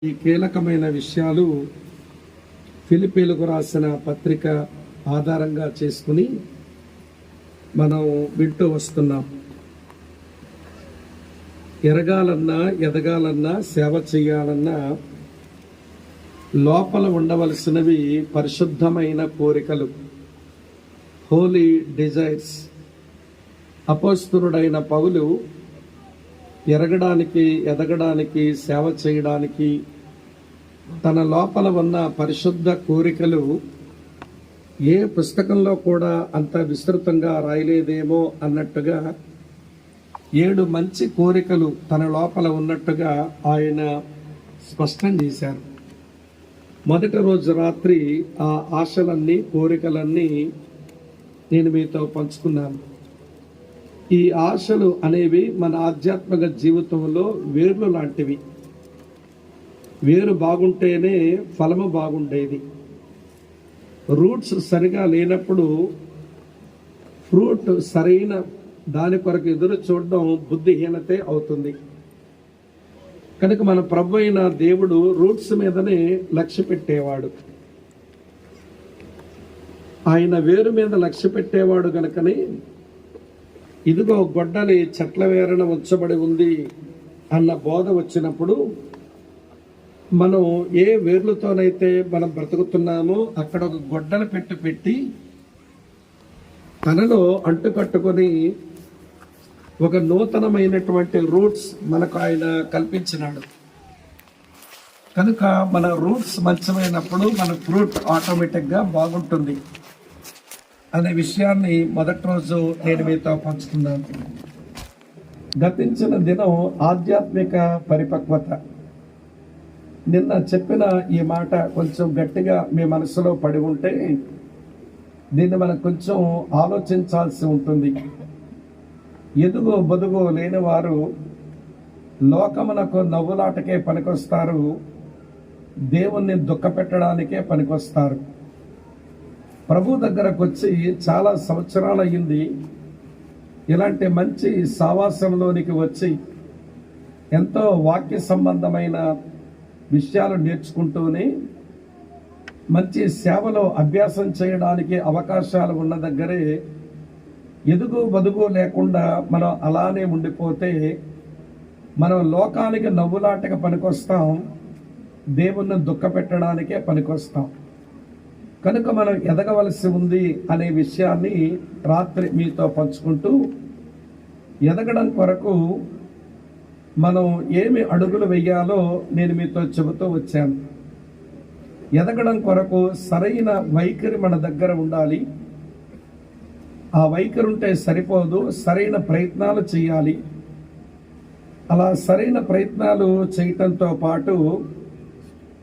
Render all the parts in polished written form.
ఈ కీలకమైన విషయాలు ఫిలిప్పీలకు రాసిన పత్రిక ఆధారంగా చేసుకుని మనం వింటూ వస్తున్నాం. ఎరగాలన్నా, ఎదగాలన్నా, సేవ చేయాలన్నా లోపల ఉండవలసినవి పరిశుద్ధమైన కోరికలు, హోలీ డిజైర్స్. అపోస్తలుడైన పౌలు ఎరగడానికి, ఎదగడానికి, సేవ చేయడానికి తన లోపల ఉన్న పరిశుద్ధ కోరికలు ఏ పుస్తకంలో కూడా అంత విస్తృతంగా రాయలేదేమో అన్నట్టుగా 7 మంచి కోరికలు తన లోపల ఉన్నట్టుగా ఆయన స్పష్టం చేశారు. మొదటి రోజు రాత్రి ఆ ఆశలన్నీ, కోరికలన్నీ నేను మీతో పంచుకున్నాను. ఈ ఆశలు అనేవి మన ఆధ్యాత్మిక జీవితంలో వేర్లు లాంటివి. వేరు బాగుంటేనే ఫలము బాగుండేది. రూట్స్ సరిగా లేనప్పుడు ఫ్రూట్ సరైన దాని కొరకు ఎదురు చూడడం బుద్ధిహీనతే అవుతుంది. కనుక మన ప్రభు అయిన దేవుడు రూట్స్ మీదనే లక్ష్య పెట్టేవాడు. ఆయన వేరు మీద లక్ష్య పెట్టేవాడు గనుకనే ఇదిగో గొడ్డలి చెట్ల వేరన ఉంచబడి ఉంది అన్న బోధ వచ్చినప్పుడు మనం ఏ వేర్లతోనైతే మనం బ్రతుకుతున్నామో అక్కడ ఒక గొడ్డలి పెట్టి తనలో అంటుకట్టుకొని ఒక నూతనమైనటువంటి రూట్స్ మనకు ఆయన కల్పించినాడు. కనుక మన రూట్స్ మంచమైనప్పుడు మన ఫ్రూట్ ఆటోమేటిక్గా బాగుంటుంది అనే విషయాన్ని మొదటి రోజు నేను మీతో పంచుకున్నాను. గతించిన దినం ఆధ్యాత్మిక పరిపక్వత. నిన్న చెప్పిన ఈ మాట కొంచెం గట్టిగా మీ మనసులో పడి ఉంటే దీన్ని మనం కొంచెం ఆలోచించాల్సి ఉంటుంది. ఎదుగో బొదుగో లేని వారు లోకమునకు నవ్వులాటకే పనికొస్తారు, దేవుణ్ణి దుఃఖపెట్టడానికే పనికొస్తారు. ప్రభు దగ్గరకు వచ్చి చాలా సంవత్సరాలు అయ్యింది. ఇలాంటి మంచి సావాసంలోనికి వచ్చి ఎంతో వాక్య సంబంధమైన విషయాలు నేర్చుకుంటూనే మంచి సేవలో అభ్యాసం చేయడానికి అవకాశాలు ఉన్న దగ్గరే ఎదుగు బదుగు లేకుండా మనం అలానే ఉండిపోతే మనం లోకానికి నవ్వులాటగా పనికొస్తాం, దేవుణ్ణి దుఃఖపెట్టడానికే పనికొస్తాం. కనుక మనం ఎదగవలసి ఉంది అనే విషయాన్ని రాత్రి మీతో పంచుకుంటూ, ఎదగడం కొరకు మనం ఏమి అడుగులు వేయాలో నేను మీతో చెబుతూ వచ్చాను. ఎదగడం కొరకు సరైన వైఖరి మన దగ్గర ఉండాలి. ఆ వైఖరి ఉంటే సరిపోదు, సరైన ప్రయత్నాలు చేయాలి. అలా సరైన ప్రయత్నాలు చేయటంతో పాటు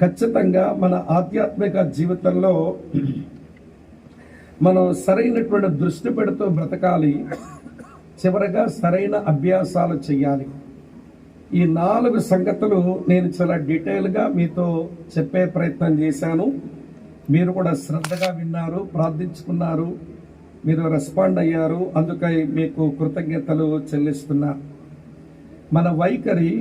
ఖచ్చితంగా మన ఆధ్యాత్మిక జీవితంలో మనం సరైనటువంటి దృష్టి పెడుతూ బ్రతకాలి. చివరగా సరైన అభ్యాసాలు చేయాలి. ఈ 4 సంగతులు నేను చాలా డీటెయిల్గా మీతో చెప్పే ప్రయత్నం చేశాను. మీరు కూడా శ్రద్ధగా విన్నారు, ప్రార్థించుకున్నారు, మీరు రెస్పాండ్ అయ్యారు. అందుకై మీకు కృతజ్ఞతలు చెల్లిస్తున్నా. మన వైఖరి,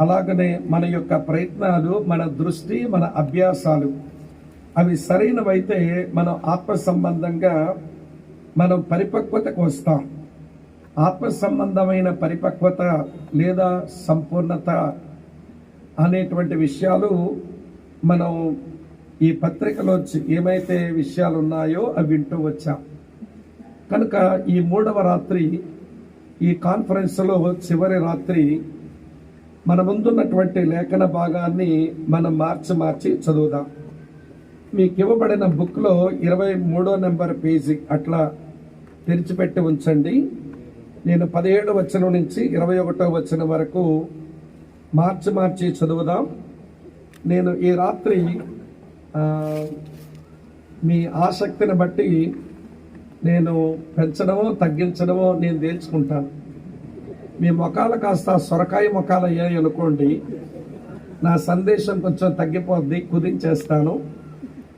అలాగనే మన యొక్క ప్రయత్నాలు, మన దృష్టి, మన అభ్యాసాలు అవి సరైనవైతే మనం ఆత్మ సంబంధంగా మనం పరిపక్వతకు వస్తాం. ఆత్మ సంబంధమైన పరిపక్వత లేదా సంపూర్ణత అనేటువంటి విషయాలు మనం ఈ పత్రికలో ఏమైతే విషయాలు ఉన్నాయో అవి వింటూ వచ్చాం. కనుక ఈ 3వ రాత్రి, ఈ కాన్ఫరెన్స్లో చివరి రాత్రి మన ముందున్నటువంటి లేఖన భాగాన్ని మనం మార్చి చదువుదాం. మీకు ఇవ్వబడిన బుక్లో 23వ నెంబర్ పేజీ అట్లా తెరిచిపెట్టి ఉంచండి. నేను 17వ వచనం నుంచి 21వ వచనం వరకు మార్చి చదువుదాం. నేను ఈ రాత్రి మీ ఆసక్తిని బట్టి నేను పెంచడమో తగ్గించడమో నేను తేల్చుకుంటాను. మీ ముఖాలు కాస్త సొరకాయ ముఖాలు అయ్యాయి అనుకోండి, నా సందేశం కొంచెం తగ్గిపోద్ది, కుదించేస్తాను.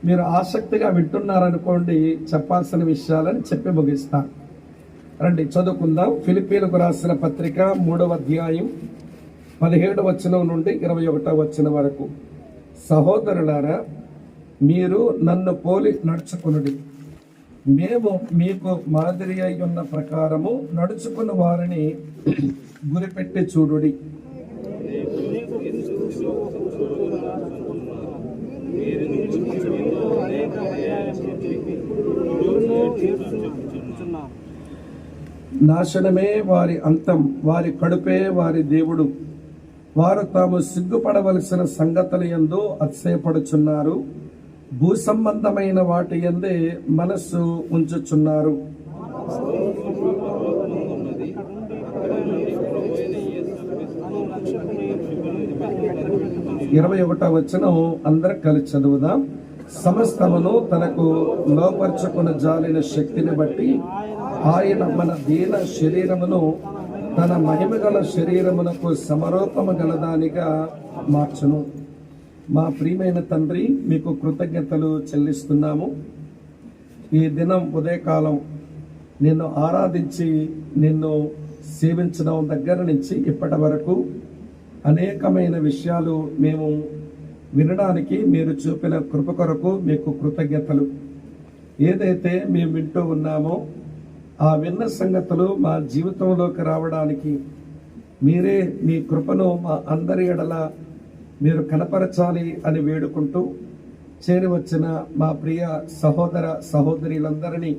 మీరు ఆసక్తిగా వింటున్నారనుకోండి, చెప్పాల్సిన విషయాలని చెప్పి ముగిస్తాను. రండి చదువుకుందాం. ఫిలిప్పీలకు రాసిన పత్రిక 3వ అధ్యాయం 17వ వచనం నుండి 21వ వచనం వరకు. సహోదరులారా, మీరు నన్ను పోలి నడుచుకొనుడి. మేము మీకు మాదిరి అయి ఉన్న ప్రకారము నడుచుకున్న వారిని గురిపెట్టి చూడుడి. నాశనమే వారి అంతం, వారి కడుపే వారి దేవుడు. వారు తాము సిగ్గుపడవలసిన సంగతుల యందు అతిశయపడుచున్నారు, భూ సంబంధమైన వాటి యందే మనస్సు ఉంచుచున్నారు. ఇరవై 21వ వచనం అందరం కలిసి చదువుదాం. సమస్తమును తనకు లోపర్చుకున్న జాలిన శక్తిని బట్టి ఆయన మన దీన శరీరమును తన మహిమగల శరీరమునకు సమరూపము గలదానిగా మార్చును. మా ప్రియమైన తండ్రి, మీకు కృతజ్ఞతలు చెల్లిస్తున్నాము. ఈ దినం ఉదయకాలం నిన్ను ఆరాధించి నిన్ను సేవించడం దగ్గర నుంచి ఇప్పటి వరకు అనేకమైన విషయాలు మేము వినడానికి మీరు చూపిన కృప కొరకు మీకు కృతజ్ఞతలు. ఏదైతే మేము వింటూ ఉన్నామో ఆ విన్న సంగతులు మా జీవితంలోకి రావడానికి మీరే మీ కృపను మా అందరి ఎడల మీరు కనపరచాలి అని వేడుకుంటూ చేరి వచ్చిన మా ప్రియ సహోదర సహోదరులందరినీ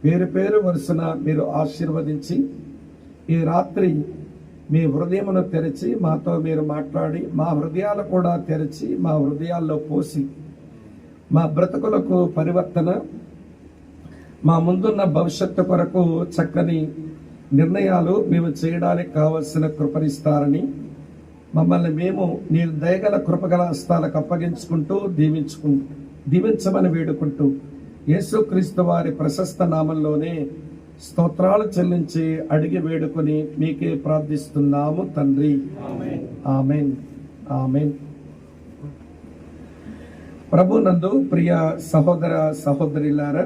పేరు పేరు వరుసన మీరు ఆశీర్వదించి ఈ రాత్రి మీ హృదయమును తెరిచి మాతో మీరు మాట్లాడి మా హృదయాలు కూడా తెరిచి మా హృదయాల్లో పోసి మా బ్రతుకులకు పరివర్తన, మా ముందున్న భవిష్యత్తు కొరకు చక్కని నిర్ణయాలు మేము చేయడానికి కావలసిన కృపనిస్తారని మమ్మల్ని మేము నీ దయగల కృపగల హస్తాలకు అప్పగించుకుంటూ దీవించమని వేడుకుంటూ యేసుక్రీస్తు వారి ప్రశస్త నామంలోనే స్తోత్రాలు చెల్లించి అడిగి వేడుకొని మీకే ప్రార్థిస్తున్నాము తండ్రి. ఆమేన్, ఆమేన్. ప్రభునందు ప్రియ సహోదర సహోదరులారా,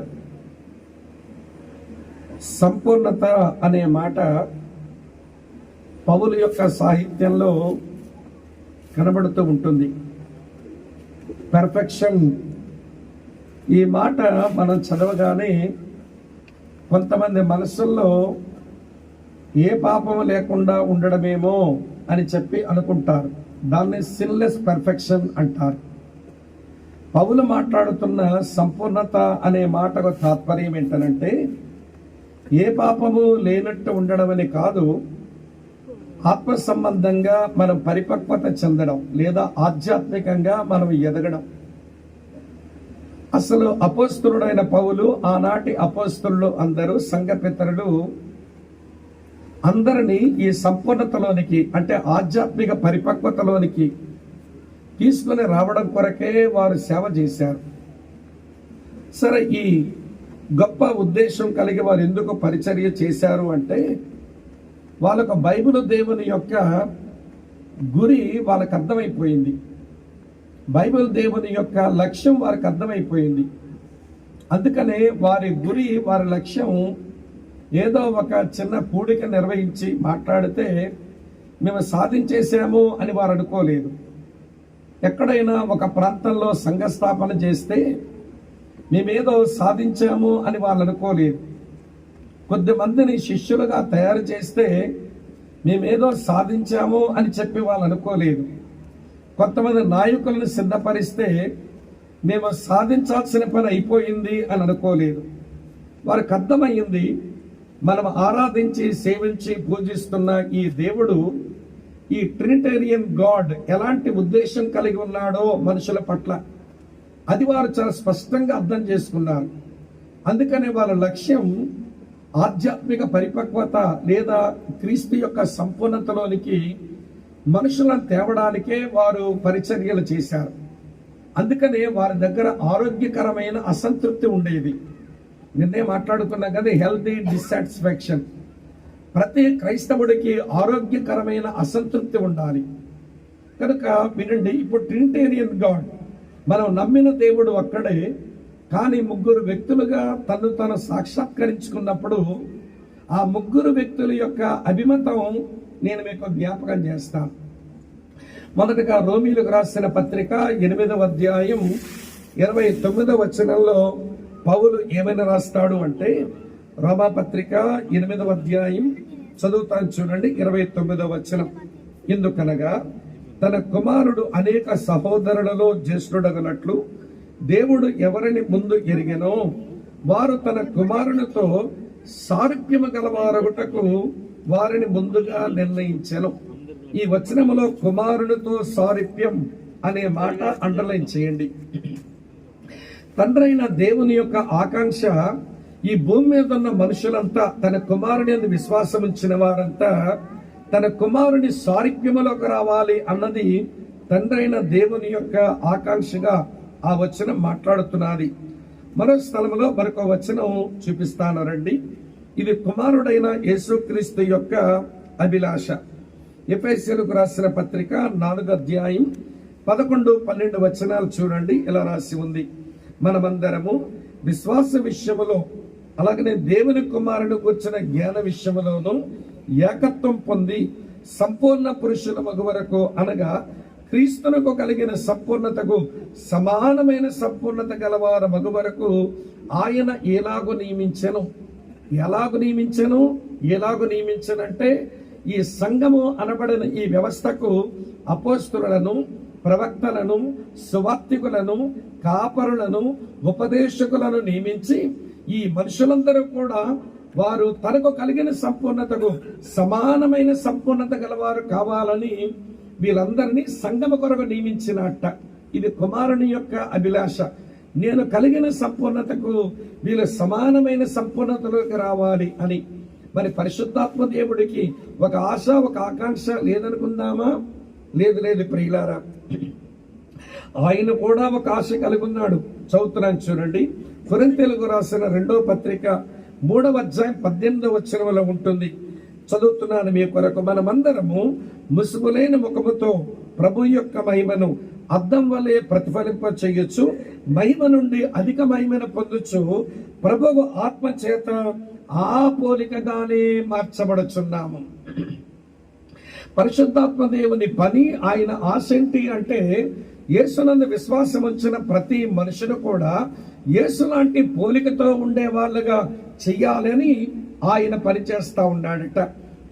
సంపూర్ణత అనే మాట పౌలు యొక్క సాహిత్యంలో కనబడుతూ ఉంటుంది. పర్ఫెక్షన్, ఈ మాట మనం చదవగానే కొంతమంది మనసుల్లో ఏ పాపము లేకుండా ఉండడమేమో అని చెప్పి అనుకుంటారు. దాన్ని సిన్లెస్ పర్ఫెక్షన్ అంటారు. పౌలు మాట్లాడుతున్న సంపూర్ణత అనే మాటకు తాత్పర్యం ఏంటనంటే ఏ పాపము లేనట్టు ఉండడం అని కాదు, ఆత్మ సంబంధంగా మనం పరిపక్వత చెందడం లేదా ఆధ్యాత్మికంగా మనం ఎదగడం. అసలు అపోస్తలుడైన పౌలు, ఆనాటి అపోస్తలులు అందరూ, సంఘ పితరులు అందరినీ ఈ సంపూర్ణతలోనికి అంటే ఆధ్యాత్మిక పరిపక్వతలోనికి తీసుకుని రావడం కొరకే వారు సేవ చేశారు. సరే, ఈ గొప్ప ఉద్దేశం కలిగి వారు ఎందుకు పరిచర్య చేశారు అంటే వాళ్ళకు బైబిల్ దేవుని యొక్క గురి వాళ్ళకు అర్థమైపోయింది. బైబిల్ దేవుని యొక్క లక్ష్యం వారికి అర్థమైపోయింది. అందుకనే వారి గురి, వారి లక్ష్యం ఏదో ఒక చిన్న పూడిక నిర్వహించి మాట్లాడితే మేము సాధించేసాము అని వారు అనుకోలేదు. ఎక్కడైనా ఒక ప్రాంతంలో సంఘ స్థాపన చేస్తే మేమేదో సాధించాము అని వాళ్ళు అనుకోలేదు. కొద్దిమందిని శిష్యులుగా తయారు చేస్తే మేమేదో సాధించాము అని చెప్పి వాళ్ళు అనుకోలేదు. కొంతమంది నాయకులను సిద్ధపరిస్తే మేము సాధించాల్సిన పని అయిపోయింది అని అనుకోలేదు. వారికి అర్థమయ్యింది, మనం ఆరాధించి సేవించి పూజిస్తున్న ఈ దేవుడు, ఈ ట్రినిటేరియన్ గాడ్ ఎలాంటి ఉద్దేశం కలిగి ఉన్నాడో మనుషుల పట్ల అది వారు చాలా స్పష్టంగా అర్థం చేసుకున్నారు. అందుకనే వాళ్ళ లక్ష్యం ఆధ్యాత్మిక పరిపక్వత లేదా క్రీస్తు యొక్క సంపూర్ణతలోనికి మనుషులను తేవడానికే వారు పరిచర్యలు చేశారు. అందుకనే వారి దగ్గర ఆరోగ్యకరమైన అసంతృప్తి ఉండేది. నిన్నే మాట్లాడుకున్నాం కదా, హెల్తీ డిస్సాటిస్ఫాక్షన్. ప్రతి క్రైస్తవుడికి ఆరోగ్యకరమైన అసంతృప్తి ఉండాలి. కనుక వినండి, ఇప్పుడు ట్రినిటేరియన్ గాడ్, మనం నమ్మిన దేవుడు ఒక్కడే, కానీ ముగ్గురు వ్యక్తులుగా తను సాక్షాత్కరించుకున్నప్పుడు ఆ ముగ్గురు వ్యక్తుల యొక్క అభిమతం నేను మీకు జ్ఞాపకం చేస్తాను. మొదటగా రోమీలకు రాసిన పత్రిక 8వ అధ్యాయం 29వ వచనంలో పౌలు ఏమైనా రాస్తాడు అంటే, రోమా పత్రిక 8వ అధ్యాయం చదువుతాను చూడండి, 29వ వచనం. ఎందుకనగా తన కుమారుడు అనేక సహోదరులలో జ్యేష్ఠుడగనట్లు దేవుడు ఎవరిని ముందు ఎరిగెనో వారు తన కుమారునితో సారూప్యము గలవారగుటకు వారిని ముందుగా నిర్ణయించెను. ఈ వచనములో కుమారునితో సారూప్యం అనే మాట అండర్లైన్ చేయండి. తండ్రైన దేవుని యొక్క ఆకాంక్ష ఈ భూమి మీద ఉన్న మనుషులంతా, తన కుమారుని యందు విశ్వాసం ఉంచిన వారంతా తన కుమారుని సారూప్యములోకి రావాలి అన్నది తండ్రైన దేవుని యొక్క ఆకాంక్షగా ఆ వచనం మాట్లాడుతున్నది. మరో స్థలంలో మరొక వచనం చూపిస్తాను రండి. ఇది కుమారుడైన యేసుక్రీస్తు యొక్క అభిలాష. ఎఫెసీయులకు రాసిన పత్రిక 4వ అధ్యాయం 11, 12 వచనాలు చూడండి. ఇలా రాసి ఉంది, మనమందరము విశ్వాస విషయములో అలాగనే దేవుని కుమారుని కూర్చున్న జ్ఞాన విషయములోను ఏకత్వం పొంది సంపూర్ణ పురుషుల మగు వరకు, అనగా క్రీస్తునకు కలిగిన సంపూర్ణతకు సమానమైన సంపూర్ణత గలవార మగు వరకు ఆయన ఎలాగు నియమించనంటే ఈ సంఘము అనబడిన ఈ వ్యవస్థకు అపోస్తులను, ప్రవక్తలను, సువార్తికులను, కాపరులను, ఉపదేశకులను నియమించి ఈ మనుషులందరూ కూడా వారు తనకు కలిగిన సంపూర్ణతకు సమానమైన సంపూర్ణత గలవారు కావాలని వీళ్ళందరినీ సంఘము కొరకు నియమించినట్ట. ఇది కుమారుని యొక్క అభిలాష. నేను కలిగిన సంపూర్ణతకు వీళ్ళు సమానమైన సంపూర్ణతలోకి రావాలి అని. మరి పరిశుద్ధాత్మ దేవుడికి ఒక ఆశ, ఒక ఆకాంక్ష లేదనుకుందామా? లేదు ప్రియులారా, ఆయన కూడా ఒక ఆశ కలిగి ఉన్నాడు. చదువుతున్నాను చూడండి. కొరింథీయులకు రాసిన 2వ పత్రిక 3వ అధ్యాయం 18వ వచనంలో ఉంటుంది. చదువుతున్నాను మీ కొరకు. మనమందరము ముసుగులేని ముఖముతో ప్రభు యొక్క మహిమను అద్దం వలె ప్రతిఫలింప చేయొచ్చు, మహిమ నుండి అధిక మహిమను పొందొచ్చు, ప్రభువు ఆత్మ చేత ఆ పోలికగానే మార్చబడుచున్నాము. పరిశుద్ధాత్మ దేవుని పని, ఆయన ఆశ ఏంటి అంటే యేసునందు విశ్వాసం ఉంచిన ప్రతి మనుషులు కూడా యేసు లాంటి పోలికతో ఉండే వాళ్ళుగా చెయ్యాలని ఆయన పనిచేస్తా ఉన్నాడట.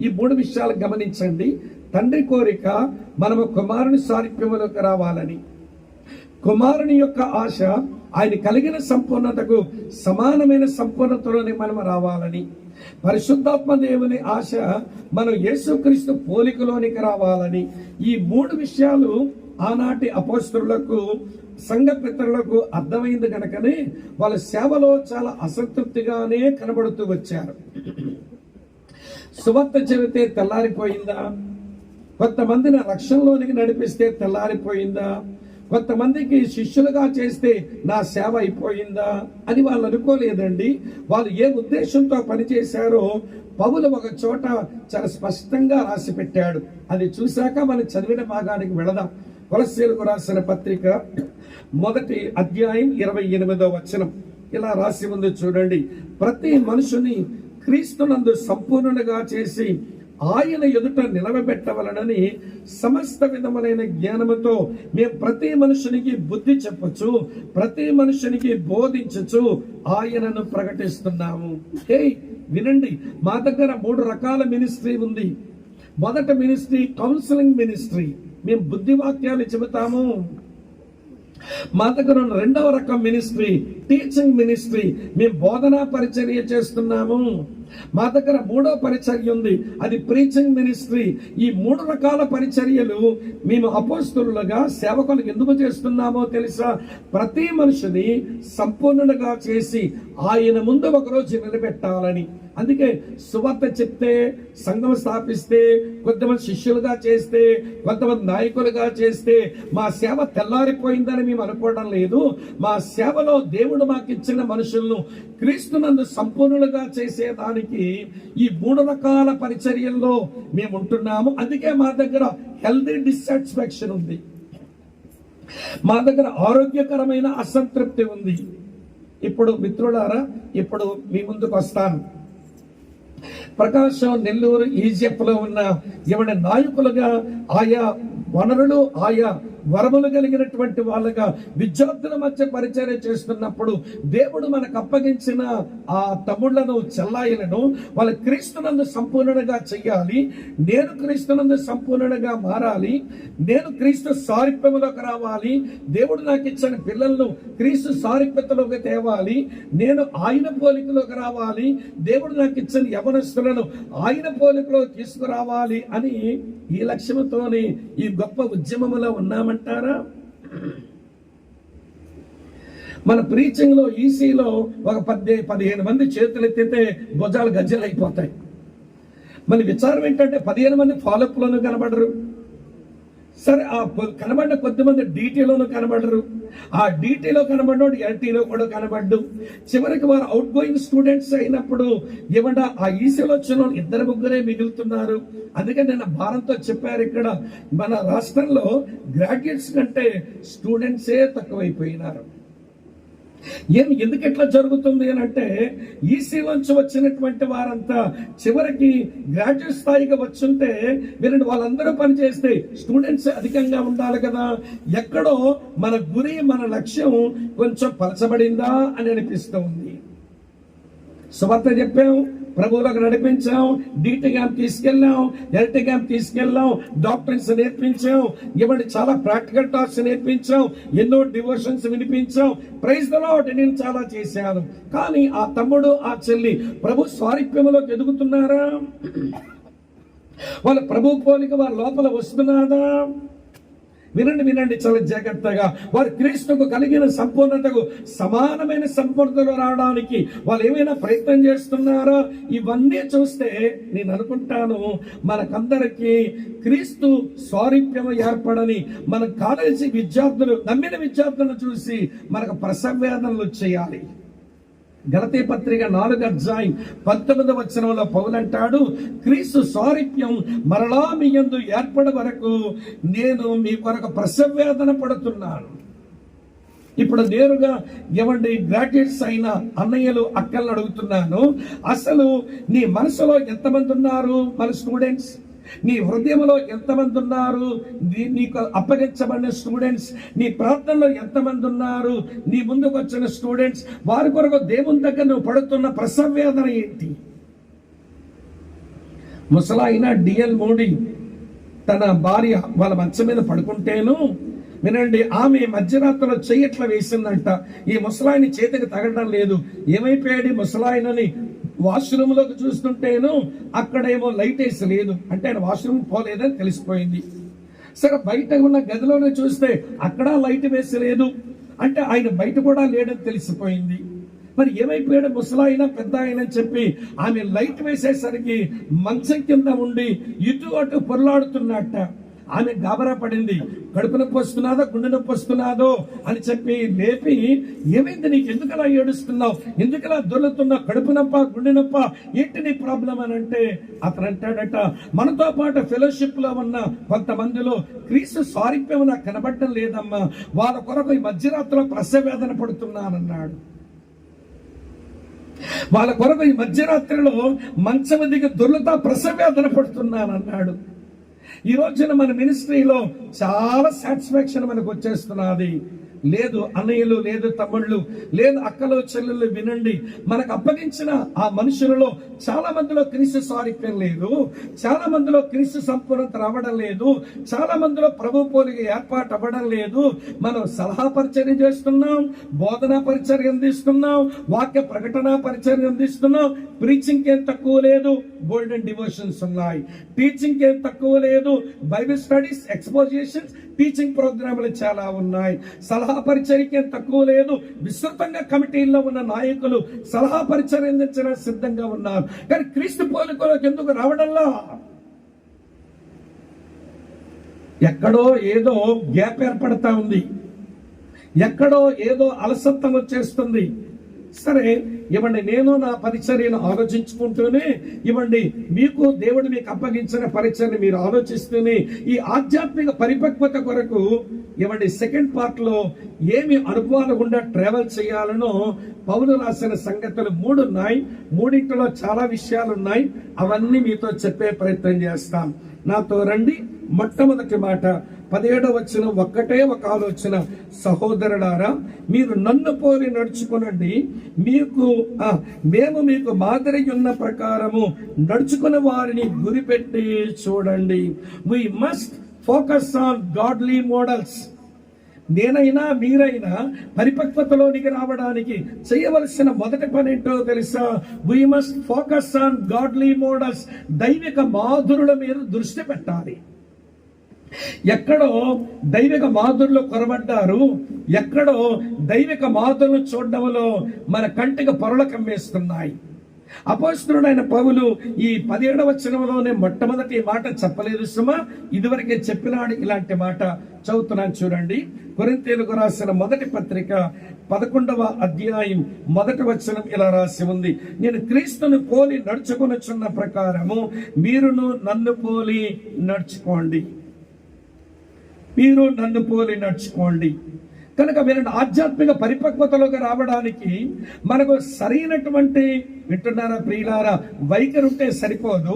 ఈ 3 విషయాలు గమనించండి. తండ్రి కోరిక మనము కుమారుని సారూప్యములోకి రావాలని, కుమారుని యొక్క ఆశ ఆయన కలిగిన సంపూర్ణతకు సమానమైన సంపూర్ణతలోనే మనం రావాలని, పరిశుద్ధాత్మ దేవుని ఆశ మనం యేసుక్రీస్తు పోలికలోనికి రావాలని. ఈ 3 విషయాలు ఆనాటి అపోస్తలులకు, సంఘ పితరులకు అర్థమైంది కనుకనే వాళ్ళ సేవలో చాలా అసంతృప్తిగానే కనబడుతూ వచ్చారు. సువార్త చెబితే తెల్లారిపోయిందా? కొంతమందిని రక్షణలోనికి నడిపిస్తే తెల్లారిపోయిందా? కొంతమందికి శిష్యులుగా చేస్తే నా సేవ అయిపోయిందా అని వాళ్ళు అనుకోలేదండి. వాళ్ళు ఏ ఉద్దేశంతో పనిచేశారో పౌలు ఒక చోట చాలా స్పష్టంగా రాసి పెట్టాడు. అది చూశాక మనం చదివిన భాగానికి వెళదాం. కొలస్సీయులకు రాసిన పత్రిక 1వ అధ్యాయం 28వ వచనం ఇలా రాసి ఉంది చూడండి. ప్రతి మనుషుని క్రీస్తునందు సంపూర్ణునిగా చేసి ఆయన ఎదుట నిలవబెట్టవలనని సమస్త విధములైన జ్ఞానముతో మేము ప్రతి మనుషునికి బుద్ధి చెప్పచ్చు, ప్రతి మనుషునికి బోధించచ్చు ఆయనను ప్రకటిస్తున్నాము. వినండి, మా దగ్గర 3 రకాల మినిస్ట్రీ ఉంది. మొదట మినిస్ట్రీ కౌన్సిలింగ్ మినిస్ట్రీ, మేము బుద్ధివాక్యాలు చెబుతాము. మా దగ్గర 2వ రకం మినిస్ట్రీ టీచింగ్ మినిస్ట్రీ, మేము బోధనా పరిచర్య చేస్తున్నాము. మా దగ్గర 3వ పరిచర్య ఉంది, అది ప్రీచింగ్ మినిస్ట్రీ. ఈ 3 రకాల పరిచర్యలు మేము అపోస్తలులుగా సేవకులకు ఎందుకు చేస్తున్నామో తెలుసా? ప్రతి మనిషిని సంపూర్ణులుగా చేసి ఆయన ముందు ఒకరోజు నిలబెట్టాలని. అందుకే సువార్త చెప్తే, సంఘం స్థాపిస్తే, కొంతమంది శిష్యులుగా చేస్తే, కొంతమంది నాయకులుగా చేస్తే మా సేవ తెల్లారిపోయిందని మేము అనుకోవడం లేదు. మా సేవలో దేవుడు మాకు ఇచ్చిన మనుషులను క్రీస్తునందు సంపూర్ణులుగా చేసేదానికి ఈ 3 రకాల పరిచర్యల్లో మేము ఉంటున్నాము. అందుకే మా దగ్గర హెల్తీ డిస్సాటిస్ఫాక్షన్ ఉంది, మా దగ్గర ఆరోగ్యకరమైన అసంతృప్తి ఉంది. ఇప్పుడు మిత్రులారా, ఇప్పుడు మీ ముందుకు వస్తాను. ప్రకాశం, నెల్లూరు, ఈజిప్ట్ లో ఉన్న ఎవరి నాయకులుగా ఆయా వనరులు ఆయా వరములు కలిగినటువంటి వాళ్ళగా విద్యార్థుల మధ్య పరిచర్య చేస్తున్నప్పుడు దేవుడు మనకు అప్పగించిన ఆ తమ్ముళ్లను చెల్లాయిలను వాళ్ళ క్రీస్తునందు సంపూర్ణంగా చెయ్యాలి. నేను క్రీస్తునందు సంపూర్ణంగా మారాలి, నేను క్రీస్తు సారూప్యములోకి రావాలి, దేవుడు నాకు ఇచ్చిన పిల్లలను క్రీస్తు సారూప్యతలోకి తేవాలి, నేను ఆయన పోలికలోకి రావాలి, దేవుడు నాకు ఇచ్చిన యవనస్తులను ఆయన పోలికలో తీసుకురావాలి అని ఈ లక్ష్యంతోని ఈ గొప్ప ఉద్యమంలో ఉన్నామంటారా? మన ప్రీచింగ్ లో ఈసీలో ఒక 15 మంది చేతులు ఎత్తితే భుజాలు గజ్జలు అయిపోతాయి. మన విచారం ఏంటంటే 15 మంది ఫాలోఅప్ లోనూ కనబడరు. సరే, ఆ కనబడిన కొద్దిమంది డీటీలోనూ కనబడరు. ఆ డీటీలో కనబడినోడు ఎల్టీలో కూడా కనబడ్డు. చివరికి వారు అవుట్ గోయింగ్ స్టూడెంట్స్ అయినప్పుడు ఏమంటా ఆ ఈసీలో వచ్చిన 2-3 మిగులుతున్నారు. అందుకని నేను భారంతో చెప్పారు, ఇక్కడ మన రాష్ట్రంలో గ్రాడ్యుయేట్స్ కంటే స్టూడెంట్సే తక్కువైపోయినారు. ఎందుకు ఎట్లా జరుగుతుంది అని అంటే, ఈసీలోంచి వచ్చినటువంటి వారంతా చివరికి గ్రాడ్యుయేట్ స్థాయిగా వచ్చుంటే వీరండి వాళ్ళందరూ పనిచేస్తే స్టూడెంట్స్ అధికంగా ఉండాలి కదా. ఎక్కడో మన గురి, మన లక్ష్యం కొంచెం పలచబడిందా అని అనిపిస్తూ ఉంది. సువార్త చెప్పాం, ప్రభువులకు నడిపించాం, డీటీ క్యాంప్ తీసుకెళ్ళాం, ఎల్టీ క్యాంప్ తీసుకెళ్ళాం, డాక్టర్స్ నేర్పించాం, ఇవన్నీ చాలా ప్రాక్టికల్ టాక్స్ నేర్పించాం, ఎన్నో డివోషన్స్ వినిపించాం. ప్రైజ్ ది లార్డ్, నేను చాలా చేశాను. కానీ ఆ తమ్ముడు, ఆ చెల్లి ప్రభు స్వారూప్యములోకి ఎదుగుతున్నారా? వాళ్ళ ప్రభు పోలిక వారి లోపల వస్తున్నారా? వినండి చాలా జాగ్రత్తగా. వారు క్రీస్తుకు కలిగిన సంపూర్ణతకు సమానమైన సంపూర్ణతలో రావడానికి వాళ్ళు ఏమైనా ప్రయత్నం చేస్తున్నారా? ఇవన్నీ చూస్తే నేను అనుకుంటాను, మనకందరికీ క్రీస్తు స్వారూప్యం ఏర్పడని మన కాలేజీ విద్యార్థులు, నమ్మిన విద్యార్థులను చూసి మనకు ప్రసవేదనలు చేయాలి. గలతీ పత్రిక 4:19 పౌలు అంటాడు, క్రీస్తు స్వారూప్యం మరలా మీ యందు ఏర్పడ వరకు నేను మీ కొరకు ప్రసవేదన పడుతున్నాను. ఇప్పుడు నేరుగా ఏమండి గ్రాడ్యుయేట్స్ అయిన అన్నయ్యలు, అక్కలను అడుగుతున్నాను, అసలు నీ మనసులో ఎంతమంది ఉన్నారు మన స్టూడెంట్స్? నీ హృదయంలో ఎంతమంది ఉన్నారు నీకు అప్పగించబడిన స్టూడెంట్స్? నీ ప్రార్థనలో ఎంతమంది ఉన్నారు నీ ముందుకు వచ్చిన స్టూడెంట్స్? వారి కొరకు దేవుని దగ్గర నువ్వు పడుతున్న ప్రసవేదన ఏంటి? ముసలాయిన డిఎల్ మోడీ తన భార్య వాళ్ళ మంచం మీద పడుకుంటేను, వినండి, ఆమె మధ్యరాత్రిలో చెయ్యట్లా వేసిందంట. ఈ ముసలాయిని చేతికి తగలడం లేదు. ఏమైపోయాడు ముసలాయినని వాష్రూమ్ లోకి చూస్తుంటేను అక్కడేమో లైట్ వేసి లేదు, అంటే ఆయన వాష్రూమ్ పోలేదని తెలిసిపోయింది. సరే, బయట ఉన్న గదిలోనే చూస్తే అక్కడ లైట్ వేసి లేదు, అంటే ఆయన బయట కూడా లేడని తెలిసిపోయింది. మరి ఏమైపోయాడు ముసలాయిన పెద్ద ఆయన అని చెప్పి ఆమె లైట్ వేసేసరికి మంచం కింద ఉండి ఇటు అటు పొరలాడుతున్నట్ట. ఆమె గాబరా పడింది. కడుపు నొప్పి వస్తున్నాదో, గుండె నొప్పి వస్తున్నాదో అని చెప్పి లేపి, ఏమైంది నీకు, ఎందుకలా ఏడుస్తున్నావు, ఎందుకలా దొర్లుతున్నావు, కడుపు నొప్ప, గుండె నొప్ప, ఏంటి నీ ప్రాబ్లం అని అంటే అతను అంటాడట, మనతో పాటు ఫెలోషిప్ లో ఉన్న కొంతమందిలో క్రీస్తు స్వారూప్యం నాకు కనబడటం లేదమ్మా, వాళ్ళ కొరకు ఈ మధ్యరాత్రిలో ప్రసవేదన పడుతున్నానన్నాడు. వాళ్ళ కొరకు ఈ మధ్యరాత్రిలో మంచం దిగి దొర్లుతా ప్రసవేదన పడుతున్నానన్నాడు. ఈ రోజున మన మినిస్ట్రీలో చాలా సాటిస్ఫాక్షన్ మనకు వచ్చేస్తున్నది. లేదు అన్నయ్యలు, లేదు తమ్ముళ్ళు, లేదు అక్కలు, చెల్లెళ్ళు, వినండి, మనకు అప్పగించిన ఆ మనుషులలో చాలా మందిలో క్రీస్తు స్వారూప్యం లేదు, చాలా మందిలో క్రీస్తు సంపూర్ణత రావడం లేదు, చాలా మందిలో ప్రభు పోలిక ఏర్పాటు అవ్వడం లేదు. మనం సలహా పరిచర్య చేస్తున్నాం, బోధనా పరిచర్య అందిస్తున్నాం, వాక్య ప్రకటన పరిచర్య అందిస్తున్నాం. ప్రీచింగ్ ఏం తక్కువ లేదు, గోల్డెన్ డివోషన్స్ ఉన్నాయి. టీచింగ్ ఏం తక్కువ లేదు, బైబిల్ స్టడీస్, ఎక్స్పోజిషన్స్, టీచింగ్ ప్రోగ్రాములు చాలా ఉన్నాయి. సలహా పరిచర్యకి తక్కువ లేదు. విస్తృతంగా కమిటీల్లో ఉన్న నాయకులు సలహా పరిచర్య అందించడానికి సిద్ధంగా ఉన్నారు. కానీ క్రీస్తు పోలికలోకి ఎందుకు రావడంలా? ఎక్కడో ఏదో గ్యాప్ ఏర్పడతా ఉంది, ఎక్కడో ఏదో అలసత్వం వచ్చేస్తుంది. సరే, ఇవ్వండి, నేను నా పరిచర్యను ఆలోచించుకుంటూనే, ఇవ్వండి, మీకు దేవుడు మీకు అప్పగించిన పరిచర్ని మీరు ఆలోచిస్తూనే ఈ ఆధ్యాత్మిక పరిపక్వత కొరకు ఇవ్వండి సెకండ్ పార్ట్ లో ఏమి అనుభవాలు గుండా ట్రావెల్ చేయాలనో పౌలు రాసిన సంగతులు 3 ఉన్నాయి. 3 చాలా విషయాలు ఉన్నాయి. అవన్నీ మీతో చెప్పే ప్రయత్నం చేస్తాం. నాతో రండి. మొట్టమొదటి మాట 17వ వచనం ఒక్కటే ఒక ఆలోచన, సహోదరులారా మీరు నన్ను పోలి నడుచుకునండి, మేము మీకు మాదిరి ఉన్న ప్రకారము నడుచుకున్న వారిని గురిపెట్టి చూడండి. We must focus on godly models. నేనైనా మీరైనా పరిపక్వతలోనికి రావడానికి చేయవలసిన మొదటి పని ఏంటో తెలుసా? We must focus on godly models. దైవిక మాధురుల మీద దృష్టి పెట్టాలి. ఎక్కడో దైవిక మాధుర్లు కొరబడ్డారు, ఎక్కడో దైవిక మాధుర్లు చూడడంలో మన కంటికి పొరలు కమ్మేస్తున్నాయి. అపోస్తలుడైన పౌలు ఈ 17వ వచనంలోనే మొట్టమొదటి మాట చెప్పలేదు సుమా, ఇదివరకే చెప్పినాడు. ఇలాంటి మాట చదువుతున్నాను చూడండి. కొరింథీయులకు రాసిన మొదటి పత్రిక 11వ అధ్యాయం 1వ వచనం ఇలా రాసి ఉంది, నేను క్రీస్తును పోలి నడుచుకొనుచున్న ప్రకారము మీరును నన్ను పోలి నడుచుకోండి. మీరు నన్ను పోలి నడుచుకోండి. కనుక వీళ్ళని ఆధ్యాత్మిక పరిపక్వతలోకి రావడానికి మనకు సరైనటువంటి, వింటున్నారా ప్రియులారా, వైఖరి ఉంటే సరిపోదు.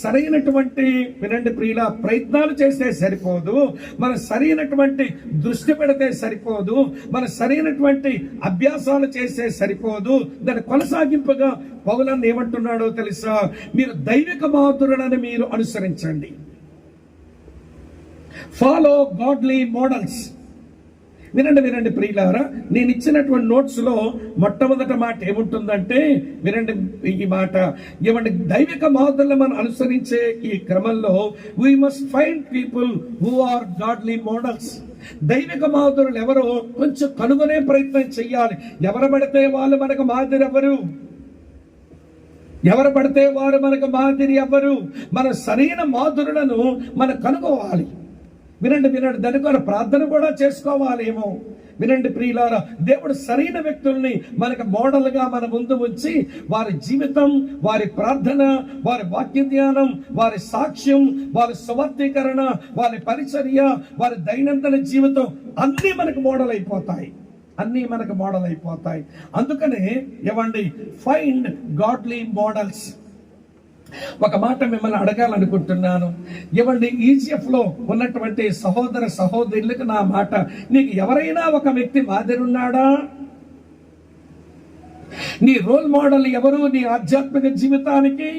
సరైనటువంటి, వినండి ప్రియుల, ప్రయత్నాలు చేస్తే సరిపోదు. మనం సరైనటువంటి దృష్టి పెడితే సరిపోదు. మన సరైనటువంటి అభ్యాసాలు చేస్తే సరిపోదు. దాని కొనసాగింపుగా పౌలన్న ఏమంటున్నాడో తెలుసా? మీరు దైవిక మాధురులను మీరు అనుసరించండి. Follow godly models. వినండి ప్రియులారా, నేను ఇచ్చినటువంటి నోట్స్ లో మొట్టమొదటి మాట ఏముంటుందంటే, వినండి ఈ మాట, ఏమంటే దైవిక మాధుర్యం మనం అనుసరించే ఈ క్రమంలో we must find people who are godly models. దైవిక మాధురులు ఎవరో కొంచెం కనుగొనే ప్రయత్నం చెయ్యాలి. ఎవరు పడితే వాళ్ళు మనకు మాదిరి ఎవరు? ఎవరు పడితే వారు మనకు మాదిరి ఎవరు? మన సరైన మాధురులను మనం కనుగోవాలి. వినండి దాని ద్వారా ప్రార్థన కూడా చేసుకోవాలేమో. వినండి ప్రియులారా, దేవుడు సరైన వ్యక్తుల్ని మనకు మోడల్గా మన ముందు ఉంచి వారి జీవితం, వారి ప్రార్థన, వారి వాక్య ధ్యానం, వారి సాక్ష్యం, వారి సువార్తీకరణ, వారి పరిచర్య, వారి దైనందిన జీవితం అన్నీ మనకు మోడల్ అయిపోతాయి. అందుకనే ఏమండి, ఫైండ్ గాడ్లీ మోడల్స్. ఒక మాట మిమ్మల్ని అడగాలనుకుంటున్నాను. ఏమండి, ఈజిఎఫ్ లో ఉన్నటువంటి సహోదర సహోదరులకు నా మాట, నీకు ఎవరైనా ఒక వ్యక్తి మాదిరి ఉన్నాడా? నీ రోల్ మోడల్ ఎవరు నీ ఆధ్యాత్మిక జీవితానికి?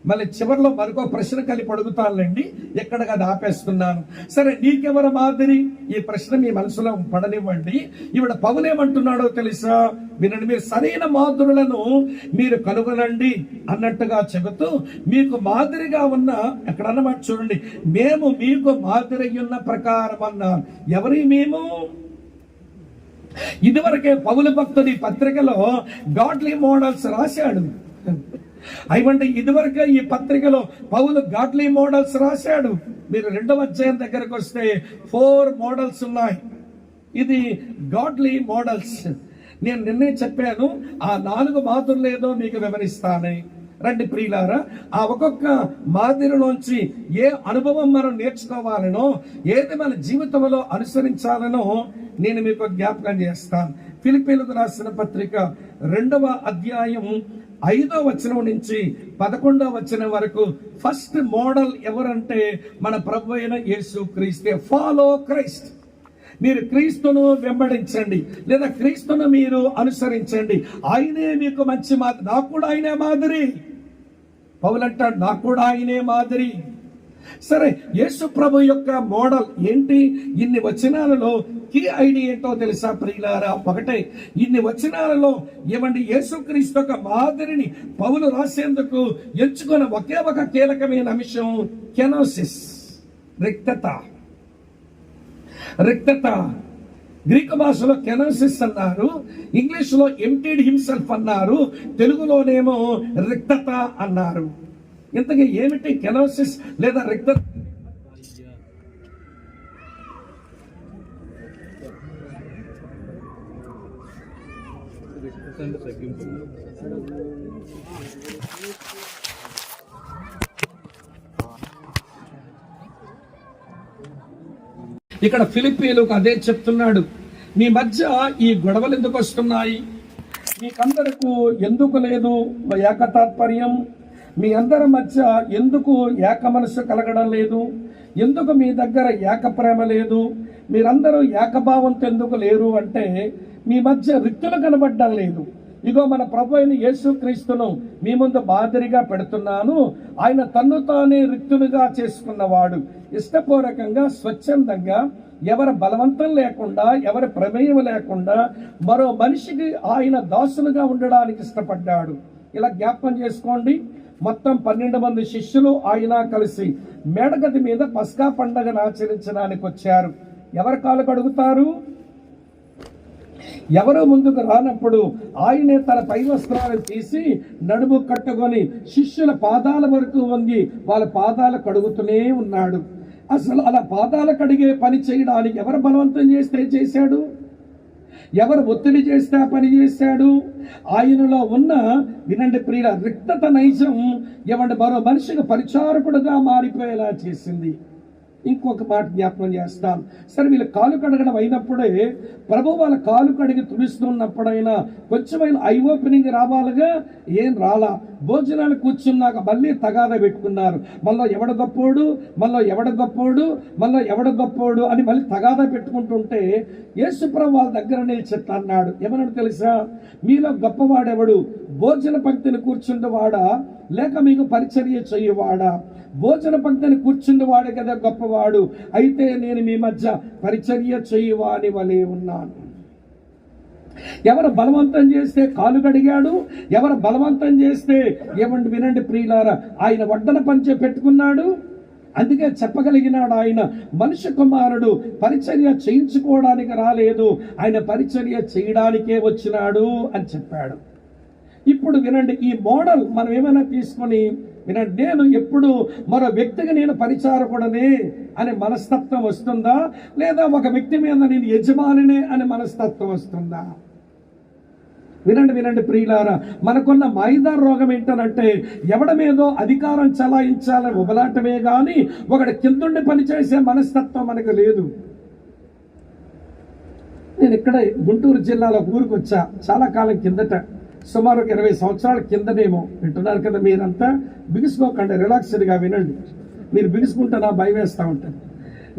మళ్ళీ చివరిలో మరొక ప్రశ్న కలిపి అడుగుతానులేండి, ఎక్కడ అది ఆపేస్తున్నాను. సరే, నీకెవరు మాదిరి? ఈ ప్రశ్న మీ మనసులో పడనివ్వండి. ఈవిడ పౌలేమంటున్నాడో తెలుసా? వినండి, మీరు సరైన మాదిరులను మీరు కనుగొనండి అన్నట్టుగా చెబుతూ మీకు మాదిరిగా ఉన్న, ఎక్కడ అన్నమాట చూడండి, మేము మీకు మాదిరి ఉన్న ప్రకారం అన్నారు. ఎవరి మేము? ఇదివరకే పౌలు భక్తుడి పత్రికలో గాడ్లీ మోడల్స్ రాశాడు. అయ్యండి, ఇదివరకే ఈ పత్రికలో పౌలు గాడ్లీ మోడల్స్ రాశాడు. మీరు 2వ అధ్యాయం దగ్గరకు వస్తే 4 మోడల్స్ ఉన్నాయి. ఇది గాడ్లీ మోడల్స్. నేను నిన్నే చెప్పాను, ఆ 4 మాదిరులు ఏదో మీకు వివరిస్తాను. రండి ప్రియులారా, ఆ ఒక్కొక్క మాదిరిలోంచి ఏ అనుభవం మనం నేర్చుకోవాలనో, ఏది మన జీవితంలో అనుసరించాలనో నేను మీకు జ్ఞాపకం చేస్తాను. ఫిలిప్పీలకు రాసిన పత్రిక 2వ అధ్యాయం 5వ వచనం నుంచి 11వ వచనం వరకు ఫస్ట్ మోడల్ ఎవరంటే మన ప్రభు అయిన యేసు క్రీస్తే. Follow Christ. మీరు క్రీస్తును వెంబడించండి, లేదా క్రీస్తును మీరు అనుసరించండి. ఆయనే మీకు మంచి మాదిరి. నాకు కూడా ఆయనే మాదిరి. పౌలు అంటాడు, నాకు కూడా ఆయనే మాదిరి. సరే, యేసు ప్రభు యొక్క మోడల్ ఏంటి? ఇన్ని వచనాలలో కీ ఐడియా ఏంటో తెలుసా ప్రియులారా? ఒకటే, ఇన్ని వచనాలలో ఏమండి యేసుక్రీస్తు యొక్క మాదిరిని పౌలు రాసేందుకు ఎంచుకున్న ఒకే ఒక కీలకమైన అంశం కెనోసిస్, రిక్తత. గ్రీకు భాషలో కెనోసిస్ అన్నారు, ఇంగ్లీషులో ఎంప్టీడ్ హిమ్సెల్ఫ్ అన్నారు, తెలుగులోనేమో రిక్తత అన్నారు. ఇంతకీ ఏమిటి కెనోసిస్ లేదా రిక్తత? ఇక్కడ ఫిలిప్పీలకు అదే చెప్తున్నాడు. మీ మధ్య ఈ గొడవలు ఎందుకు వస్తున్నాయి? మీకందరకు ఎందుకు లేదు ఏకతాత్పర్యం? మీ అందరి మధ్య ఎందుకు ఏక మనసు కలగడం లేదు? ఎందుకు మీ దగ్గర ఏకప్రేమ లేదు, మీరందరూ ఏకభావంతో ఎందుకు లేరు అంటే మీ మధ్య రిక్తులు కనబడ్డం లేదు. ఇగో మన ప్రభు అయిన యేసుక్రీస్తును మీ ముందు మాదిరిగా పెడుతున్నాను. ఆయన తన్ను తానే రిక్తులుగా చేసుకున్నవాడు. ఇష్టపూర్వకంగా స్వచ్ఛందంగా ఎవరి బలవంతం లేకుండా ఎవరి ప్రమేయం లేకుండా మరో మనిషికి ఆయన దాసులుగా ఉండడానికి ఇష్టపడ్డాడు. ఇలా జ్ఞాపకం చేసుకోండి. మొత్తం 12 మంది శిష్యులు ఆయన కలిసి మేడగది మీద పస్కా పండగను ఆచరించడానికి వచ్చారు. ఎవరు కాలు కడుగుతారు? ఎవరు ముందుకు రానప్పుడు ఆయనే తన పై వస్త్రాలను తీసి నడుము కట్టుకొని శిష్యుల పాదాల వరకు వంగి వాళ్ళ పాదాలు కడుగుతూనే ఉన్నాడు. అసలు అలా పాదాలు కడిగే పని చేయడానికి ఎవరు బలవంతం చేస్తే చేశాడు? ఎవరు ఒత్తిడి చేస్తే ఆ పని చేశాడు? ఆయనలో ఉన్న, వినండి ప్రియుల, రిక్తత నైజం ఏమంటే మరో మనిషికి పరిచారకుడుగా మారిపోయేలా చేసింది. ఇంకొక మాట జ్ఞాపకం చేస్తాం. సరే, వీళ్ళు కాలు కడగడం అయినప్పుడే ప్రభు వాళ్ళ కాలు కడిగి తుడుస్తున్నప్పుడైనా కొంచెమైనా ఐ ఓపెనింగ్ రావాలిగా. ఏం రాలా. భోజనాలు కూర్చున్నాక మళ్ళీ తగాద పెట్టుకున్నారు. మళ్ళీ ఎవడ గొప్పోడు, మళ్ళీ ఎవడ గొప్పోడు, మళ్ళీ ఎవడ గొప్పోడు అని మళ్ళీ తగాద పెట్టుకుంటుంటే యేసుప్రభు వాళ్ళ దగ్గర నిలిచెత్త అన్నాడు. ఏమన్నాడు తెలుసా? మీలో గొప్పవాడెవడు? భోజన పంక్తిని కూర్చుండవాడా లేక మీకు పరిచర్య చెయ్యవాడా? భోజన పంక్తిని కూర్చుండవాడే కదా గొప్పవాడు. అయితే నేను మీ మధ్య పరిచర్య చెయ్యవాని వలె ఉన్నాను. ఎవరు బలవంతం చేస్తే కాలు కడిగాడు, ఎవరు బలవంతం చేస్తే ఏమండి వినండి ప్రియులారా, ఆయన వడ్డన పంచె పెట్టుకున్నాడు. అందుకే చెప్పగలిగినాడు ఆయన, మనుష్య కుమారుడు పరిచర్య చేయించుకోవడానికి రాలేదు, ఆయన పరిచర్య చేయడానికే వచ్చినాడు అని చెప్పాడు. ఇప్పుడు వినండి, ఈ మోడల్ మనం ఏమైనా తీసుకొని వినండి, నేను ఎప్పుడు మరో వ్యక్తికి నేను పరిచారకుడనే అనే మనస్తత్వం వస్తుందా, లేదా ఒక వ్యక్తి మీద నేను యజమానినే అనే మనస్తత్వం వస్తుందా? వినండి ప్రియులారా, మనకున్న మాయిదార్ రోగం ఏంటనంటే ఎవడ మీదో అధికారం చలాయించాలని ఉబలాటమే కానీ ఒకటి కిందుండి పనిచేసే మనస్తత్వం మనకు లేదు. నేను ఇక్కడ గుంటూరు జిల్లాలో ఊరికి వచ్చా చాలా కాలం కిందట, సుమారు 20 సంవత్సరాల కిందనేమో. వింటున్నారు కదా మీరంతా, బిగుసుకోకండి, రిలాక్స్డ్గా వినండి. మీరు బిగుసుకుంటే నా భయం వేస్తూ ఉంటుంది.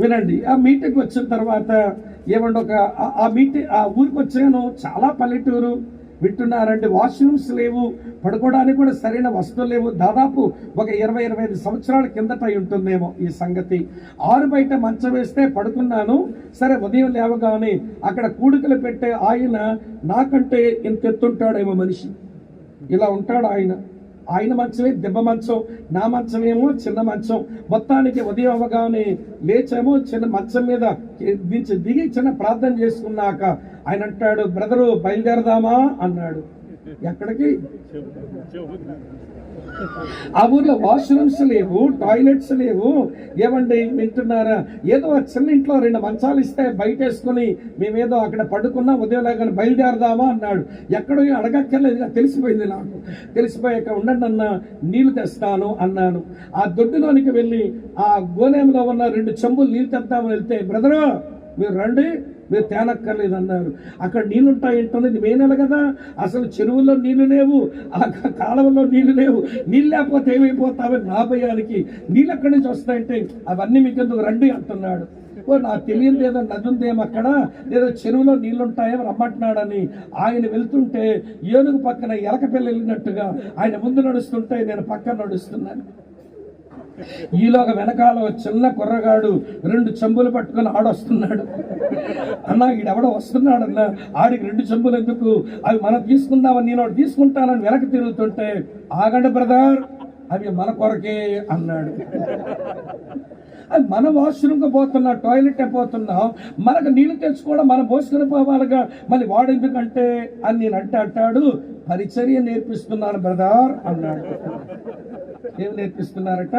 వినండి, ఆ మీటింగ్ వచ్చిన తర్వాత ఏమంటే ఆ ఊరికి వచ్చాను, చాలా పల్లెటూరు. వింటున్నారంటే వాష్రూమ్స్ లేవు, పడుకోవడానికి కూడా సరైన వస్తువులు లేవు. దాదాపు ఒక 20-25 సంవత్సరాల కిందట ఉంటుందేమో ఈ సంగతి. ఆరు బయట మంచం వేస్తే పడుకున్నాను. సరే, ఉదయం లేవగానే అక్కడ కూడికలు పెట్టే ఆయన నాకంటే ఇంత ఎత్తుంటాడేమో మనిషి, ఇలా ఉంటాడు ఆయన. ఆయన మంచమే దెబ్బ మంచం, నా మంచమేమో చిన్న మంచం. మొత్తానికి ఉదయం అవ్వగానే లేచామో చిన్న మంచం మీద దిగి చిన్న ప్రార్థన చేసుకున్నాక ఆయన అంటాడు, బ్రదరు బయలుదేరదామా అన్నాడు. ఎక్కడికి? ఆ ఊర్లో వాష్రూమ్స్ లేవు, టాయిలెట్స్ లేవు. ఏమండి వింటున్నారా? ఏదో చిన్న ఇంట్లో 2 మంచాలు ఇస్తే బయట వేసుకుని మేమేదో అక్కడ పడుకున్నా, ఉదయం లేక బయలుదేరదామా అన్నాడు. ఎక్కడో అడగక్కర్లేదు, తెలిసిపోయింది నాకు. తెలిసిపోయాక ఉండండి అన్న, నీళ్లు తెస్తాను అన్నాను. ఆ దొడ్డులోనికి వెళ్ళి ఆ గోలేంలో ఉన్న 2 చెంబులు నీళ్ళు తెద్దామని వెళ్తే, బ్రదరు మీరు రండి, మీరు తేనక్కర్లేదు అన్నారు. అక్కడ నీళ్ళుంటాయి ఏంటనేది మే నెల కదా, అసలు చెరువుల్లో నీళ్లు లేవు, ఆ కాలువలో నీళ్లు లేవు. నీళ్ళు లేకపోతే ఏమైపోతామని నా భయానికి, నీళ్ళు ఎక్కడి నుంచి వస్తాయంటే అవన్నీ మీకు ఎందుకు రండి అంటున్నాడు. నాకు తెలియదు, ఏదో నది ఉందేమో అక్కడ, ఏదో చెరువులో నీళ్లుంటాయేమో రమ్మంటున్నాడని ఆయన వెళ్తుంటే ఏనుగు పక్కన ఎలక పిల్ల వెళ్ళినట్టుగా ఆయన ముందు నడుస్తుంటే నేను పక్కన నడుస్తున్నాను. ఈలోగా వెనకాల చిన్న కుర్రగాడు 2 చెంబులు పట్టుకొని ఆడొస్తున్నాడు. అన్నా ఈడెవడో వస్తున్నాడన్నా, ఆడికి 2 చెంబులు ఎందుకు, అవి మనం తీసుకుందామని నేను తీసుకుంటానని వెనక తిరుగుతుంటే, ఆగండి బ్రదర్, అవి మన కొరకే అన్నాడు. అది మన వాష్రూమ్కి పోతున్నా, టాయిలెట్ పోతున్నాం, మనకు నీళ్లు తెచ్చుకోవడం మనం పోసుకుని పోవాలిగా, మళ్ళీ వాడు ఎందుకంటే అని నేను అంటాడు, పరిచర్య నేర్పిస్తున్నాను బ్రదర్ అన్నాడు. ఏం నేర్పిస్తున్నారట?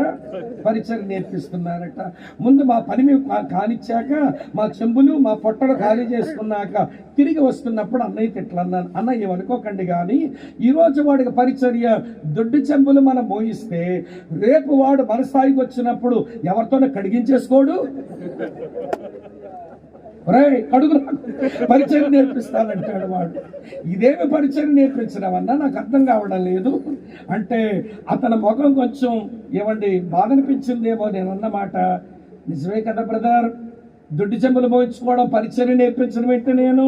పరిచయం నేర్పిస్తున్నారట. ముందు మా పని మేము కానిచ్చాక, మా చెంబులు మా పొట్టలు ఖాళీ చేసుకున్నాక తిరిగి వస్తున్నప్పుడు అన్నయ్య తిట్లన్నాను. అన్న ఏమనుకోకండి, కానీ ఈరోజు వాడికి పరిచర్య దొడ్డు చెంబులు మనం మోయిస్తే రేపు వాడు మన స్థాయికి వచ్చినప్పుడు ఎవరితోనే కడిగించేసుకోడు. అడుగు పరిచయం నేర్పిస్తానంటాడు వాడు. ఇదేమి పరిచయం నేర్పించడమన్నా నాకు అర్థం కావడం లేదు అంటే అతని ముఖం కొంచెం ఏమండి బాధ అనిపించిందేమో నేను అన్నమాట. నిజమే కదా బ్రదర్, దుడ్డు చెంబులు మోయించుకోవడం పరిచర్య నేర్పించడం ఏంటి? నేను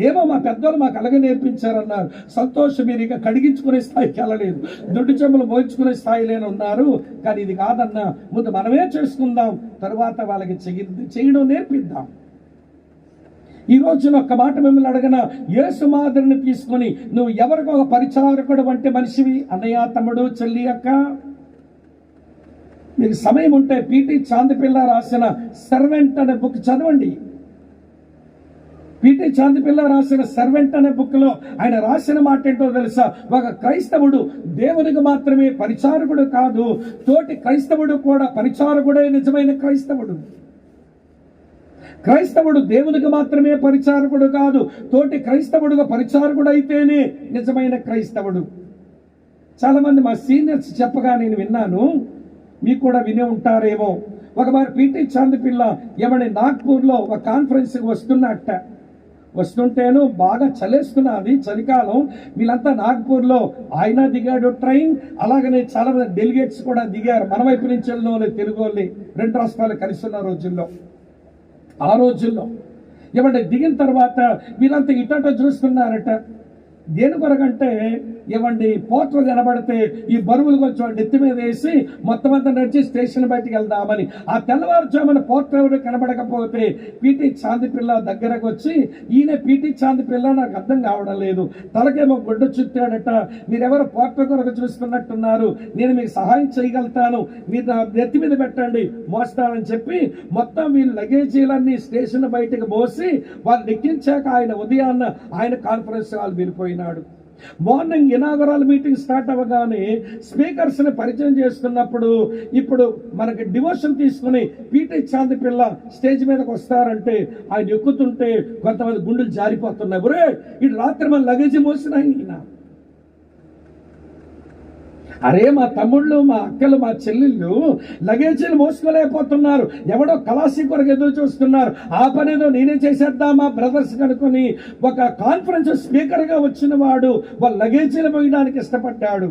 ఏమో మా పెద్దోళ్ళు మాకు అలాగే నేర్పించారన్నారు. సంతోషం, మీరు ఇక కడిగించుకునే స్థాయికి వెళ్ళలేదు, దుడ్డు చెంబులు మోయించుకునే స్థాయిలోనే ఉన్నారు. కానీ ఇది కాదన్నా, ముందు మనమే చేసుకుందాం, తర్వాత వాళ్ళకి చేయడం నేర్పిద్దాం. ఈ రోజున ఒక్క మాట మిమ్మల్ని అడగన, యేసు మాదిరిని తీసుకొని నువ్వు ఎవరికి ఒక పరిచారకుడు అంటే మనిషివి? అన్నయ్య, తమ్ముడు, చెల్లి, అక్క, మీకు సమయం ఉంటే పిటి చాందిపిల్ల రాసిన సర్వెంట్ అనే బుక్ చదవండి. పిటి చాందిపిల్ల రాసిన సర్వెంట్ అనే బుక్ లో ఆయన రాసిన మాట ఏంటో తెలుసా? ఒక క్రైస్తవుడు దేవునికి మాత్రమే పరిచారకుడు కాదు, తోటి క్రైస్తవుడు కూడా పరిచారకుడే నిజమైన క్రైస్తవుడు. క్రైస్తవుడు దేవునికి మాత్రమే పరిచారకుడు కాదు, తోటి క్రైస్తవుడుగా పరిచారకుడు అయితేనే నిజమైన క్రైస్తవుడు. చాలా మంది మా సీనియర్స్ చెప్పగా నేను విన్నాను, మీకు కూడా వినే ఉంటారేమో. ఒకమారి పిటి చాందిపిల్ల ఏమని నాగ్పూర్లో ఒక కాన్ఫరెన్స్కి వస్తుంటేను బాగా చలేస్తున్నది, చలికాలం. వీళ్ళంతా నాగ్పూర్లో ఆయన దిగాడు ట్రైన్, అలాగనే చాలా మంది డెలిగేట్స్ కూడా దిగారు. మన వైపు నుంచి వెళ్ళిన తెలుగు వాళ్ళని, 2 రాష్ట్రాలు కలిసి ఉన్న రోజుల్లో, ఆ రోజుల్లో ఏమంటే దిగిన తర్వాత వీళ్ళంతా ఇటట చూస్తున్నారట. దేని కొరకంటే ఏమండి, పోర్టల్ కనబడితే ఈ బరువులు కొంచెం నెత్తి మీద వేసి మొత్తం అంతా నడిచి స్టేషన్ బయటికి వెళ్దామని. ఆ తెల్లవారుజామున పోర్టల్ ఎవరు కనబడకపోతే పిటి చాందిపిల్ల దగ్గరకు వచ్చి, ఈయన పిటి చాందిపిల్ల నాకు అర్థం కావడం లేదు, తలకేమో గుడ్డ చుట్టాడట, మీరెవరు పోర్టల్ కొరకు చూస్తున్నట్టున్నారు, నేను మీకు సహాయం చేయగలుగుతాను, మీరు నా నెత్తి మీద పెట్టండి, మోస్తానని చెప్పి మొత్తం వీళ్ళు లగేజీలన్నీ స్టేషన్ బయటకు పోసి వాళ్ళు ఎక్కించాక ఆయన ఉదయాన్న ఆయన కాన్ఫరెన్స్ హాల్ వెళ్ళిపోయినాడు. మార్నింగ్ ఇనాగరల్ మీటింగ్ స్టార్ట్ అవ్వగానే స్పీకర్స్ ని పరిచయం చేస్తున్నప్పుడు, ఇప్పుడు మనకి డివోషన్ తీసుకుని పిటి చాందిపిల్ల స్టేజ్ మీదకి వస్తారంటే ఆయన ఎక్కుతుంటే కొంతమంది గుండెలు జారిపోతున్నాయి. ఒరే, ఈ రాత్రి మన లగేజీ మోసిన ఈయన. అరే, మా తమ్ముళ్ళు, మా అక్కలు, మా చెల్లెళ్ళు లగేజీలు మోసుకోలేకపోతున్నారు, ఎవడో కలాసి కొరకు ఎదురు చూస్తున్నారు, ఆ పనేదో నేనే చేసేద్దామా బ్రదర్స్ కనుకొని ఒక కాన్ఫరెన్స్ స్పీకర్గా వచ్చిన వాడు వాళ్ళ లగేజీలు మోయడానికి ఇష్టపడ్డాడు.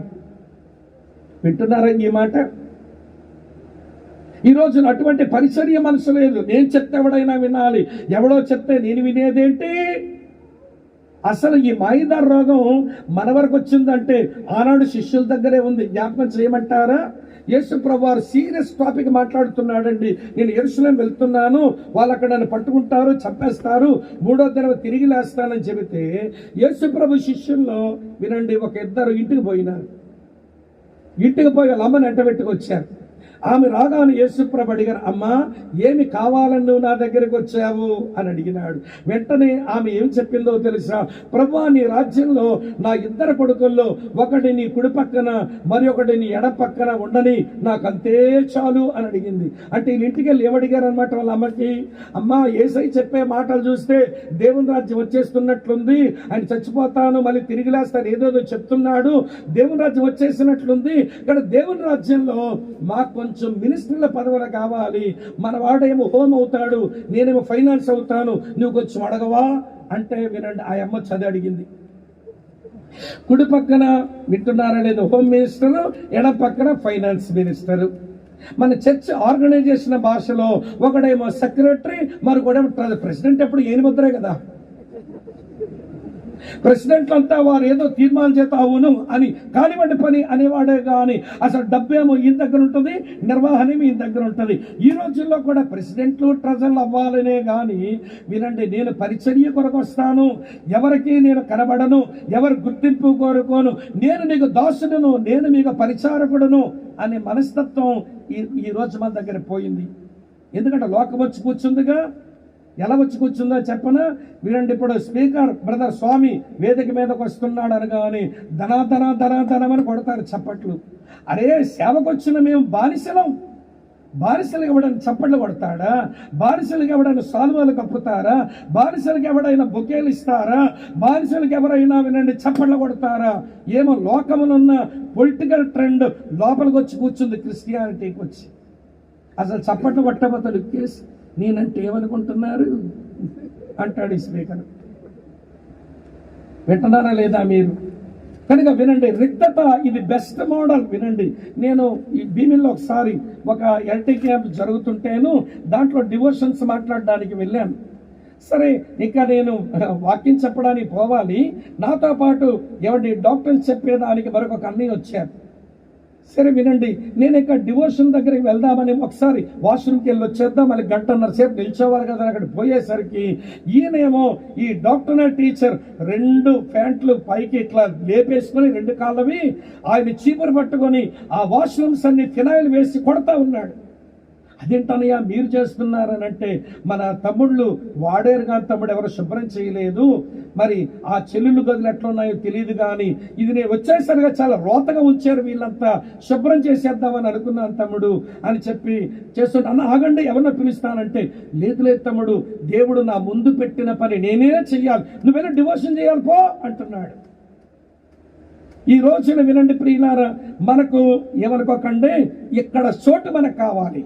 వింటున్నారా ఈ మాట? ఈ రోజున అటువంటి పరిచర్య మనసు లేదు. నేను చెప్తే ఎవడైనా వినాలి, ఎవడో చెప్తే నేను వినేదేంటి? అసలు ఈ మాయిదార్ రోగం మన వరకు వచ్చిందంటే ఆనాడు శిష్యుల దగ్గరే ఉంది. జ్ఞాపకం చేయమంటారా? యేసు ప్రభువారు సీరియస్ టాపిక్ మాట్లాడుతున్నాడండి. నేను యెరూషలేం వెళ్తున్నాను, వాళ్ళు అక్కడ నన్ను పట్టుకుంటారు, చంపేస్తారు, 3వ దినం తిరిగి లేస్తానని చెబితే యేసు ప్రభు శిష్యుల్లో వినండి, ఒక ఇద్దరు ఇంటికి పోయినారు. ఇంటికి పోయి వాళ్ళ అమ్మని ఎంటబెట్టుకొచ్చారు. ఆమె రాగానే యేసుప్రభు అడిగారు, అమ్మా, ఏమి కావాలని నువ్వు నా దగ్గరికి వచ్చావు అని అడిగినాడు. వెంటనే ఆమె ఏం చెప్పిందో తెలుసా? ప్రభువా, నీ రాజ్యంలో నా 2 కొడుకుల్లో ఒకటి నీ కుడి పక్కన, మరి ఒకటి నీ ఎడ పక్కన ఉండని, నాకు అంతే చాలు అని అడిగింది. అంటే వీళ్ళ ఇంటికి వెళ్ళి ఏమడిగారు అనమాట వాళ్ళ అమ్మకి? అమ్మా, యేసయ్య చెప్పే మాటలు చూస్తే దేవుని రాజ్యం వచ్చేస్తున్నట్లుంది, ఆయన చచ్చిపోతాను మళ్ళీ తిరిగి లేస్తాను ఏదోదో చెప్తున్నాడు, దేవుని రాజ్యం వచ్చేసినట్లుంది, ఇక్కడ దేవుని రాజ్యంలో మాకు కొంచెం మినిస్ట్రీల పదవులు కావాలి, మన వాడేమో హోమ్ అవుతాడు, నేనేమో ఫైనాన్స్ అవుతాను, నువ్వు కొంచెం అడగవా అంటే వినండి, ఆ అమ్మ చదివి అడిగింది. కుడి పక్కన, వింటున్నారా లేదు, హోమ్ మినిస్టర్, ఎడ పక్కన ఫైనాన్స్ మినిస్టర్. మన చర్చ్ ఆర్గనైజేషన్ భాషలో ఒకడేమో సెక్రటరీ, మరొకడేమో ప్రెసిడెంట్. ఎప్పుడు ఏని ముద్రే కదా, ప్రెసిడెంట్లు అంతా వారు ఏదో తీర్మానం చేత అవును అని కానివ్వండి పని అనేవాడే కానీ అసలు డబ్బేమో ఈయన దగ్గర ఉంటుంది, నిర్వహణ ఈయన దగ్గర ఉంటుంది. ఈ రోజుల్లో కూడా ప్రెసిడెంట్లు ట్రెజర్లు అవ్వాలనే కానీ వినండి, నేను పరిచర్య కొరకు వస్తాను, ఎవరికి నేను కనబడను, ఎవరు గుర్తింపు కోరుకోను, నేను నీకు దాసుడును, నేను మీకు పరిచారకుడును అనే మనస్తత్వం ఈ రోజు మన దగ్గర పోయింది. ఎందుకంటే లోకం వచ్చి కూర్చుందిగా. ఎలా వచ్చి కూర్చుందో చెప్పనా? వినండి, ఇప్పుడు స్పీకర్ బ్రదర్ స్వామి వేదిక మీదకి వస్తున్నాడు అనగానే ధనాధనమని కొడతారు చప్పట్లు. అరే, సేవకు వచ్చిన మేము బానిసలకు ఎవడైనా చప్పట్లు కొడతాడా? బానిసలకు ఎవడైనా సాల్వాలు కప్పుతారా? బానిసలకు ఎవడైనా బొకేలు ఇస్తారా? బానిసలకు ఎవరైనా వినండి చప్పట్లు కొడతారా? ఏమో లోకమునున్న పొలిటికల్ ట్రెండ్ లోపలికి వచ్చి కూర్చుంది క్రిస్టియానిటీకి వచ్చి. అసలు చప్పట్లు కొట్టబోతాడు కేసు, నేనంటే ఏమనుకుంటున్నారు అంటాడు ఈ స్పీకర్. వింటున్నారా లేదా మీరు? కనుక వినండి, రిక్తత ఇది బెస్ట్ మోడల్. వినండి, నేను ఈ భీమిలో ఒకసారి ఒక ఎల్టీ క్యాంప్ జరుగుతుంటేను దాంట్లో డివోషన్స్ మాట్లాడడానికి వెళ్ళాను. సరే, ఇంకా నేను వాక్యం చెప్పడానికి పోవాలి, నాతో పాటు ఏమండి డాక్టర్లు చెప్పేదానికి మరొక అన్నయ్య వచ్చారు. సరే వినండి, నేను ఇక్కడ డివోషన్ దగ్గరికి వెళ్దామని ఒకసారి వాష్రూమ్కి వెళ్ళి వచ్చేద్దాం, మళ్ళీ గంటన్నర సేపు నిల్చోవాలి కదా. అక్కడ పోయేసరికి ఈయనేమో ఈ డాక్టర్ టీచర్ 2 ప్యాంట్లు పైకి ఇట్లా లేపేసుకొని 2 కాళ్ళవి ఆయన చీపురు పట్టుకొని ఆ వాష్రూమ్స్ అన్ని ఫినాయిల్ వేసి కొడతా ఉన్నాడు. అదేంటనయ్యా మీరు చేస్తున్నారని అంటే, మన తమ్ముళ్ళు వాడేరు కానీ తమ్ముడు ఎవరు శుభ్రం చేయలేదు, మరి ఆ చెల్లుళ్ళు గదులు ఎట్లా ఉన్నాయో తెలియదు, కానీ ఇది నేను వచ్చేసరిగా చాలా రోతగా ఉంచారు, వీళ్ళంతా శుభ్రం చేసేద్దామని అనుకున్నాను తమ్ముడు అని చెప్పి చేస్తుంటే, అన్న ఆగండి ఎవరినో పిలుస్తానంటే, లేదు తమ్ముడు, దేవుడు నా ముందు పెట్టిన పని నేనే చెయ్యాలి, నువ్వేనా డివోషన్ చేయాలి పో అంటున్నాడు. ఈ రోజున వినండి ప్రియులారా, మనకు ఏమనుకోకండి, ఇక్కడ చోటు మనకు కావాలి,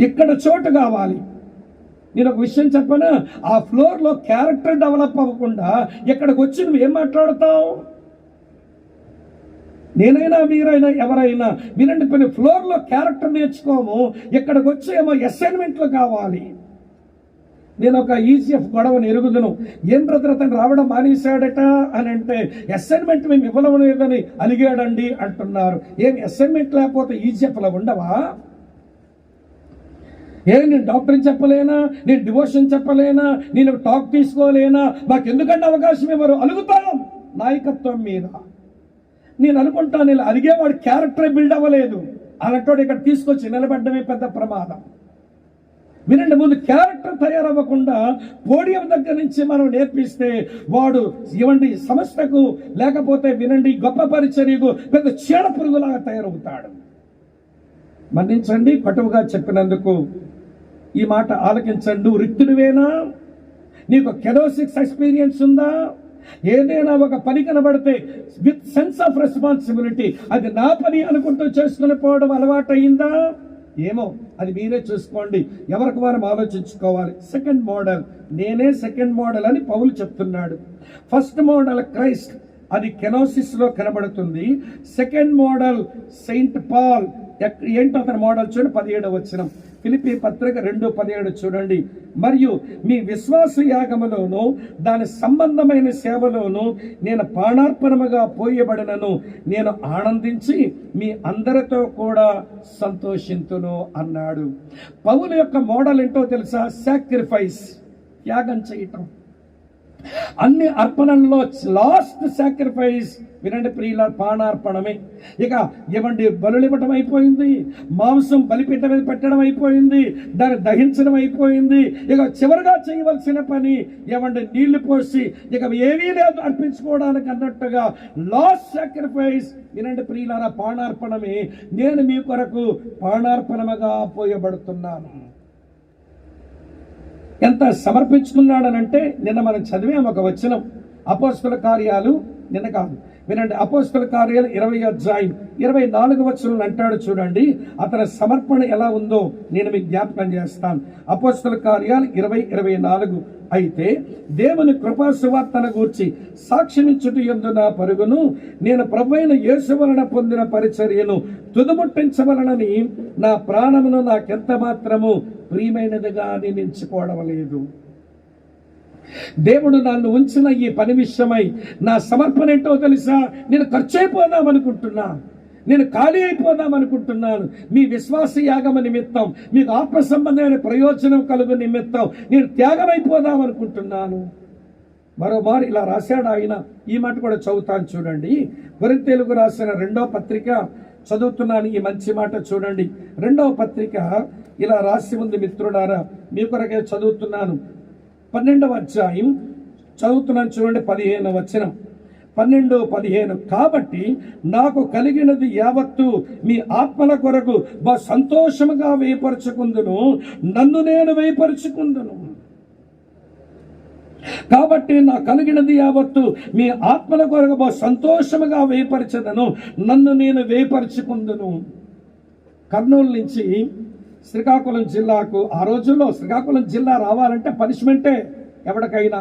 ఇక్కడ చోటు కావాలి. నేను ఒక విషయం చెప్పనా, ఆ ఫ్లోర్లో క్యారెక్టర్ డెవలప్ అవ్వకుండా ఇక్కడికి వచ్చి నువ్వు ఏం మాట్లాడతావు? నేనైనా మీరైనా ఎవరైనా వినండి, కొన్ని ఫ్లోర్లో క్యారెక్టర్ నేర్చుకోము, ఇక్కడికి వచ్చి ఏమో అసైన్మెంట్లు కావాలి. నేను ఒక ఈజీఎఫ్ గొడవను ఎరుగుదును, ఏం బ్రదర్ అతను రావడం మానేశాడట అని అంటే, అసైన్మెంట్ మేము ఇవ్వలేదని అలిగాడండి అంటున్నారు. ఏం అసైన్మెంట్ లేకపోతే ఈజీఎఫ్లో ఉండవా? నేను డాక్టర్ని చెప్పలేనా, నేను డివోషన్ చెప్పలేనా, నేను టాక్ తీసుకోలేనా, మాకు ఎందుకంటే అవకాశం ఇవ్వరు? అలుగుతాం నాయకత్వం మీద. నేను అనుకుంటాను, నేను అలిగేవాడు క్యారెక్టరే బిల్డ్ అవ్వలేదు, అలాంటి ఇక్కడ తీసుకొచ్చి నిలబడ్డమే పెద్ద ప్రమాదం. వినండి, ముందు క్యారెక్టర్ తయారవ్వకుండా పోడియం దగ్గర నుంచి మనం నేర్పిస్తే వాడు ఇవ్వండి సంస్థకు, లేకపోతే వినండి గొప్ప పరిచర్యకు పెద్ద చీడ పురుగులాగా తయారవుతాడు. మన్నించండి కటువుగా చెప్పినందుకు. ఈ మాట ఆలకించండి. నువ్వు రిక్తుడివేనా? నీకు కెనోసిక్స్ ఎక్స్పీరియన్స్ ఉందా? ఏదైనా ఒక పని కనబడితే విత్ సెన్స్ ఆఫ్ రెస్పాన్సిబిలిటీ అది నా పని అనుకుంటూ చేసుకుని పోవడం అలవాటు అయిందా? ఏమో, అది మీరే చూసుకోండి, ఎవరికి వారం ఆలోచించుకోవాలి. సెకండ్ మోడల్, నేనే సెకండ్ మోడల్ అని పౌలు చెప్తున్నాడు. ఫస్ట్ మోడల్ క్రైస్ట్, అది కెనోసిస్ లో కనబడుతుంది. Second model saint Paul. ఏంటో అతని మోడల్ చూడండి, 17వ వచనం, ఫిలిప్పీ పత్రిక 2:17 చూడండి. మరియు మీ విశ్వాస యాగములోను దాని సంబంధమైన సేవలోను నేను ప్రాణార్పణముగా పోయబడినను, నేను ఆనందించి మీ అందరితో కూడా సంతోషింతును అన్నాడు. పౌలు యొక్క మోడల్ ఏంటో తెలుసా? సాక్రిఫైస్, త్యాగం చేయటం. అన్ని అర్పణల్లో లాస్ట్ సాక్రిఫైస్ వినండి ప్రియుల, ప్రాణార్పణమే. ఇక ఏమండి, బలులు ఇవ్వటం అయిపోయింది, మాంసం బలిపీఠం మీద పెట్టడం అయిపోయింది, దాన్ని దహించడం అయిపోయింది. ఇక చివరిగా చేయవలసిన పని ఏమండి, నీళ్లు పోసి ఇక ఏమీ లేదు అర్పించుకోవడానికి అన్నట్టుగా లాస్ట్ సాక్రిఫైస్ వినండి ప్రియులారా, ప్రాణార్పణమే. నేను మీ కొరకు ప్రాణార్పణముగా పోయబడుతున్నాను. ఎంత సమర్పించుకున్నాడనంటే, నిన్న మనం చదివాం ఒక వచనం, అపోస్తల కార్యాలు, నిన్న కాదు వినండి, అపోస్తల కార్యాలు 20వ అధ్యాయం 24వ వచనం అంటాడు చూడండి. అతని సమర్పణ ఎలా ఉందో నేను మీకు జ్ఞాపకం చేస్తాను. అపోస్తల కార్యాలు 20:24. అయితే దేవుని కృపా సువార్తను గూర్చి సాక్ష్యమిచ్చుట యందు నా పరుగును, నేను ప్రభువైన యేసు వలన పొందిన పరిచర్యను తుదముట్టించవలనని నా ప్రాణమును నాకెంత మాత్రము ప్రియమైనదిగా నేను ఎంచుకోవడం లేదు. దేవుడు నన్ను ఉంచిన ఈ పని విషయమై నా సమర్పణ ఏంటో తెలుసా? నేను ఖర్చు అయిపోదాం అనుకుంటున్నా, నేను ఖాళీ అయిపోదాం అనుకుంటున్నాను. మీ విశ్వాస యాగమ నిమిత్తం, మీకు ఆత్మ సంబంధమైన ప్రయోజనం కలుగు నిమిత్తం నేను త్యాగం అయిపోదాం అనుకుంటున్నాను. మరోమారు ఇలా రాశాడు ఆయన. ఈ మాట కూడా చదువుతాను చూడండి. కొరింథీయులకు రాసిన 2వ పత్రిక చదువుతున్నాను. ఈ మంచి మాట చూడండి. 2వ పత్రిక ఇలా రాసి ఉంది మిత్రులారా, మీ కొరకే చదువుతున్నాను. 12వ అధ్యాయం చదువుతున్నాను చూడండి, 15వ వచనం. 12:15. కాబట్టి నాకు కలిగినది యావత్తు మీ ఆత్మల కొరకు బహు సంతోషముగా వేయపరుచుకుందును, నన్ను నేను వేయపరుచుకుందును. కాబట్టి నా కలిగినది యావత్తు మీ ఆత్మల కొరకు బహు సంతోషముగా వేయపరచదను, నన్ను నేను వేయపరుచుకుందును. కర్నూలు నుంచి శ్రీకాకుళం జిల్లాకు, ఆ రోజుల్లో శ్రీకాకుళం జిల్లా రావాలంటే పనిష్మెంటే ఎవరికైనా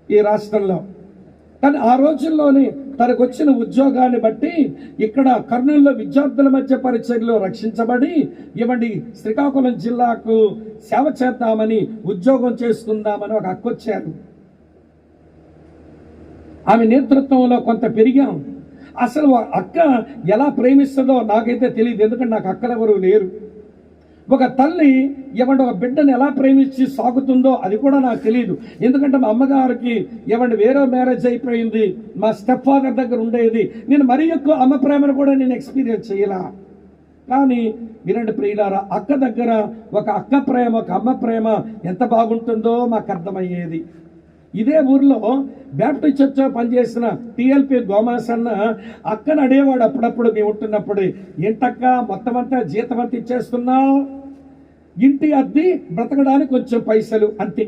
ఈ రాష్ట్రంలో. కానీ ఆ రోజుల్లోనే తనకు వచ్చిన ఉద్యోగాన్ని బట్టి ఇక్కడ కర్నూలులో విద్యార్థుల మధ్య పరిచయలో రక్షించబడి ఇవ్వండి శ్రీకాకుళం జిల్లాకు సేవ చేద్దామని ఉద్యోగం చేసుకుందామని ఒక అక్క వచ్చారు. ఆమె నేతృత్వంలో కొంత పెరిగాం. అసలు అక్క ఎలా ప్రేమిస్తుందో నాకైతే తెలియదు, ఎందుకంటే నాకు అక్కలు ఎవరు లేరు. ఒక తల్లి ఏమంటే ఒక బిడ్డను ఎలా ప్రేమించి సాగుతుందో అది కూడా నాకు తెలియదు, ఎందుకంటే మా అమ్మగారికి ఏమంటే వేరే మ్యారేజ్ అయిపోయింది, మా స్టెప్ ఫాదర్ దగ్గర ఉండేది. నేను మరీ ఎక్కువ అమ్మ ప్రేమను కూడా నేను ఎక్స్పీరియన్స్ చేయలా. కానీ వినండి ప్రియులారా, అక్క దగ్గర ఒక అక్క ప్రేమ ఒక అమ్మ ప్రేమ ఎంత బాగుంటుందో మాకు అర్థమయ్యేది. ఇదే ఊర్లో బ్యాప్టిస్ట్ చర్చ్ పనిచేసిన టిఎల్పి గోమాస్ అన్న అక్కను అడేవాడు అప్పుడప్పుడు మేము ఉంటున్నప్పుడు, ఏంటక్క మొత్తం అంతా జీతం అంతా ఇచ్చేస్తున్నావు, ఇంటి అద్దె బ్రతకడానికి కొంచెం పైసలు అంతే,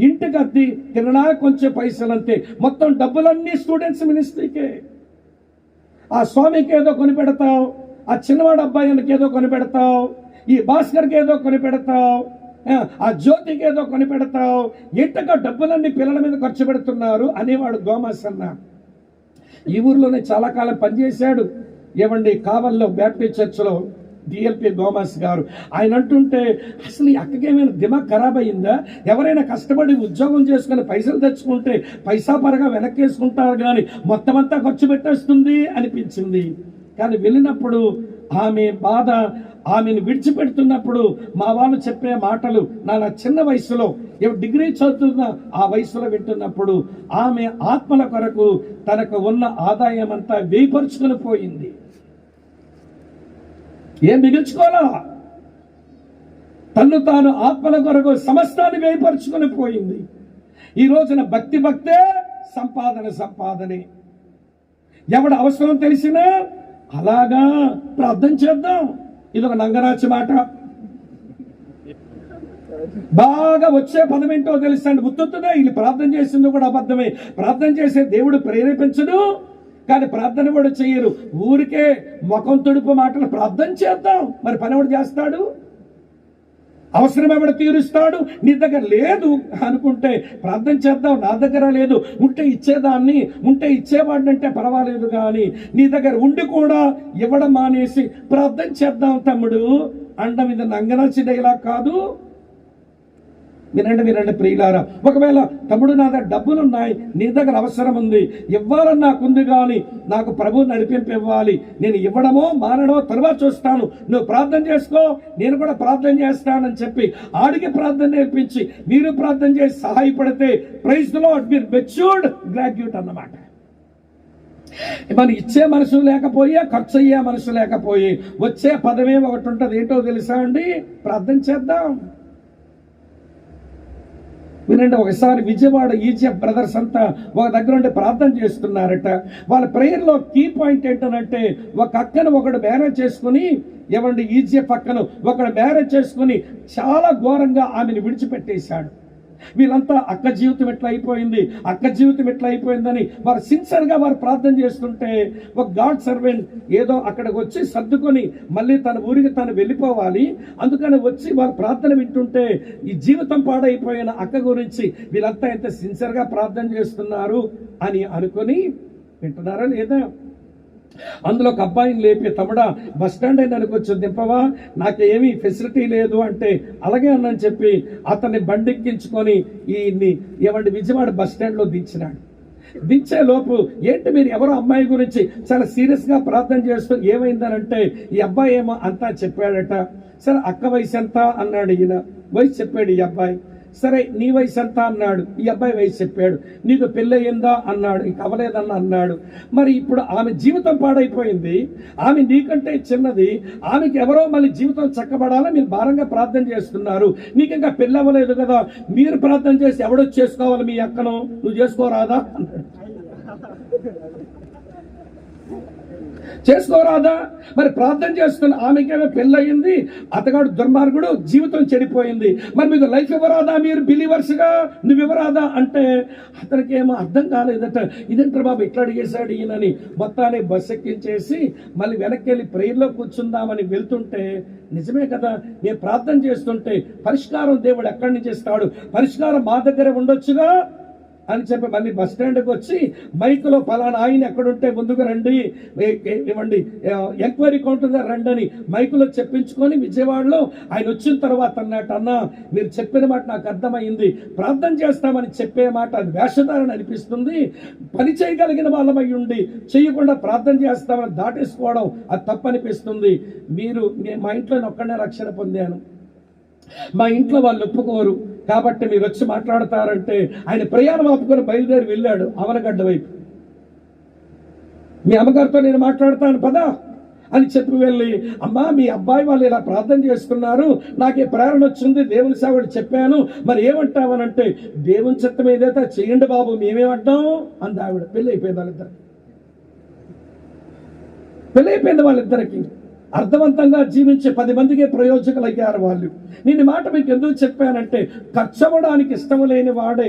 ఇంటికి అద్దె తినడానికి కొంచెం పైసలు అంతే, మొత్తం డబ్బులన్నీ స్టూడెంట్స్ మినిస్ట్రీకే. ఆ స్వామికి ఏదో కొని పెడతావు, ఆ చిన్నవాడు అబ్బాయికి ఏదో కొని పెడతావు, ఈ భాస్కర్కి ఏదో కొని పెడతావు, ఆ జ్యోతికి ఏదో కొని పెడతావు, ఇంతగా డబ్బులన్నీ పిల్లల మీద ఖర్చు పెడుతున్నారు అనేవాడు గోమాస్ అన్న. ఈ ఊర్లోనే చాలా కాలం పనిచేశాడు. ఏమండి కావల్లో బ్యాప్టిస్ట్ చర్చ్లో డిఎల్పి గోమాస్ గారు. ఆయన అంటుంటే అసలు ఈ అక్కకేమైనా దిమాగ్ ఖరాబ్ అయ్యిందా, ఎవరైనా కష్టపడి ఉద్యోగం చేసుకుని పైసలు తెచ్చుకుంటే పైసా పరగా వెనక్కేసుకుంటారు కానీ మొత్తం అంతా ఖర్చు పెట్టేస్తుంది అనిపించింది. కానీ వెళ్ళినప్పుడు ఆమె బాధ, ఆమెను విడిచిపెడుతున్నప్పుడు మా వాళ్ళు చెప్పే మాటలు నా చిన్న వయసులో డిగ్రీ చదువుతున్న ఆ వయసులో వింటున్నప్పుడు ఆమె ఆత్మల కొరకు తనకు ఉన్న ఆదాయం అంతా వేయపరుచుకుని పోయింది. ఏం మిగిల్చుకోవాలా, తను తాను ఆత్మల కొరకు సమస్తాన్ని వేయపరుచుకుని పోయింది. ఈ రోజున భక్తే సంపాదనే. ఎవడు అవసరం తెలిసినా అలాగా ప్రార్థన చేద్దాం. ఇది ఒక నంగరాచి మాట. బాగా వచ్చే పదం ఏంటో తెలుసండి, ఉత్తుగా వీళ్ళు ప్రార్థన చేసింది కూడా అబద్ధమే. ప్రార్థన చేసే దేవుడు ప్రేరేపించడు, కానీ ప్రార్థన కూడా చెయ్యరు. ఊరికే ముఖం తుడుపు మాటలు ప్రార్థన చేద్దాం, మరి పని ఎవడు చేస్తాడు, అవసరం ఎవడు తీరుస్తాడు. నీ దగ్గర లేదు అనుకుంటే ప్రార్థన చేద్దాం, నా దగ్గర లేదు, ఉంటే ఇచ్చేదాన్ని, ఉంటే ఇచ్చేవాడినంటే పర్వాలేదు, కానీ నీ దగ్గర ఉండి కూడా ఇవ్వడం మానేసి ప్రార్థన చేద్దాం తమ్ముడు అండం ఇది నంగనాచి డైలాగ్ కాదు. వినండి ప్రియులారా, ఒకవేళ తమ్ముడు నా దగ్గర డబ్బులున్నాయి, నీ దగ్గర అవసరం ఉంది, ఇవ్వాలని నాకుంది, కానీ నాకు ప్రభు నడిపింపు ఇవ్వాలి, నేను ఇవ్వడమో మానడమో తర్వాత చూస్తాను, నువ్వు ప్రార్థన చేసుకో, నేను కూడా ప్రార్థన చేస్తానని చెప్పి ఆడికి ప్రార్థన నేర్పించి మీరు ప్రార్థన చేసి సహాయపడితే ప్రైజ్ ది లార్డ్, మీరు మెచ్యూర్డ్ గ్రాడ్యుయేట్ అన్నమాట. మనం ఇచ్చే మనసు లేకపోయే, ఖర్చు అయ్యే మనసు లేకపోయే వచ్చే పదమే ఒకటి ఉంటుంది. ఏంటో తెలుసా అండి, ప్రార్థన చేద్దాం. వినండి, ఒకసారి విజయవాడ ఈజిఎఫ్ బ్రదర్స్ అంతా ఒక దగ్గర ఉండి ప్రార్థన చేస్తున్నారట. వాళ్ళ ప్రేయర్లో కీ పాయింట్ ఏంటంటే, ఒక అక్కను ఒకడు మ్యారేజ్ చేసుకుని, ఏమండి ఈజిఎఫ్ అక్కను ఒకడు మ్యారేజ్ చేసుకుని చాలా ఘోరంగా ఆమెను విడిచిపెట్టేశాడు. వీళ్ళంతా అక్క జీవితం ఎట్లా అయిపోయిందని వారు సిన్సియర్గా వారు ప్రార్థన చేస్తుంటే ఒక గాడ్ సర్వెంట్ ఏదో అక్కడికి వచ్చి సర్దుకొని మళ్ళీ తన ఊరికి తను వెళ్ళిపోవాలి, అందుకని వచ్చి వారు ప్రార్థన వింటుంటే ఈ జీవితం పాడైపోయిన అక్క గురించి వీళ్ళంతా ఎంత సిన్సియర్గా ప్రార్థన చేస్తున్నారు అని అనుకొని వింటున్నారా లేదా. అందులో ఒక అబ్బాయిని లేపి, తమ్ముడా బస్ స్టాండ్ అయినా అనుకొచ్చు దింపవా, నాకేమీ ఫెసిలిటీ లేదు అంటే అలాగే అన్నని చెప్పి అతన్ని బండెక్కించుకొని ఏమంటే విజయవాడ బస్ స్టాండ్లో దించినాడు. దించే లోపు ఏంటి మీరు ఎవరో అమ్మాయి గురించి చాలా సీరియస్గా ప్రార్థన చేస్తూ ఏమైందనంటే ఈ అబ్బాయి ఏమో అంతా చెప్పాడట. సరే అక్క వయసు ఎంత అన్నాడు, ఈయన వయసు చెప్పాడు ఈ అబ్బాయి. సరే నీ వయసు ఎంత అన్నాడు, ఈ అబ్బాయి వయసు చెప్పాడు. నీకు పెళ్ళయిందా అన్నాడు, ఇంక అవ్వలేదన్న అన్నాడు. మరి ఇప్పుడు ఆమె జీవితం పాడైపోయింది, ఆమె నీకంటే చిన్నది, ఆమెకి ఎవరో మళ్ళీ జీవితం చక్కబడాలని మీరు భారంగా ప్రార్థన చేస్తున్నారు, నీకు ఇంకా పెళ్ళి అవ్వలేదు కదా, మీరు ప్రార్థన చేసి ఎవడొచ్చి చేసుకోవాలి మీ అక్కను, నువ్వు చేసుకోరాదా అన్నాడు. చేసుకోరాదా? మరి ప్రార్థన చేస్తున్న ఆమెకేమో పెళ్ళయింది, అతగాడు దుర్మార్గుడు, జీవితం చెడిపోయింది, మరి మీకు లైఫ్ ఇవ్వరాదా, మీరు బిలీవర్స్గా నువ్వు ఇవ్వరాదా అంటే అతనికేమో అర్థం కాలేదట. ఇదేంటారు బాబు ఇట్లా అడిగేశాడు ఈయనని మొత్తాన్ని బస్ ఎక్కించేసి మళ్ళీ వెనక్కి వెళ్ళి ప్రేయర్లో కూర్చుందామని వెళ్తుంటే నిజమే కదా, నేను ప్రార్థన చేస్తుంటే పరిష్కారం దేవుడు ఎక్కడి నుంచి ఇస్తాడు, పరిష్కారం మా దగ్గర ఉండొచ్చుగా, అని చెప్పి మళ్ళీ బస్ స్టాండ్కి వచ్చి మైకులో పలానా ఆయన ఎక్కడుంటే ముందుకు రండి, ఇవ్వండి ఎంక్వైరీ కౌంటర్ రండి అని మైకులో చెప్పించుకొని విజయవాడలో ఆయన వచ్చిన తర్వాత అన్నట్టు, అన్న మీరు చెప్పిన మాట నాకు అర్థమైంది, ప్రార్థన చేస్తామని చెప్పే మాట అది వేషధారణ అనిపిస్తుంది, పని చేయగలిగిన వాళ్ళమై ఉండి చేయకుండా ప్రార్థన చేస్తామని దాటేసుకోవడం అది తప్పనిపిస్తుంది. మా ఇంట్లో ఒక్కడే రక్షణ పొందాను, మా ఇంట్లో వాళ్ళు ఒప్పుకోరు, కాబట్టి మీరు వచ్చి మాట్లాడతారంటే ఆయన ప్రయాణం ఆపుకొని బయలుదేరి వెళ్ళాడు అవనగడ్డ వైపు. మీ అమ్మగారితో నేను మాట్లాడతాను పదా అని చెప్పి వెళ్ళి, అమ్మా మీ అబ్బాయి వాళ్ళు ఇలా ప్రార్థన చేస్తున్నారు, నాకే ప్రేరణ వచ్చింది, దేవుని సేవకుడు చెప్పాను, మరి ఏమంటావనంటే, దేవుని చిత్తం ఏదైతే చేయండి బాబు, మేమేమంటాం అంది ఆవిడ. పెళ్ళి అయిపోయింది వాళ్ళిద్దరికి. అర్థవంతంగా జీవించే 10 మందికి ప్రయోజకులు అయ్యారు వాళ్ళు. నేను మాట మీకు ఎందుకు చెప్పానంటే, ఖర్చవడానికి ఇష్టం లేని వాడే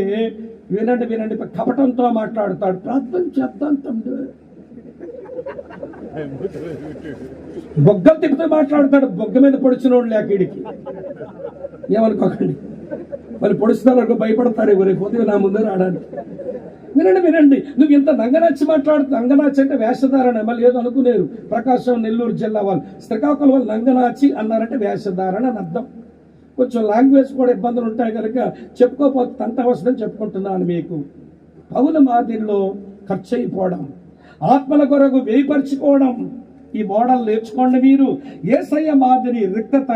వినండి కపటంతో మాట్లాడతాడు. ప్రార్థన చేద్దాం తమ్ముడు, బొగ్గలు తిప్పుతూ మాట్లాడతాడు. బొగ్గ మీద పొడిచినోడు లేకీడికి ఏమనుకోకండి, వాళ్ళు పొడుస్తున్నారు భయపడతారు ఎవరి పోతే నా ముందు రావడానికి. వినండి, నువ్వు ఇంత నంగనాచి మాట్లాడుతూ, నంగనాచి అంటే వేషధారణ, మళ్ళీ ఏదో అనుకునేరు. ప్రకాశం నెల్లూరు జిల్లా వాళ్ళు, శ్రీకాకుళం వాళ్ళు నంగనాచి అన్నారంటే వేషధారణ అని అర్థం. కొంచెం లాంగ్వేజ్ కూడా ఇబ్బందులు ఉంటాయి కనుక చెప్పుకోకపోతే తంట వస్తుందని చెప్పుకుంటున్నాను మీకు. పౌల మాదిరిలో ఖర్చు అయిపోవడం, ఆత్మల కొరకు వేయపరుచుకోవడం, ఈ మోడల్ నేర్చుకోండి మీరు. యేసయ్య మాదిరి రిక్తత,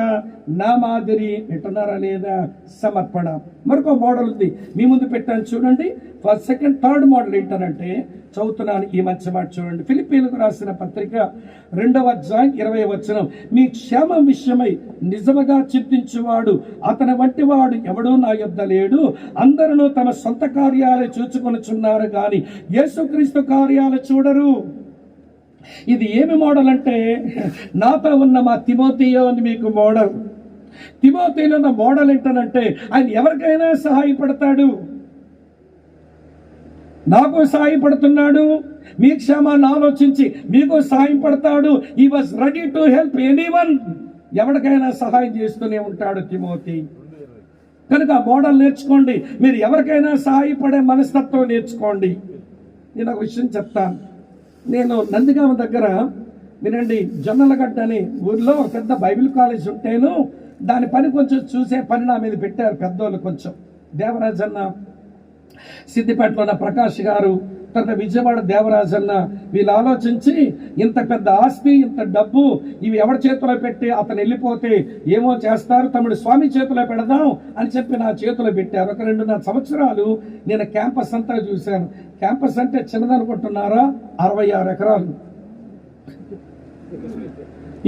నా మాదిరి వింటున్నారా లేదా సమర్పణ. మరొక మోడల్ ఉంది మీ ముందు పెట్టాను చూడండి. ఫస్ట్, సెకండ్, థర్డ్ మోడల్ ఏంటనంటే చదువుతున్నాను ఈ మంచి మాట చూడండి. ఫిలిప్పీలకు రాసిన పత్రిక 2వ అధ్యాయం 20వ వచనం. మీ క్షేమం విషయమై నిజముగా చింతించువాడు అతని వంటి వాడు ఎవడూ నా యొద్ద లేడు. అందరూ తమ సొంత కార్యాలు చూచుకొనుచున్నారు గాని యేసుక్రీస్తు కార్యాలు చూడరు. ఇది ఏమి మోడల్ అంటే, నాతో ఉన్న మా తిమోతియో అని మీకు మోడల్. తిమోతిలో ఉన్న మోడల్ ఏంటనంటే, ఆయన ఎవరికైనా సహాయపడతాడు. నాకు సహాయపడుతున్నాడు, మీ క్షేమాన్ని ఆలోచించి మీకు సహాయం పడతాడు. He was ready to help anyone. ఎవరికైనా సహాయం చేస్తూనే ఉంటాడు తిమోతి. కనుక ఆ మోడల్ నేర్చుకోండి. మీరు ఎవరికైనా సహాయపడే మనస్తత్వం నేర్చుకోండి. నేను ఒక విషయం చెప్తాను. నేను నందిగామ దగ్గర వినండి, జొన్నలగడ్డ అనే ఊర్లో పెద్ద బైబిల్ కాలేజ్ ఉంటేను దాని పని కొంచెం చూసే పని నా మీద పెట్టారు పెద్దోళ్ళు. కొంచెం దేవరాజన్న, సిద్దిపేటలో ఉన్న ప్రకాష్ గారు, తర్వాత విజయవాడ దేవరాజన్న, వీళ్ళు ఆలోచించి ఇంత పెద్ద ఆస్తి, ఇంత డబ్బు ఇవి ఎవరి చేతిలో పెట్టి అతను వెళ్ళిపోతే ఏమో చేస్తారు, తమ్ముడు స్వామి చేతిలో పెడదాం అని చెప్పి నా చేతిలో పెట్టారు. ఒక 2.5 సంవత్సరాలు నేను క్యాంపస్ అంతా చూశాను. క్యాంపస్ అంటే చిన్నదనుకుంటున్నారా, 66 ఎకరాలు.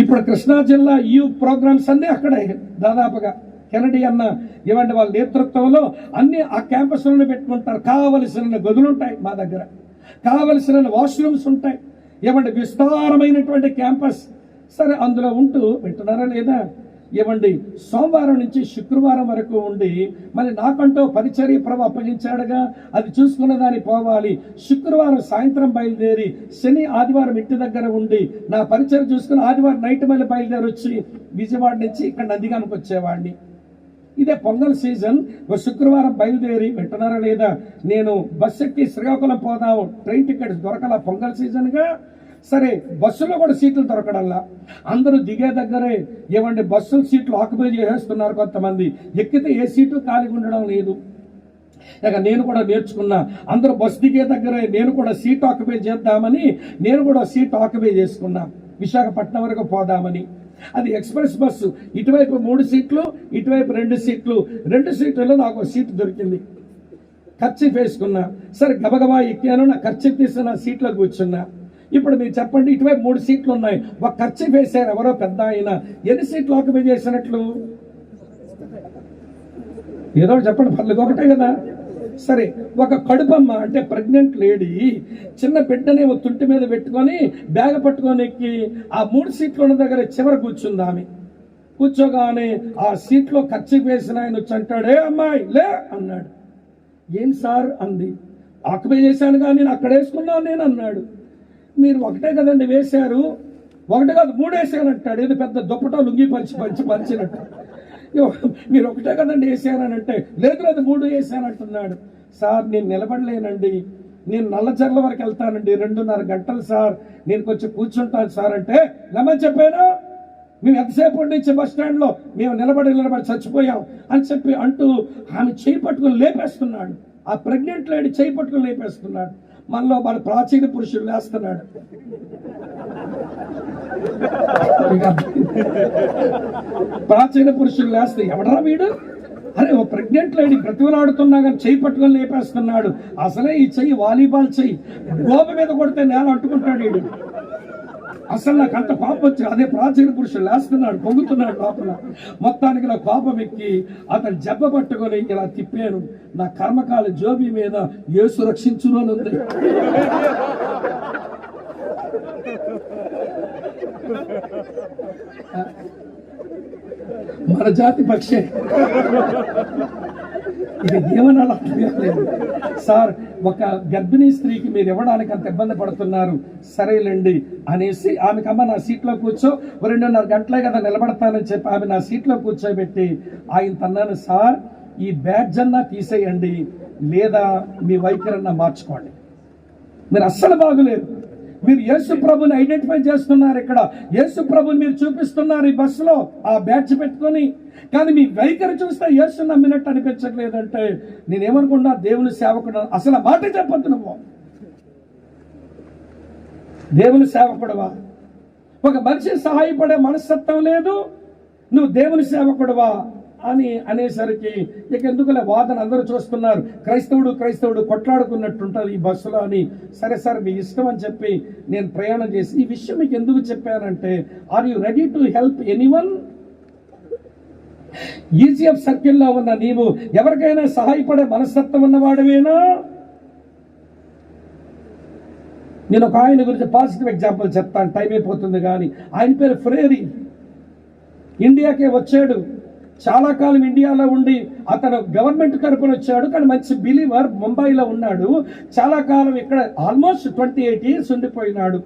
ఇప్పుడు కృష్ణా జిల్లా ప్రోగ్రామ్స్ అన్నీ అక్కడే దాదాపుగా. కెనడీ అన్న ఇవ్వండి వాళ్ళ నేతృత్వంలో అన్ని ఆ క్యాంపస్లోనే పెట్టుకుంటారు. కావలసిన గదులు ఉంటాయి మా దగ్గర, కావలసిన వాష్రూమ్స్ ఉంటాయి. ఇవ్వండి విస్తారమైనటువంటి క్యాంపస్. సరే, అందులో ఉంటూ వింటున్నారా లేదా ఇవ్వండి, సోమవారం నుంచి శుక్రవారం వరకు ఉండి మళ్ళీ నాకంటూ పరిచర్య ప్రభు అప్పగించాడుగా, అది చూసుకున్న దాన్ని పోవాలి. శుక్రవారం సాయంత్రం బయలుదేరి శని ఆదివారం ఇంటి దగ్గర ఉండి నా పరిచర్య చూసుకుని ఆదివారం నైట్ మళ్ళీ బయలుదేరి వచ్చి విజయవాడ నుంచి ఇక్కడ నందిగామకి వచ్చేవాడిని. ఇదే పొంగల్ సీజన్. శుక్రవారం బయలుదేరి వింటున్నారా లేదా, నేను బస్సు ఎక్కి శ్రీకాకుళం పోదాము, ట్రైన్ టికెట్స్ దొరకలా పొంగల్ సీజన్గా. సరే, బస్సులో కూడా సీట్లు దొరకడంలా, అందరూ దిగే దగ్గరే ఏమంటే బస్సుల సీట్లు ఆక్యుపై చేసేస్తున్నారు కొంతమంది. ఎక్కితే ఏ సీటు ఖాళీగా ఉండడం లేదు. ఇక నేను కూడా నేర్చుకున్నా, అందరూ బస్సు దిగే దగ్గరే నేను కూడా సీట్ ఆక్యుపై చేద్దామని నేను కూడా సీట్ ఆక్యుపై చేసుకున్నా, విశాఖపట్నం వరకు పోదామని. అది ఎక్స్ప్రెస్ బస్సు, ఇటువైపు 3 సీట్లు, ఇటువైపు 2 సీట్లు. 2 సీట్లలో నాకు సీటు దొరికింది. ఖర్చీఫ్ వేసుకున్నా. సరే, గబగబా ఎక్కాను, నా ఖర్చీఫ్ తీసి నా సీట్లో కూర్చున్నా. ఇప్పుడు మీరు చెప్పండి, ఇటువైపు 3 సీట్లు ఉన్నాయి, ఒక ఖర్చీఫ్ వేసారు ఎవరో పెద్ద ఆయన, ఎన్ని సీట్లు ఆక్యుపై చేసినట్లు? ఏదో చెప్పండి, పర్లేదు, ఒకటే కదా. సరే, ఒక కడుపమ్మ అంటే ప్రెగ్నెంట్ లేడీ చిన్న బిడ్డని తుంటి మీద పెట్టుకొని బ్యాగ్ పట్టుకొని ఎక్కి ఆ 3 సీట్లు ఉన్న దగ్గర చివర కూర్చుంది ఆమె. కూర్చోగానే ఆ సీట్లో ఖర్చీఫ్ వేసిన ఆయన వచ్చి అంటాడు, ఏ అమ్మాయి లే అన్నాడు. ఏం సార్ అంది. ఆక్యుపై చేశాను కానీ నేను అక్కడ వేసుకున్నాను నేను అన్నాడు. మీరు ఒకటే కదండి వేశారు, ఒకటి కాదు 3 వేసానంటాడు. ఏదో పెద్ద దుప్పటో లుంగి పరిచినట్టు. మీరు ఒకటే కదండి వేసారని అంటే, లేదు 3 వేసానంటున్నాడు. సార్ నేను నిలబడలేనండి, నేను నల్లజర్ల వరకు వెళ్తానండి, 2.5 గంటలు సార్, నేను కొంచెం కూర్చుంటాను సార్ అంటే, లేమని చెప్పాను, మేము ఎంతసేపు నుంచి బస్ స్టాండ్లో మేము నిలబడి చచ్చిపోయాం అని చెప్పి అంటూ ఆమె చేయి పట్టుకుని లేపేస్తున్నాడు. ఆ ప్రెగ్నెంట్ లేడీ చేయి పట్టుకుని లేపేస్తున్నాడు. మనలో మన ప్రాచీన పురుషులు లేస్తున్నాడు. ప్రాచీన పురుషులు లేస్తే ఎవడరా వీడు, అరే ఓ ప్రెగ్నెంట్ లేడీ బ్రతిమలాడుతున్నా కానీ చెయ్యి పట్టుకొని లేపేస్తున్నాడు. అసలే ఈ చెయ్యి వాలీబాల్ చెయ్యి, గోప మీద కొడితే నేల అంటుకుంటాడు వీడు. అసలు నాకు అంత కోపం వచ్చి అదే ప్రాచీన పురుషులు లేస్తున్నాడు, పొంగుతున్నాడు లోపల. మొత్తానికి నా కోపం ఎక్కి అతను జబ్బ పట్టుకొని ఇలా తిప్పాను. నా కర్మకాల జోబి మీద యేసు రక్షించును అని ఉంది. మన జాతి పక్షే ఇక ఏమన్నా సార్, ఒక గర్భిణీ స్త్రీకి మీరు ఇవ్వడానికి అంత ఇబ్బంది పడుతున్నారు, సరేలేండి అనేసి ఆమెకమ్మ నా సీట్లో కూర్చో, 2.5 గంటలే కదా నిలబడతానని చెప్పి ఆమె నా సీట్లో కూర్చోబెట్టి ఆయన తన్నాను, సార్ ఈ బ్యాడ్జ్ అన్నా తీసేయండి లేదా మీ వైఖరన్నా మార్చుకోండి, మీరు అస్సలు బాగులేదు, మీరు యేసు ప్రభుని ఐడెంటిఫై చేస్తున్నారు, ఇక్కడ యేసు ప్రభుని మీరు చూపిస్తున్నారు ఈ బస్సులో ఆ బ్యాడ్జ్ పెట్టుకొని, కానీ మీ వైఖరి చూస్తే యేసు నమ్మినట్టు అనిపించట్లేదంటే నేనేమనుకున్నా, దేవుని సేవకుడు అసలు ఆ మాట చెప్పొద్దు. నువ్వు దేవుని సేవకుడువా? ఒక మనిషి సహాయపడే మనస్తత్వం లేదు, నువ్వు దేవుని సేవకుడువా అని అనేసరికి ఇక ఎందుకులే వాదన, అందరూ చూస్తున్నారు, క్రైస్తవుడు కొట్లాడుకున్నట్టుంటుంది ఈ బస్సులో అని. సరే సార్ మీ ఇష్టం అని చెప్పి నేను ప్రయాణం చేసి ఈ విషయం మీకు ఎందుకు చెప్పానంటే, are you ready to help anyone? EGF సర్కిల్లో ఉన్న నీవు ఎవరికైనా సహాయపడే మనస్తత్వం ఉన్నవాడవేనా? నేను ఒక ఆయన గురించి పాజిటివ్ ఎగ్జాంపుల్ చెప్తాను, టైం అయిపోతుంది కానీ. ఆయన పేరు ఫ్రేరీ, ఇండియాకే వచ్చాడు, చాలా కాలం ఇండియాలో ఉండి అతను గవర్నమెంట్ తరపున వచ్చాడు, కానీ మంచి బిలీవర్, ముంబైలో ఉన్నాడు, చాలా కాలం ఇక్కడ ఆల్మోస్ట్ 28 years ఉండిపోయినాడు.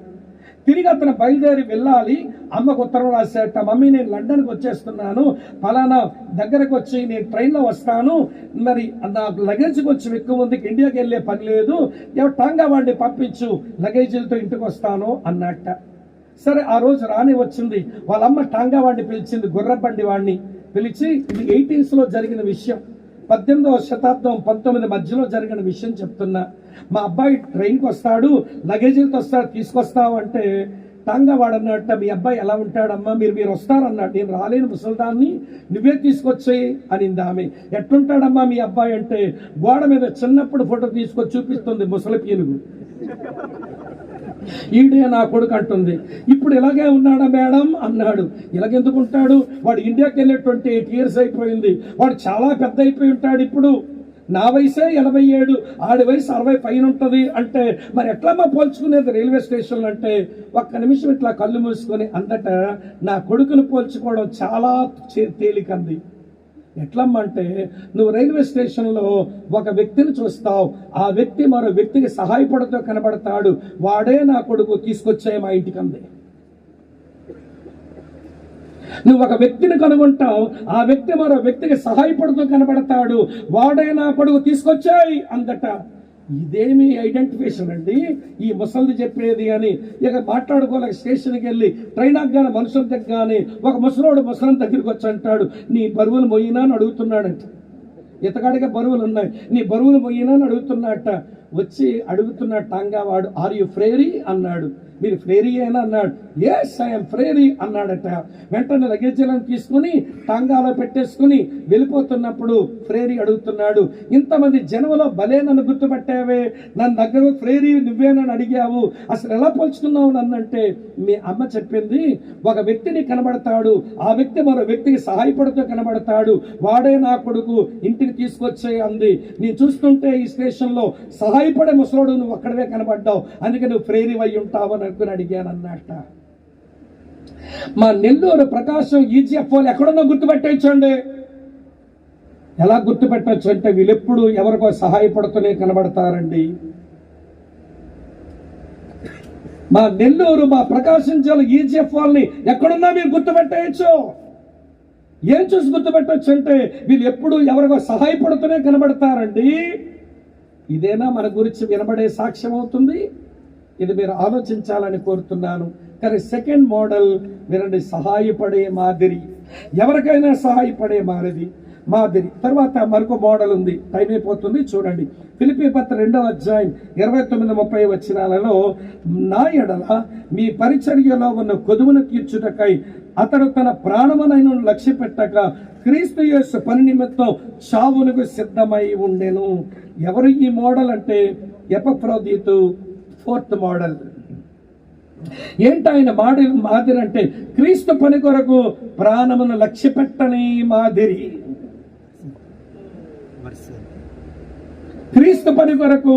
తిరిగి అతను బయలుదేరి వెళ్ళాలి, అమ్మకు ఉత్తరం రాశాట, మమ్మీ నేను లండన్కి వచ్చేస్తున్నాను, ఫలానా దగ్గరకు వచ్చి నేను ట్రైన్లో వస్తాను, మరి నా లగేజ్కి వచ్చి ఎక్కువ మందికి ఇండియాకి వెళ్ళే పని లేదు, టాంగా వాడిని పంపించు, లగేజీలతో ఇంటికి వస్తాను అన్నట్ట. సరే ఆ రోజు రాని వచ్చింది, వాళ్ళమ్మ టాంగా వాడిని పిలిచింది, గుర్రబండి వాడిని పిలిచి, ఇది 18s లో జరిగిన విషయం, 18వ శతాబ్దం 19 మధ్యలో జరిగిన విషయం చెప్తున్నా. మా అబ్బాయి ట్రైన్కి వస్తాడు, లగేజీలతో వస్తాడు, తీసుకొస్తావు అంటే టాంగా వాడన్నట్ట, మీ అబ్బాయి ఎలా ఉంటాడమ్మా, మీరు వస్తారన్నాడు. నేను రాలేను ముసల్దాన్ని, నువ్వే తీసుకొచ్చేయి అనింది ఆమె. ఎట్లుంటాడమ్మా మీ అబ్బాయి అంటే, గోడ మీద చిన్నప్పుడు ఫోటో తీసుకొచ్చి చూపిస్తుంది ముసలి పీనుగు, ఈడే నా కొడుకు అంటుంది. ఇప్పుడు ఇలాగే ఉన్నాడా మేడం అన్నాడు. ఇలాగెందుకు ఉంటాడు, వాడు ఇండియాకి వెళ్ళే 28 years అయిపోయింది, వాడు చాలా పెద్ద అయిపోయి ఉంటాడు, ఇప్పుడు నా వయసే 87, ఆడి వయసు 60 పైన ఉంటుంది అంటే మరి ఎట్లమ్మా పోల్చుకునేది రైల్వే స్టేషన్లు అంటే, ఒక్క నిమిషం ఇట్లా కళ్ళు మూసుకొని అందట నా కొడుకును పోల్చుకోవడం చాలా తేలికంది. ఎట్లమ్మంటే, నువ్వు రైల్వే స్టేషన్లో ఒక వ్యక్తిని చూస్తావు, ఆ వ్యక్తి మరో వ్యక్తికి సహాయపడుతూ కనబడతాడు, వాడే నా కొడుకు, తీసుకొచ్చే మా ఇంటికి అంది. నువ్వు ఒక వ్యక్తిని కనుగొంటావు, ఆ వ్యక్తి మరో వ్యక్తికి సహాయపడుతూ కనబడతాడు, వాడే నా కొడుకు, తీసుకొచ్చాయి అందట. ఇదేమి ఐడెంటిఫికేషన్ అండి ఈ ముసలిది చెప్పేది అని. ఇక మాట్లాడుకోలేక స్టేషన్కి వెళ్ళి ట్రైన్ అగ్గానే మనుషుల దగ్గరగానే ఒక ముసలోడు ముసలం దగ్గరికి వచ్చి అంటాడు, నీ బరువులు మొయ్యినా అని అడుగుతున్నాడంట. ఇతగాడిగా బరువులు ఉన్నాయి, నీ బరువులు మొయ్యినా అని అడుగుతున్నట్ట. వచ్చి అడుగుతున్న టాంగా వాడు, ఆర్ యు ఫ్రేరీ అన్నాడు. మీరు ఫ్రేరీ అయినా అన్నాడు. ఎస్ ఐఎమ్ ఫ్రేరీ అన్నాడట. వెంటనే లగేజీలను తీసుకుని టాంగాలో పెట్టేసుకుని వెళ్ళిపోతున్నప్పుడు ఫ్రేరీ అడుగుతున్నాడు, ఇంతమంది జనంలో భలే నన్ను గుర్తుపట్టావే, నన్ను దగ్గర ఫ్రేరీ నువ్వేనని అడిగావు, అసలు ఎలా పోల్చుకున్నావు నన్నంటే, మీ అమ్మ చెప్పింది, ఒక వ్యక్తిని కనబడతాడు, ఆ వ్యక్తి మరో వ్యక్తికి సహాయపడుతూ కనబడతాడు, వాడే నా కొడుకు, ఇంటికి తీసుకొచ్చే అంది. నేను చూస్తుంటే ఈ స్టేషన్లో సహాయపడే ముసలోడు నువ్వు అక్కడవే కనబడ్డావు, అందుకే నువ్వు ఫ్రేరీ అయి ఉంటావు అని అనుకుని అడిగాను అన్నట్ట. మా నెల్లూరు ప్రకాశం ఈజీఎఫ్ వాళ్ళు ఎక్కడున్నా గుర్తుపెట్టేయచ్చండి. ఎలా గుర్తుపెట్టచ్చు అంటే, వీళ్ళెప్పుడు ఎవరికో సహాయపడుతూనే కనబడతారండి. మా నెల్లూరు, మా ప్రకాశం జిల్లా ఈజీఎఫ్ వాళ్ళని ఎక్కడున్నా మీరు గుర్తుపెట్టేయచ్చు. ఏం చూసి గుర్తుపెట్టచ్చు అంటే, వీళ్ళు ఎప్పుడు ఎవరికో సహాయపడుతూనే కనబడతారండి. ఇదేనా మన గురించి వినబడే సాక్ష్యం అవుతుంది? ఇది మీరు ఆలోచించాలని కోరుతున్నాను. కానీ సెకండ్ మోడల్ వినండి, సహాయపడే మాదిరి. ఎవరికైనా సహాయపడే మాదిరి. తర్వాత మరొక మోడల్ ఉంది, టైం అయిపోతుంది చూడండి. ఫిలిప్పీ పత్రిక 2వ అధ్యాయం 29-30 వచనాలలో, నా ఎడల మీ పరిచర్యలో ఉన్న కొదువును తీర్చుటకై అతడు తన ప్రాణమునైన లక్ష్య పెట్టక క్రీస్తు యేసు పని నిమిత్తం చావునకు సిద్ధమై ఉండెను. ఎవరు ఈ మోడల్ అంటే ఎపఫ్రోదితు, 4th మోడల్. ఏంటి ఆయన మాదిరి అంటే క్రీస్తు పని కొరకు ప్రాణమును లక్ష్య పెట్టని మాదిరి. క్రీస్తు పని కొరకు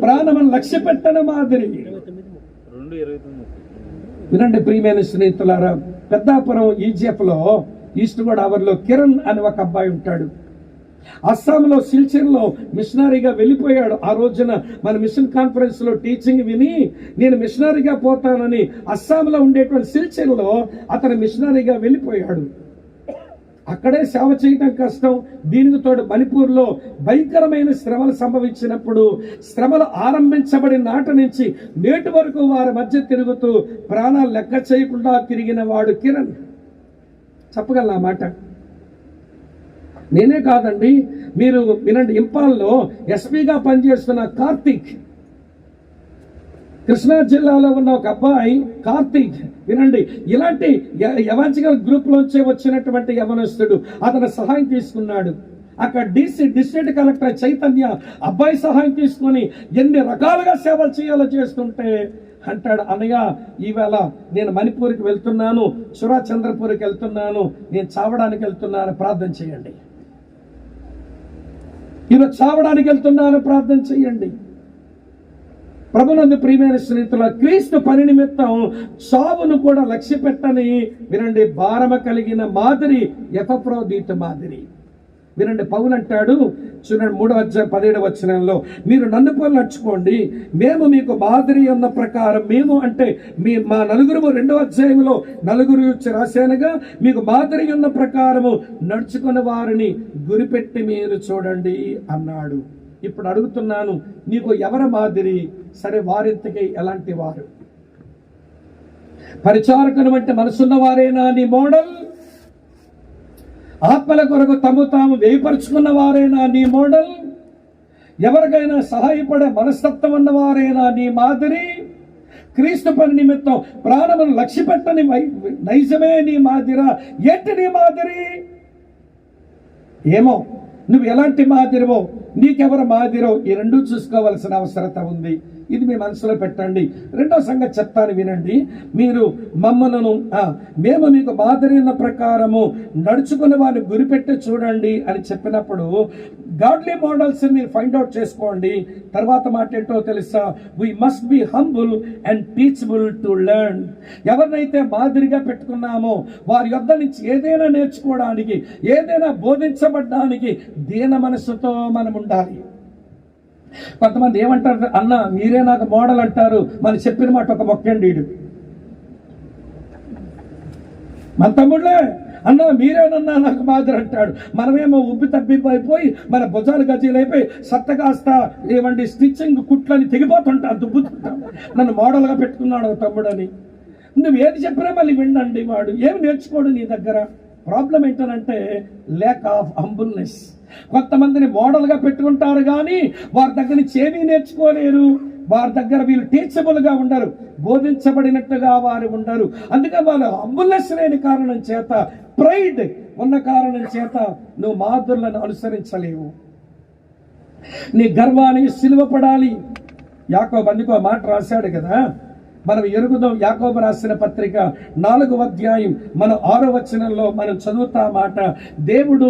ప్రాణమును లక్ష్య పెట్టని మాదిరి. వినండి ప్రియమైన స్నేహితులారా, పెద్దాపురం ఈజిప్ట్ లో ఈస్ట్ గోదావరిలో కిరణ్ అని ఒక అబ్బాయి ఉంటాడు. అస్సాంలో సిల్చర్లో మిషనరీగా వెళ్ళిపోయాడు. ఆ రోజున మన మిషన్ కాన్ఫరెన్స్ లో టీచింగ్ విని నేను మిషనరీగా పోతానని అస్సాంలో ఉండేటువంటి సిల్చర్లో అతను మిషనరీగా వెళ్ళిపోయాడు. అక్కడే సేవ చేయడం కష్టం. దీనికి తోడు మణిపూర్లో భయంకరమైన శ్రమలు సంభవించినప్పుడు శ్రమలు ఆరంభించబడిన నాటి నుంచి నేటి వరకు వారి మధ్య తిరుగుతూ ప్రాణాలు లెక్క చేయకుండా తిరిగిన వాడు కిరణ్. చెప్పగలనా మాట? నేనే కాదండి, మీరు వినండి. ఇంపాల్లో ఎస్పీగా పనిచేస్తున్న కార్తీక్, కృష్ణా జిల్లాలో ఉన్న ఒక అబ్బాయి కార్తీక్, వినండి, ఇలాంటి ఎవాంజలికల్ గ్రూప్ లోంచే వచ్చినటువంటి యవనస్తుడు. అతను సహాయం తీసుకున్నాడు. అక్కడ డిస్ట్రిక్ట్ కలెక్టర్ చైతన్య అబ్బాయి సహాయం తీసుకొని ఎన్ని రకాలుగా సేవలు చేయాలో చేస్తుంటే అంటాడు, అన్నయ్య ఈవేళ నేను మణిపూర్కి వెళ్తున్నాను, సురాచంద్రపూర్కి వెళ్తున్నాను, నేను చావడానికి వెళ్తున్నాను, ప్రార్థన చేయండి. ఈరోజు చావడానికి వెళ్తున్నాను, ప్రార్థన చేయండి. ప్రభునందు ప్రియమైన స్నేహితుల, క్రీస్తు పని నిమిత్తం చావును కూడా లక్ష్య పెట్టని వినండి భారమ కలిగిన మాదిరి ఎపఫ్రోదితు మాదిరి. వినండి, పౌలు అంటాడు చూడండి 3వ అధ్యాయం 17వ వచనంలో, మీరు నన్ను పోలి నడుచుకోండి, మేము మీకు మాదిరి ఉన్న ప్రకారం, మేము అంటే మా నలుగురు 2వ అధ్యాయంలో నలుగురు రాశానుగా, మీకు మాదిరి ఉన్న ప్రకారము నడుచుకున్న వారిని గురిపెట్టి మీరు చూడండి అన్నాడు. ఇప్పుడు అడుగుతున్నాను, నీకు ఎవరి మాదిరి? సరే, వారింతకి ఎలాంటి వారు? పరిచారకుని వంటి మనసున్న వారేనా నీ మోడల్? ఆత్మల కొరకు తాము వేయపరుచుకున్న వారేనా నీ మోడల్? ఎవరికైనా సహాయపడే మనస్తత్వం ఉన్న వారేనా నీ మాదిరి? క్రీస్తు పని నిమిత్తం ప్రాణమును లక్ష్య పెట్టని నైజమే నీ మాదిరా? ఏంటి నీ మాదిరి? ఏమో నువ్వు ఎలాంటి మాదిరివో, నీకెవరు మాదిరో, ఈ రెండూ చూసుకోవాల్సిన అవసరత ఉంది. ఇది మీ మనసులో పెట్టండి. రెండో సంగతి చెప్తాను, వినండి. మీరు మేము మీకు మాదిరి ఉన్న ప్రకారము నడుచుకునే వారిని గురిపెట్టి చూడండి అని చెప్పినప్పుడు గాడ్లీ మోడల్స్ మీరు ఫైండ్ అవుట్ చేసుకోండి. తర్వాత మాట ఏంటో తెలుసా? We must be humble and teachable to learn. ఎవరినైతే మాదిరిగా పెట్టుకున్నామో వారి యొద్ద నుంచి ఏదైనా నేర్చుకోవడానికి, ఏదైనా బోధించబడ్డానికి దీన మనసుతో మనం ఉండాలి. కొంతమంది ఏమంటారు, అన్న మీరే నాకు మోడల్ అంటారు, మనం చెప్పిన మాట ఒక మొక్కండి. మన తమ్ముళ్ళే, అన్న మీరేనన్నా నాకు మాదిరి అంటాడు. మనమేమో ఉబ్బి తబ్బిపోయి మన భుజాలు గజీలైపోయి సత్తగాస్త ఏమండి స్టిచ్చింగ్ కుట్లని తెగిపోతుంటా, దుబ్బుతుంటాం. నన్ను మోడల్గా పెట్టుకున్నాడు తమ్ముడని. నువ్వు ఏది చెప్పినా మళ్ళీ వినండి, వాడు ఏమి నేర్చుకోడు నీ దగ్గర. ప్రాబ్లం ఏంటనంటే ల్యాక్ ఆఫ్ హంబుల్నెస్. కొంతమందిని మోడల్గా పెట్టుకుంటారు కానీ వారి దగ్గర నుంచి ఏమీ నేర్చుకోలేరు. వారి దగ్గర వీళ్ళు టీచబుల్గా ఉండరు, బోధించబడినట్టుగా వారు ఉండరు. అందుకే వాళ్ళు హంబుల్నెస్ లేని కారణం చేత, ప్రైడ్ ఉన్న కారణం చేత నువ్వు మాధుర్లను అనుసరించలేవు. నీ గర్వానికి సిలువ పడాలి. యాకోబు అందుకో మాట రాశాడు కదా, మనం ఎరుగుదాం. యాకోబు రాసిన పత్రిక 4వ అధ్యాయం మనం 6వ వచనంలో మనం చదువుతా మాట, దేవుడు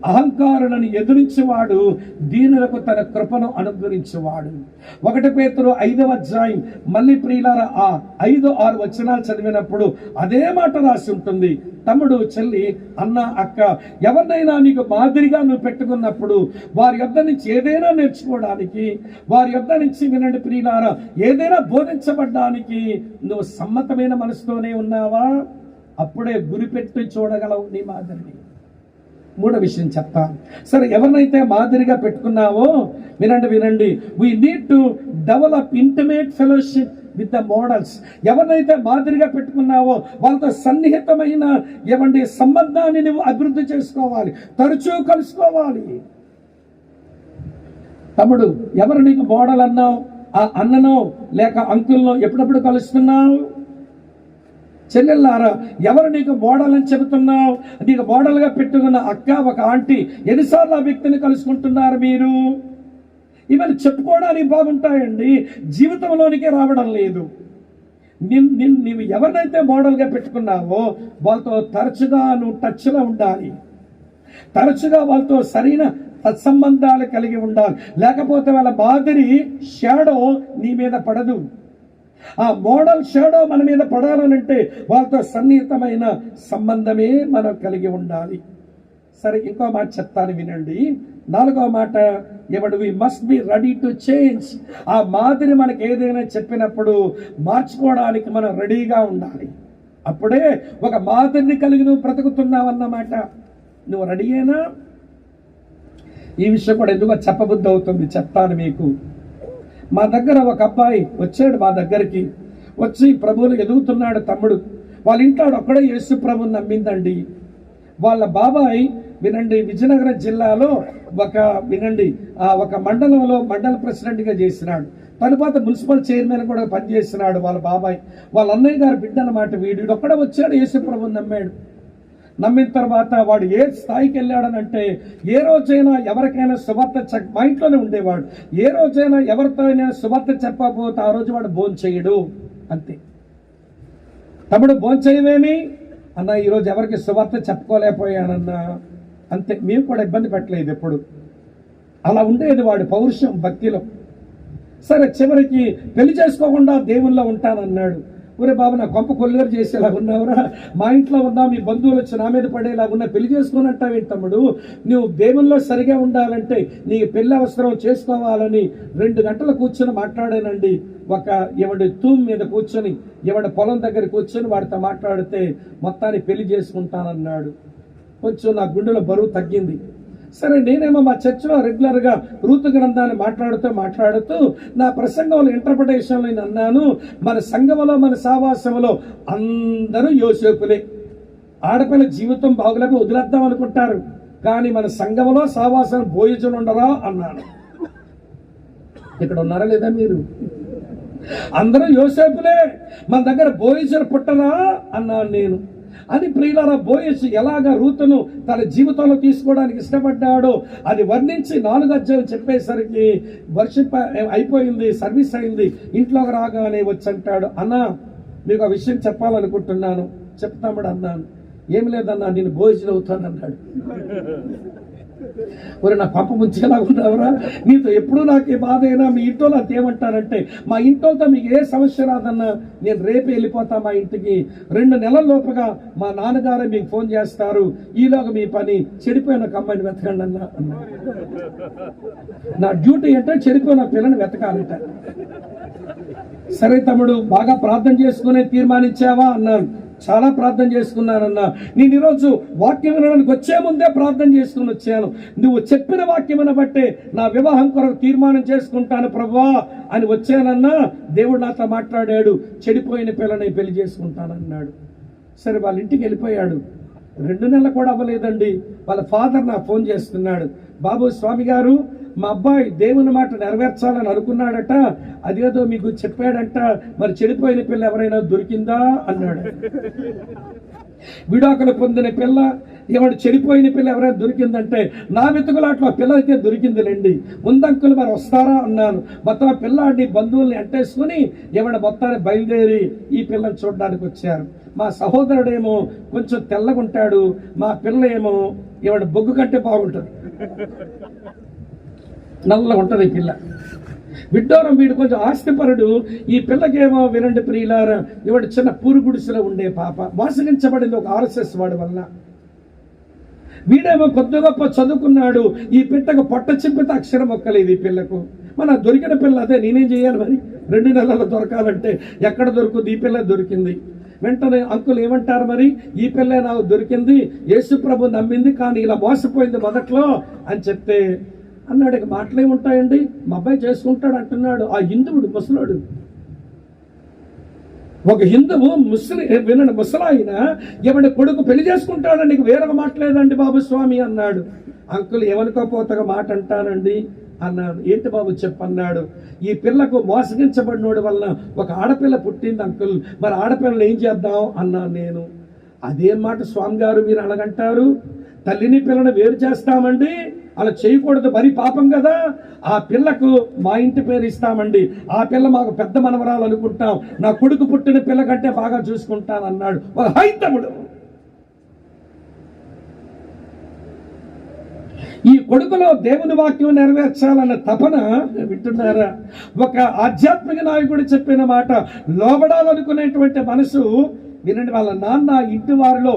అహంకారులను ఎదురించేవాడు, దీనులకు తన కృపను అనుగ్రహించేవాడు. 1 పేతురు 5వ అధ్యాయం మళ్ళీ ప్రియులారా ఆ 5-6 వచనాలు చదివినప్పుడు అదే మాట రాసి ఉంటుంది. తమ్ముడు, చెల్లి, అన్న, అక్క, ఎవరినైనా నీకు మాదిరిగా నువ్వు పెట్టుకున్నప్పుడు వారి యొద్ద నుంచి ఏదైనా నేర్చుకోవడానికి, వారి యొద్ద నుంచి వినండి ప్రియులారా, ఏదైనా బోధించబడ్డానికి నువ్వు సమ్మతమైన మనసుతోనే ఉన్నావా? అప్పుడే గురిపెట్టి చూడగలవు నీ మాదిరిని. మూడో విషయం చెప్తాను. సరే, ఎవరినైతే మాదిరిగా పెట్టుకున్నావో వినండి, we need to develop intimate fellowship with the models. ఎవరినైతే మాదిరిగా పెట్టుకున్నావో వాళ్ళతో సన్నిహితమైన సంబంధాన్ని నువ్వు అభివృద్ధి చేసుకోవాలి, తరచూ కలుసుకోవాలి. తమ్ముడు, ఎవరు నీకు మోడల్ అన్నావు? ఆ అన్ననో లేక అంకుల్నో ఎప్పుడప్పుడు కలుస్తున్నావు? చెల్లెళ్ళారా, ఎవరు నీకు మోడల్ అని చెబుతున్నావు? నీకు మోడల్గా పెట్టుకున్న అక్క, ఒక ఆంటీ, ఎన్నిసార్లు ఆ వ్యక్తిని కలుసుకుంటున్నారు మీరు? ఇవన్నీ చెప్పుకోవడానికి బాగుంటాయండి, జీవితంలోనికి రావడం లేదు. నీవు ఎవరినైతే మోడల్గా పెట్టుకున్నావో వాళ్ళతో తరచుగా నువ్వు టచ్లో ఉండాలి, తరచుగా వాళ్ళతో సరైన సత్సంబంధాలు కలిగి ఉండాలి. లేకపోతే వాళ్ళ మాదిరి షాడో నీ మీద పడదు. ఆ మోడల్ షాడో మన మీద పడాలనంటే వాళ్ళతో సన్నిహితమైన సంబంధమే మనం కలిగి ఉండాలి. సరే, ఇంకో మాట చెప్తాను వినండి. 4వ మాట, we must be ready to change. ఆ మాదిరి మనకి ఏదైనా చెప్పినప్పుడు మార్చుకోవడానికి మనం రెడీగా ఉండాలి. అప్పుడే ఒక మాదిరిని కలిగి నువ్వు బ్రతుకుతున్నావన్నమాట. నువ్వు రెడీయేనా? ఈ విషయం కూడా ఎందుకో చెప్పబుద్ధి అవుతుంది, చెప్తాను మీకు. మా దగ్గర ఒక అబ్బాయి వచ్చాడు, మా దగ్గరికి వచ్చి ప్రభువులు ఎదుగుతున్నాడు. తమ్ముడు వాళ్ళ ఇంట్లో ఒక్కడే యేసు ప్రభుని నమ్మిందండి. వాళ్ళ బాబాయ్ విజయనగరం జిల్లాలో ఒక మండలంలో మండల ప్రెసిడెంట్గా చేసినాడు. తరువాత మున్సిపల్ చైర్మన్ కూడా పనిచేసినాడు వాళ్ళ బాబాయ్. వాళ్ళ అన్నయ్య గారి బిడ్డ అన్నమాట. వీడు ఒక్కడే వచ్చాడు, యేసు ప్రభుని నమ్మాడు. నమ్మిన తర్వాత వాడు ఏ స్థాయికి వెళ్ళాడనంటే, ఏ రోజైనా ఎవరికైనా సువార్త మా ఇంట్లోనే ఉండేవాడు. ఏ రోజైనా ఎవరితో అయినా సువార్త చెప్పకపోతే ఆ రోజు వాడు భోజనం చేయడు. అంతే. తమ్ముడు, భోజనం చేయవేమి అన్న, ఈరోజు ఎవరికి సువార్త చెప్పుకోలేకపోయానన్నా, అంతే. మేము కూడా ఇబ్బంది పెట్టలేదు ఎప్పుడు. అలా ఉండేది వాడి పౌరుషం, భక్తిలో. సరే, చివరికి పెళ్లి చేసుకోకుండా దేవుల్లో ఉంటానన్నాడు. ఊరే బాబు, నా కొంప కొల్లేరు చేసేలా ఉన్నావురా, మా ఇంట్లో ఉన్నా, మీ బంధువులు వచ్చి నా మీద పడేలా ఉన్నా, పెళ్లి చేసుకున్నట్టావేంటి తమ్ముడు? నువ్వు దేవుల్లో సరిగా ఉండాలంటే నీకు పెళ్లి అవసరం, చేసుకోవాలని 2 గంటలు కూర్చొని మాట్లాడానండి. తూమ్ మీద కూర్చొని పొలం దగ్గర కూర్చొని వాడితో మాట్లాడితే మొత్తాన్ని పెళ్లి చేసుకుంటానన్నాడు. కొంచెం నా గుండెలో బరువు తగ్గింది. సరే, నేనేమో మా చర్చిలో రెగ్యులర్గా రూతు గ్రంథాన్ని మాట్లాడుతూ నా ప్రసంగంలో ఇంటర్ప్రిటేషన్లో నేను అన్నాను, మన సంఘంలో మన సావాసంలో అందరూ యోసేపులే. ఆడపిల్ల జీవితం బాగులేక వదిలేద్దాం అనుకుంటారు, కానీ మన సంఘంలో సావాసం బోయజులు ఉండరా అన్నాను. ఇక్కడ ఉన్నారా లేదా మీరు? అందరూ యోసేపులే, మన దగ్గర బోయజులు పుట్టరా అన్నాను నేను. అది ప్రియులారా, బోయజు ఎలాగా రూతును తన జీవితంలో తీసుకోవడానికి ఇష్టపడ్డాడో అది వర్ణించి 4 అధ్యాయం చెప్పేసరికి వర్షిప్ అయిపోయింది, సర్వీస్ అయింది. ఇంట్లోకి రాగానే వచ్చి అంటాడు, అన్నా మీకు ఆ విషయం చెప్పాలనుకుంటున్నాను. చెప్తామడు అన్నాను. ఏమి లేదన్నా, నేను బోయజులు అవుతానన్నాడు. ఒరే, నా పంప ముంచేలా ఉన్నావురా, నీతో ఎప్పుడు నాకు బాధ అయినా మీ ఇంట్లో నాకు ఏమంటారంటే, మా ఇంట్లోతో మీకు ఏ సమస్య రాదన్నా నేను రేపే వెళ్ళిపోతా మా ఇంటికి. 2 నెలల లోపుగా మా నాన్నగారే మీకు ఫోన్ చేస్తారు, ఈలోగా మీ పని చెడిపోయిన ఒక అమ్మాయిని వెతకండి అన్నా. నా డ్యూటీ అంటే చెడిపోయిన పిల్లని వెతకాలంట. సరే తమ్ముడు, బాగా ప్రార్థన చేసుకునే తీర్మానించావా అన్నాను. చాలా ప్రార్థన చేసుకున్నానన్నా. నేను ఈరోజు వాక్యం వినడానికి వచ్చే ముందే ప్రార్థన చేసుకుని వచ్చాను. నువ్వు చెప్పిన వాక్యమును బట్టే నా వివాహం కొరకు తీర్మానం చేసుకుంటాను ప్రభువా అని వచ్చానన్నా. దేవుడు నాతో మాట్లాడాడు, చెడిపోయిన పిల్లని పెళ్లి చేసుకుంటానన్నాడు. సరే, వాళ్ళ ఇంటికి వెళ్ళిపోయాడు. 2 నెలలు కూడా అవ్వలేదండి, వాళ్ళ ఫాదర్ నాకు ఫోన్ చేస్తున్నాడు. బాబు, స్వామి గారు, మా అబ్బాయి దేవుని మాట నెరవేర్చాలని అనుకున్నాడట, అదేదో మీకు చెప్పాడంట, మరి చెడిపోయిన పిల్ల ఎవరైనా దొరికిందా అన్నాడు. విడాకులు పొందిన పిల్ల, చెడిపోయిన పిల్ల ఎవరైనా దొరికిందంటే, నా వెతుకులాట్లో పిల్ల అయితే దొరికిందిలేండి, ముందంకులు మరి వస్తారా అన్నాను. మొత్తం పిల్లాడిని బంధువుల్ని అంటేసుకుని మొత్తాన్ని బయలుదేరి ఈ పిల్లని చూడడానికి వచ్చారు. మా సహోదరుడేమో కొంచెం తెల్లగుంటాడు, మా పిల్ల ఏమో బొగ్గు కంటే బాగుంటుంది, నల్లగా ఉంటుంది ఈ పిల్ల. విడ్డూరం, వీడు కొంచెం ఆస్తిపరుడు. ఈ పిల్లకేమో ప్రియులారా, చిన్న పూరు గుడిసెలో ఉండే పాప, మోసగించబడింది ఒక RSS వాడి వల్ల. వీడేమో కొద్ది గొప్ప చదువుకున్నాడు. ఈ పిట్టకు పొట్ట చింపితే అక్షరం ఒక్కలేదు ఈ పిల్లకు. మన దొరికిన పిల్ల అదే, నేనేం చేయాలి మరి? 2 నెలలు దొరకాలంటే ఎక్కడ దొరుకుతుంది? ఈ పిల్ల దొరికింది. వెంటనే అంకుల్ ఏమంటారు, మరి ఈ పిల్లే నాకు దొరికింది, యేసు ప్రభు నమ్మింది, కానీ ఇలా మోసపోయింది మొదట్లో అని చెప్తే అన్నాడు, ఇక మాటలే ఉంటాయండి, మా అబ్బాయి చేసుకుంటాడు అంటున్నాడు. ఆ హిందువుడు ముసలాడు, ఒక హిందువు వినండి, ముసలాయన ఎవడి కొడుకు పెళ్లి చేసుకుంటాడని నీకు వేరొక మాటలేదండి బాబు స్వామి అన్నాడు. అంకుల్ ఏమనుకోపోతగా మాట అంటానండి అన్నాడు. ఏంటి బాబు చెప్పన్నాడు. ఈ పిల్లకు మోసగించబడినోడి వల్ల ఒక ఆడపిల్ల పుట్టింది అంకుల్, మరి ఆడపిల్లని ఏం చేద్దాం అన్నాను నేను. అదే మాట స్వామి గారు మీరు అలాగంటారు, తల్లిని పిల్లని వేరు చేస్తామండి, అలా చేయకూడదు, మరి పాపం కదా. ఆ పిల్లకు మా ఇంటి పేరు ఇస్తామండి, ఆ పిల్ల మాకు పెద్ద మనవరాలు అనుకుంటాం, నా కొడుకు పుట్టిన పిల్ల కంటే బాగా చూసుకుంటాను అన్నాడు ఒక హైందవుడు. ఈ కొడుకులో దేవుని వాక్యం నెరవేర్చాలన్న తపన వింటున్నారా? ఒక ఆధ్యాత్మిక నాయకుడు చెప్పిన మాట, లోబడాలనుకునేటువంటి మనసు వినండి. వాళ్ళ నాన్న ఇంటి వారిలో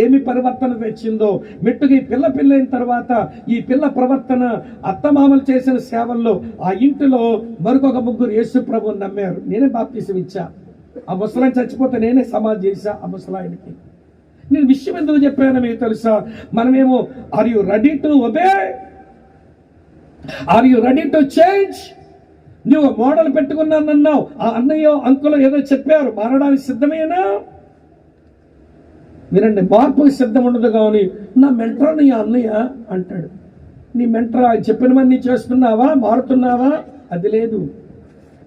ఏమి పరివర్తన తెచ్చిందో, మెట్టుగా ఈ పిల్ల అయిన తర్వాత ఈ పిల్ల ప్రవర్తన, అత్తమామలు చేసిన సేవల్లో ఆ ఇంటిలో మరొక ముగ్గురు యేసు ప్రభువుని నమ్మారు. నేనే బాప్తిసం ఇచ్చా, ఆ ముసలాయన చచ్చిపోతే నేనే సమాధి చేశా ఆ ముసలాయనకి. నేను విషయం ఎందుకు చెప్పాను మీకు తెలుసా? మనమేమో are you ready to obey, are you ready to change? నువ్వు మోడల్ పెట్టుకున్నానన్నావు, ఆ అన్నయ్య అంకులు ఏదో చెప్పారు, మారడానికి సిద్ధమేనా? మీరండి, మార్పుకి సిద్ధం ఉండదు. కానీ నా మెంటర్ నీ అన్నయ్య అంటాడు, నీ మెంటర్ చెప్పిన మని చేస్తున్నావా, మారుతున్నావా? అది లేదు.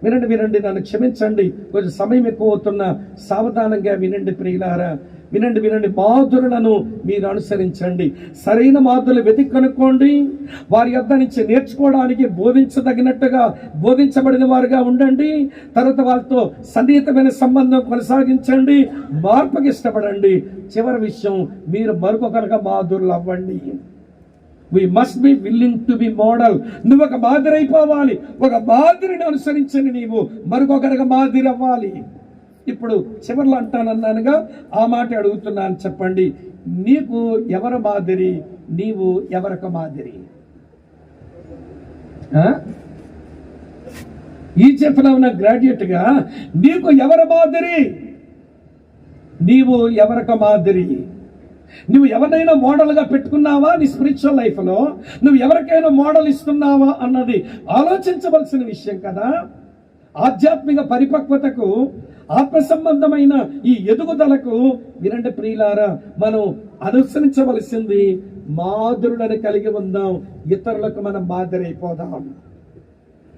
వినండి, నన్ను క్షమించండి, కొంచెం సమయం ఎక్కువ అవుతున్నా, సావధానంగా వినండి ప్రియులారా. వినండి, మాధురులను మీరు అనుసరించండి, సరైన మాధురులు వెతికి కనుక్కోండి, వారి యొద్ద నుంచి నేర్చుకోవడానికి బోధించదగినట్టుగా బోధించబడిన వారుగా ఉండండి. తర్వాత వాళ్ళతో సన్నిహితమైన సంబంధం కొనసాగించండి, మార్పుకి ఇష్టపడండి. చివరి విషయం, మీరు మరొకరుగా మాధురులు అవ్వండి. We must be willing to be model. నువ్వు ఒక మాదిరి అయిపోవాలి, ఒక మాదిరిని అనుసరించని నీవు మరొకరుగా మాదిరి అవ్వాలి. ఇప్పుడు చివరిలో అంటానన్నానుగా, ఆ మాట అడుగుతున్నాను, చెప్పండి, నీకు ఎవరు మాదిరి, నీవు ఎవరికి మాదిరి? ఈ చెప్పిన ఉన్న గ్రాడ్యుయేట్గా నీకు ఎవరు మాదిరి, నీవు ఎవరికి మాదిరి? నువ్వు ఎవరినైనా మోడల్గా పెట్టుకున్నావా నీ స్పిరిచువల్ లైఫ్లో? నువ్వు ఎవరికైనా మోడల్ ఇస్తున్నావా అన్నది ఆలోచించవలసిన విషయం కదా. ఆధ్యాత్మిక పరిపక్వతకు, ఆత్మ సంబంధమైన ఈ ఎదుగుదలకు వినండి ప్రియులారా, మనం అనుసరించవలసింది మాదిరులను కలిగి ఉందాం, ఇతరులకు మనం మాదిరి అయిపోదాం.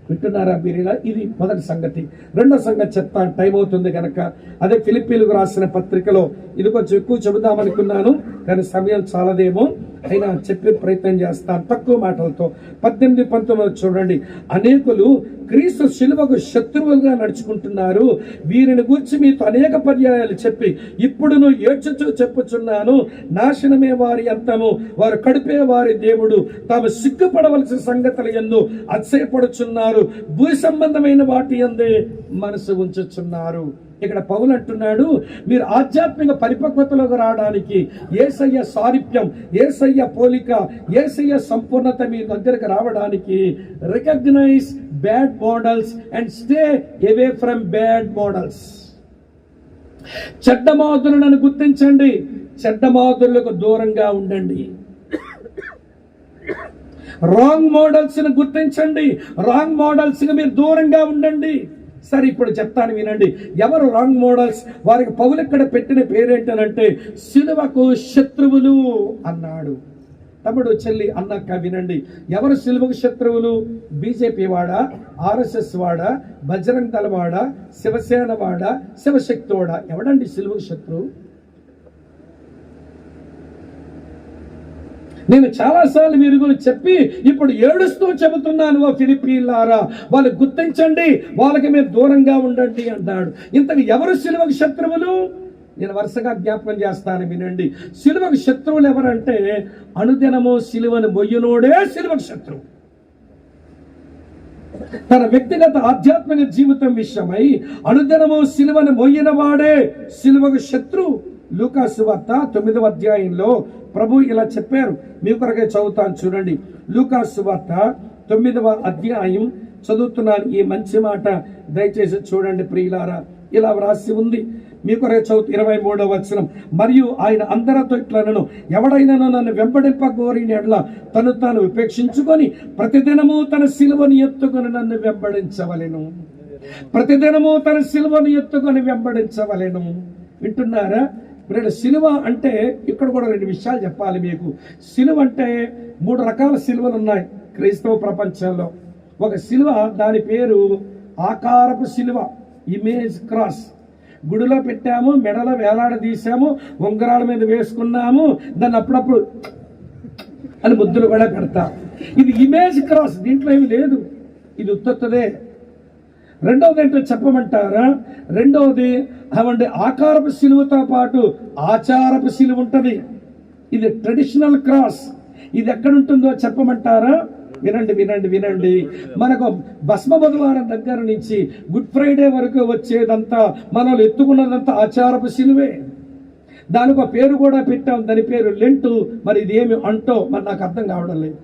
వింటున్నారా మీరు? ఇది మొదటి సంగతి. రెండో సంగతి చెప్తాను, టైం అవుతుంది కనుక. అదే ఫిలిప్పీలకు రాసిన పత్రికలో ఇది కొంచెం ఎక్కువ చెబుదామనుకున్నాను, కానీ సమయం చాలదేమో, అయినా చెప్పే ప్రయత్నం చేస్తాను తక్కువ మాటలతో. 18-19 చూడండి. అనేకులు క్రీస్తు శిలువకు శత్రువులుగా నడుచుకుంటున్నారు, వీరిని గురించి మీతో అనేక పర్యాయాలు చెప్పి ఇప్పుడును ఏడ్చుచూ చెప్పుచున్నాను, నాశనమే వారి అంతము, వారు కడిపే వారి దేవుడు, తాము సిగ్గుపడవలసిన సంగతులు యందు అతిశయపడుచున్నారు, భూ సంబంధమైన వాటి యందే మనసు ఉంచుచున్నారు. ఇక్కడ పౌలు అంటున్నాడు, మీరు ఆధ్యాత్మిక పరిపక్వతలోకి రావడానికి, యేసయ్య సారూప్యం, యేసయ్య పోలిక, యేసయ్య సంపూర్ణత మీ దగ్గరకు రావడానికి recognise bad models and stay away from bad models. చెడ్డ మాదురులను గుర్తించండి, చెడ్డ మాదురులకు దూరంగా ఉండండి. రాంగ్ మోడల్స్ ని గుర్తించండి, రాంగ్ మోడల్స్ కి మీరు దూరంగా ఉండండి. సరే, ఇప్పుడు చెప్తాను వినండి, ఎవరు రాంగ్ మోడల్స్? వారికి పౌలు ఇక్కడ పెట్టిన పేరేంటనంటే సిలువకు శత్రువులు అన్నాడు. తమ్ముడు, చెల్లి, అన్నాక వినండి, ఎవరు సిలువకు శత్రువులు? బీజేపీ వాడా, ఆర్ఎస్ఎస్ వాడా, బజరంగ్ దళ వాడా, శివసేన వాడా, శివశక్తి వాడా? ఎవడండి సిలువకు శత్రువు? నేను చాలాసార్లు వీరి గురించి చెప్పి ఇప్పుడు ఏడుస్తూ చెబుతున్నాను, ఓ ఫిలిప్పీయులారా, వాళ్ళు గుర్తించండి, వాళ్ళకి మీరు దూరంగా ఉండండి అన్నాడు. ఇంతకు ఎవరు సిలువకు శత్రువులు? నేను వరుసగా జ్ఞాపకం చేస్తాను వినండి. సిలువకు శత్రువులు ఎవరంటే, అనుదినము సిలువను మొయ్యనోడే సిలువకు శత్రువు. తన వ్యక్తిగత ఆధ్యాత్మిక జీవితం విషయమై అనుదినము సిలువను మొయ్యిన వాడే సిలువకు శత్రువు. లూకా సువార్త 9వ అధ్యాయంలో ప్రభు ఇలా చెప్పారు, మీ కొరకే చదువుతాను చూడండి. లూకా సువార్త 9వ అధ్యాయం చదువుతున్నాను. ఈ మంచి మాట దయచేసి చూడండి ప్రియులారా. ఇలా వ్రాసి ఉంది, మీ కొరే చదువు 23వ వచనం. మరియు ఆయన అందరితో ఇట్లనను, ఎవడైనా నన్ను వెంబడింపగోరిన యెడల తను తాను ఉపేక్షించుకొని ప్రతిదినము తన సిలువను ఎత్తుకొని నన్ను వెంబడించవలెను. ప్రతిదినము తన సిలువను ఎత్తుకొని వెంబడించవలెను. వింటున్నారా? ఇప్పుడు సిలువ అంటే ఇక్కడ కూడా 2 విషయాలు చెప్పాలి మీకు. సిలువ అంటే 3 రకాల సిలువలు ఉన్నాయి క్రైస్తవ ప్రపంచంలో. ఒక సిలువ, దాని పేరు ఆకారపు సిలువ, ఇమేజ్ క్రాస్. గుడిలో పెట్టాము, మెడలో వేలాడదీసాము, ఉంగరాల మీద వేసుకున్నాము, దాన్ని అప్పుడప్పుడు అని ముద్దులు కూడా పెడతాం. ఇది ఇమేజ్ క్రాస్, దీంట్లో ఏమి లేదు, ఇది ఉత్తదే. రెండవది ఏంటో చెప్పమంటారా? రెండవది అవండి ఆకారపు సిలువతో పాటు ఆచారపు సిలువ ఉంటుంది. ఇది ట్రెడిషనల్ క్రాస్. ఇది ఎక్కడుంటుందో చెప్పమంటారా? వినండి వినండి వినండి. మనకు భస్మ బుధవారం దగ్గర నుంచి గుడ్ ఫ్రైడే వరకు వచ్చేదంతా మనల్ని ఎత్తుకున్నదంతా ఆచారపు సిలువే. దానికి ఒక పేరు కూడా పెట్టాం, దాని పేరు లెంటు. మరి ఇది ఏమి అంటో మరి నాకు అర్థం కావడం లేదు.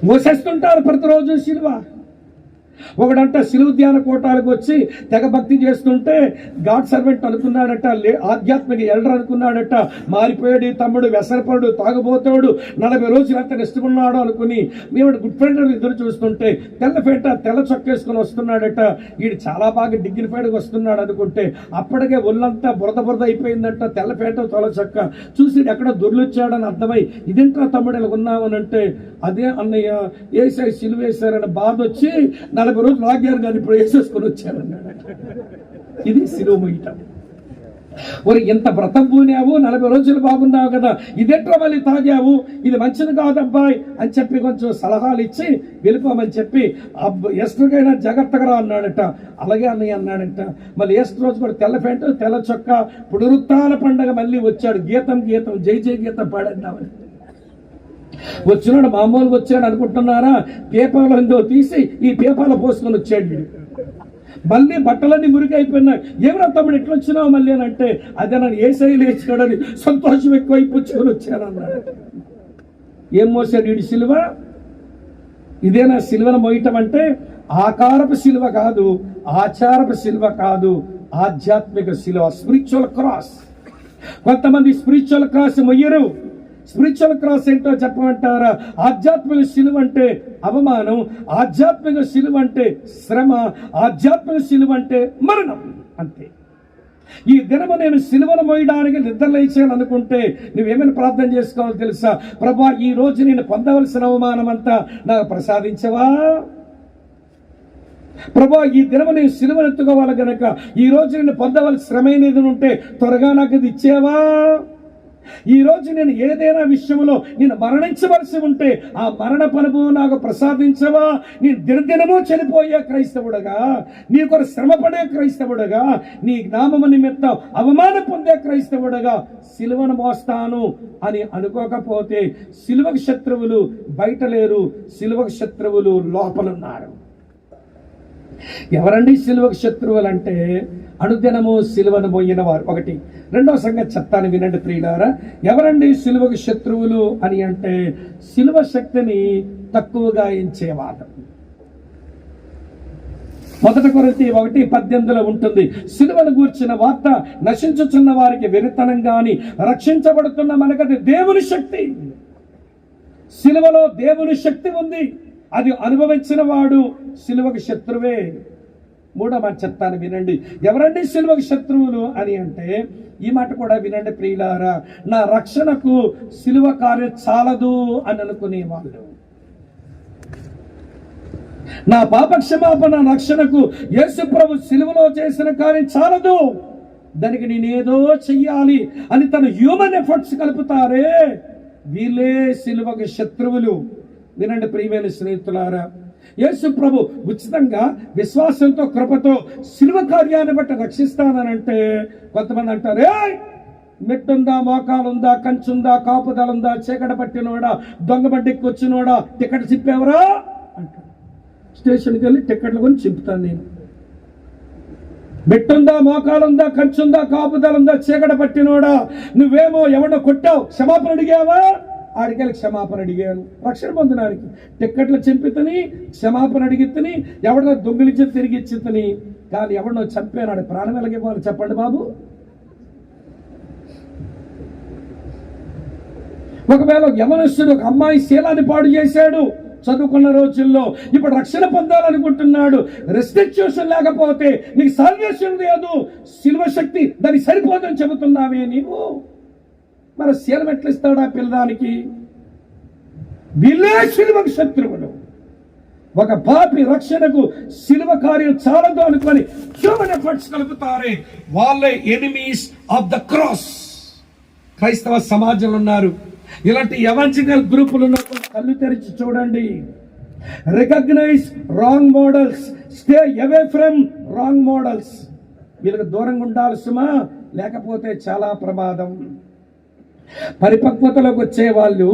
మోసేస్తుంటారు ప్రతిరోజు సిలువ. ఒకడంట సిలువ ధ్యాన కోటాలకు వచ్చి తెగ భక్తి చేస్తుంటే గాడ్ సర్వెంట్ అనుకున్నాడట, ఆధ్యాత్మిక ఎల్డర్ అనుకున్నాడట, మారిపోయాడు తమ్ముడు, వ్యసనపరుడు, తాగుబోతాడు, 40 రోజులు అంతా నిష్ఠుకున్నాడు అనుకుని మేము గుడ్ ఫ్రైడే ఎదురు చూస్తుంటే తెల్ల చొక్కేసుకుని వస్తున్నాడట. వీడు చాలా బాగా డిగ్నిఫైడ్గా వస్తున్నాడు అనుకుంటే అప్పటికే ఒళ్ళంతా బురద అయిపోయిందంట. తెల్లపేట తొల చొక్క చూసి ఎక్కడ దొర్లొచ్చాడని అర్థమై, ఇదేంటో తమ్ముడు ఇలా ఉన్నామని అంటే, అదే అన్నయ్య ఏసై సిలువ వేశారని బాధ వచ్చి 40 రోజులు ఆగారు కానీ ఇప్పుడు వేసేసుకొని వచ్చారన్నాడు. ఇది సిలువ మోయటం. మరి ఎంత వ్రతం పూనావు, 40 రోజులు బాగున్నావు కదా, ఇదెట్లా మళ్ళీ తాగావు, ఇది మంచిది కాదబ్బాయి అని చెప్పి కొంచెం సలహాలు ఇచ్చి వెళ్ళిపోమని చెప్పి ఎస్ట్రుకైనా జాగ్రత్తగా రా అన్నాడట. అలాగే అన్నయ్య అన్నాడట. మళ్ళీ ఎస్ట్ రోజు కూడా తెల్ల ప్యాంటు తెల్ల చొక్క పునరుత్థాన పండగ మళ్ళీ వచ్చాడు. గీతం జై జై గీతం పాడేద్దామని వచ్చినాడు. మామూలుగా వచ్చాడు అనుకుంటున్నారా? పేపర్లో ఎందో తీసి ఈ పేపర్లో పోసుకొని వచ్చాడు. మళ్ళీ బట్టలన్నీ మురికి అయిపోయినాయి. ఏమన్నా తమ్ముడు ఎట్లా వచ్చినావు మళ్ళీ అని అంటే, అదే నన్ను ఏసై లేచాడని సంతోషం ఎక్కువై పుచ్చుకొని వచ్చానన్నాడు. ఏం మోసాడు వీడి సిలువ? ఇదేనా సిలువను మోయటం అంటే? ఆకారపు సిలువ కాదు, ఆచారపు సిలువ కాదు, ఆధ్యాత్మిక సిలువ, స్పిరిచువల్ క్రాస్. కొంతమంది స్పిరిచువల్ క్రాస్ మొయ్యరు. స్పిరిచువల్ క్రాస్ ఏంటో చెప్పమంటారా? ఆధ్యాత్మిక సిలువ అంటే అవమానం, ఆధ్యాత్మిక సిలువ అంటే శ్రమ, ఆధ్యాత్మిక సిలువ అంటే మరణం. అంతే. ఈ దినము నేను సిలువను మోయడానికి నిద్రలేచాను అనుకుంటే నువ్వేమైనా ప్రార్థన చేసుకోవాలో తెలుసా? ప్రభా, ఈ రోజు నేను పొందవలసిన అవమానం అంతా నాకు ప్రసాదించవా? ప్రభా, ఈ దినము నేను సిలువను ఎత్తుకోవాలి గనక ఈ రోజు నేను పొందవలసిన శ్రమ ఏదైనా ఉంటే త్వరగా నాకు ఇది ఇచ్చేవా? ఈ రోజు నేను ఏదైనా విషయంలో నేను మరణించవలసి ఉంటే ఆ మరణ పనువు నాకు ప్రసాదించవా? నేను దినదినమూ చనిపోయే క్రైస్తవుడుగా, నీ కొరకు శ్రమపడే క్రైస్తవుడుగా, నీ నామము నిమిత్తం అవమానం పొందే క్రైస్తవుడుగా సిలువను మోస్తాను అని అనుకోకపోతే సిలువకు శత్రువులు బయట లేరు, సిలువకు శత్రువులు లోపలున్నారు. ఎవరండి సిలువకు శత్రువులు అంటే? అనుదినము సిలువను మోయిన వారు. ఒకటి. రెండవ సంగతి చెప్తాను వినండి ప్రియులారా. ఎవరండి సిలువకు శత్రువులు అని అంటే, సిలువ శక్తిని తక్కువగా ఎంచేవారు. 1 కొరింథీ 1:18 ఉంటుంది. సిలువను గూర్చిన వార్త నశించుచున్న వారికి వెరితనం గాని, రక్షించబడుతున్న మనకది దేవుని శక్తి. సిలువలో దేవుని శక్తి ఉంది. అది అనుభవించిన వాడు సిలువకు శత్రువే. 3వ మాట చెప్తాను వినండి. ఎవరండి సిలువకు శత్రువులు అని అంటే, ఈ మాట కూడా వినండి ప్రియులారా. నా రక్షణకు సిలువ కార్యం చాలదు అని అనుకునేవాళ్ళు. నా పాపక్షమాపణ రక్షణకు యేసు ప్రభు సిలువలో చేసిన కార్యం చాలదు, దానికి నేనేదో చెయ్యాలి అని తన హ్యూమన్ ఎఫర్ట్స్ కలుపుతారే, వీళ్ళే సిలువకు శత్రువులు. వినండి ప్రియమైన స్నేహితులారా, యేసు ప్రభు ఉచితంగా విశ్వాసంతో కృపతో సిలువ కార్యాన్ని బట్టి రక్షిస్తానంటే కొంతమంది అంటారు, మెట్టుందా, మోకాలుందా, కంచుందా, కాపుదలుందా, చీకట పట్టినోడా, దొంగ బండికి వచ్చినోడా, టికెట్ చిప్పేవరా అంటారు. స్టేషన్కి వెళ్ళి టికెట్లు కొని చింపుతాను నేను. మెట్టుందా, మోకాలుందా, కంచుందా, కాపుదలుందా, చీకట పట్టినోడా, నువ్వేమో ఎవడో కొట్టావు, క్షమాపణ అడిగావా? ఆడికెళ్ళి క్షమాపణ అడిగాను రక్షణ పొందడానికి. టిక్కెట్లు చెంపితని, క్షమాపణ అడిగితని, ఎవడో దొంగిలించి తిరిగి ఇచ్చితని. కానీ ఎవడో చంపాను, ప్రాణం ఎలాగివ్వాలి చెప్పండి బాబు? ఒకవేళ యవనస్తుడు ఒక అమ్మాయి శీలాన్ని పాడు చేశాడు చదువుకున్న రోజుల్లో, ఇప్పుడు రక్షణ పొందాలనుకుంటున్నాడు, రెస్ట్రిక్షన్ లేకపోతే నీకు సాల్వేషన్ లేదు, శిల్వ శక్తి దానికి సరిపోదని చెబుతున్నావే నీవు. మరి శీలం ఎట్లా ఇస్తాడా పిల్లదానికి? వీళ్ళే శిలువకు శత్రువులు. ఒక పాపి రక్షణకు శిలువ కార్యం చాలదు అనుకొని హ్యూమన్ ఎఫర్ట్స్ కలుపుతారే, వాళ్ళే ఎనిమీస్ ఆఫ్ ద క్రాస్. క్రైస్తవ సమాజంలో ఉన్నారు ఇలాంటి ఎవాంజలికల్ గ్రూపులు ఉన్నప్పుడు కళ్ళు తెరిచి చూడండి. Recognise wrong models, stay away from wrong models. వీళ్ళకి దూరంగా ఉండాల్సిమా, లేకపోతే చాలా ప్రమాదం. పరిపక్వతలోకి వచ్చే వాళ్ళు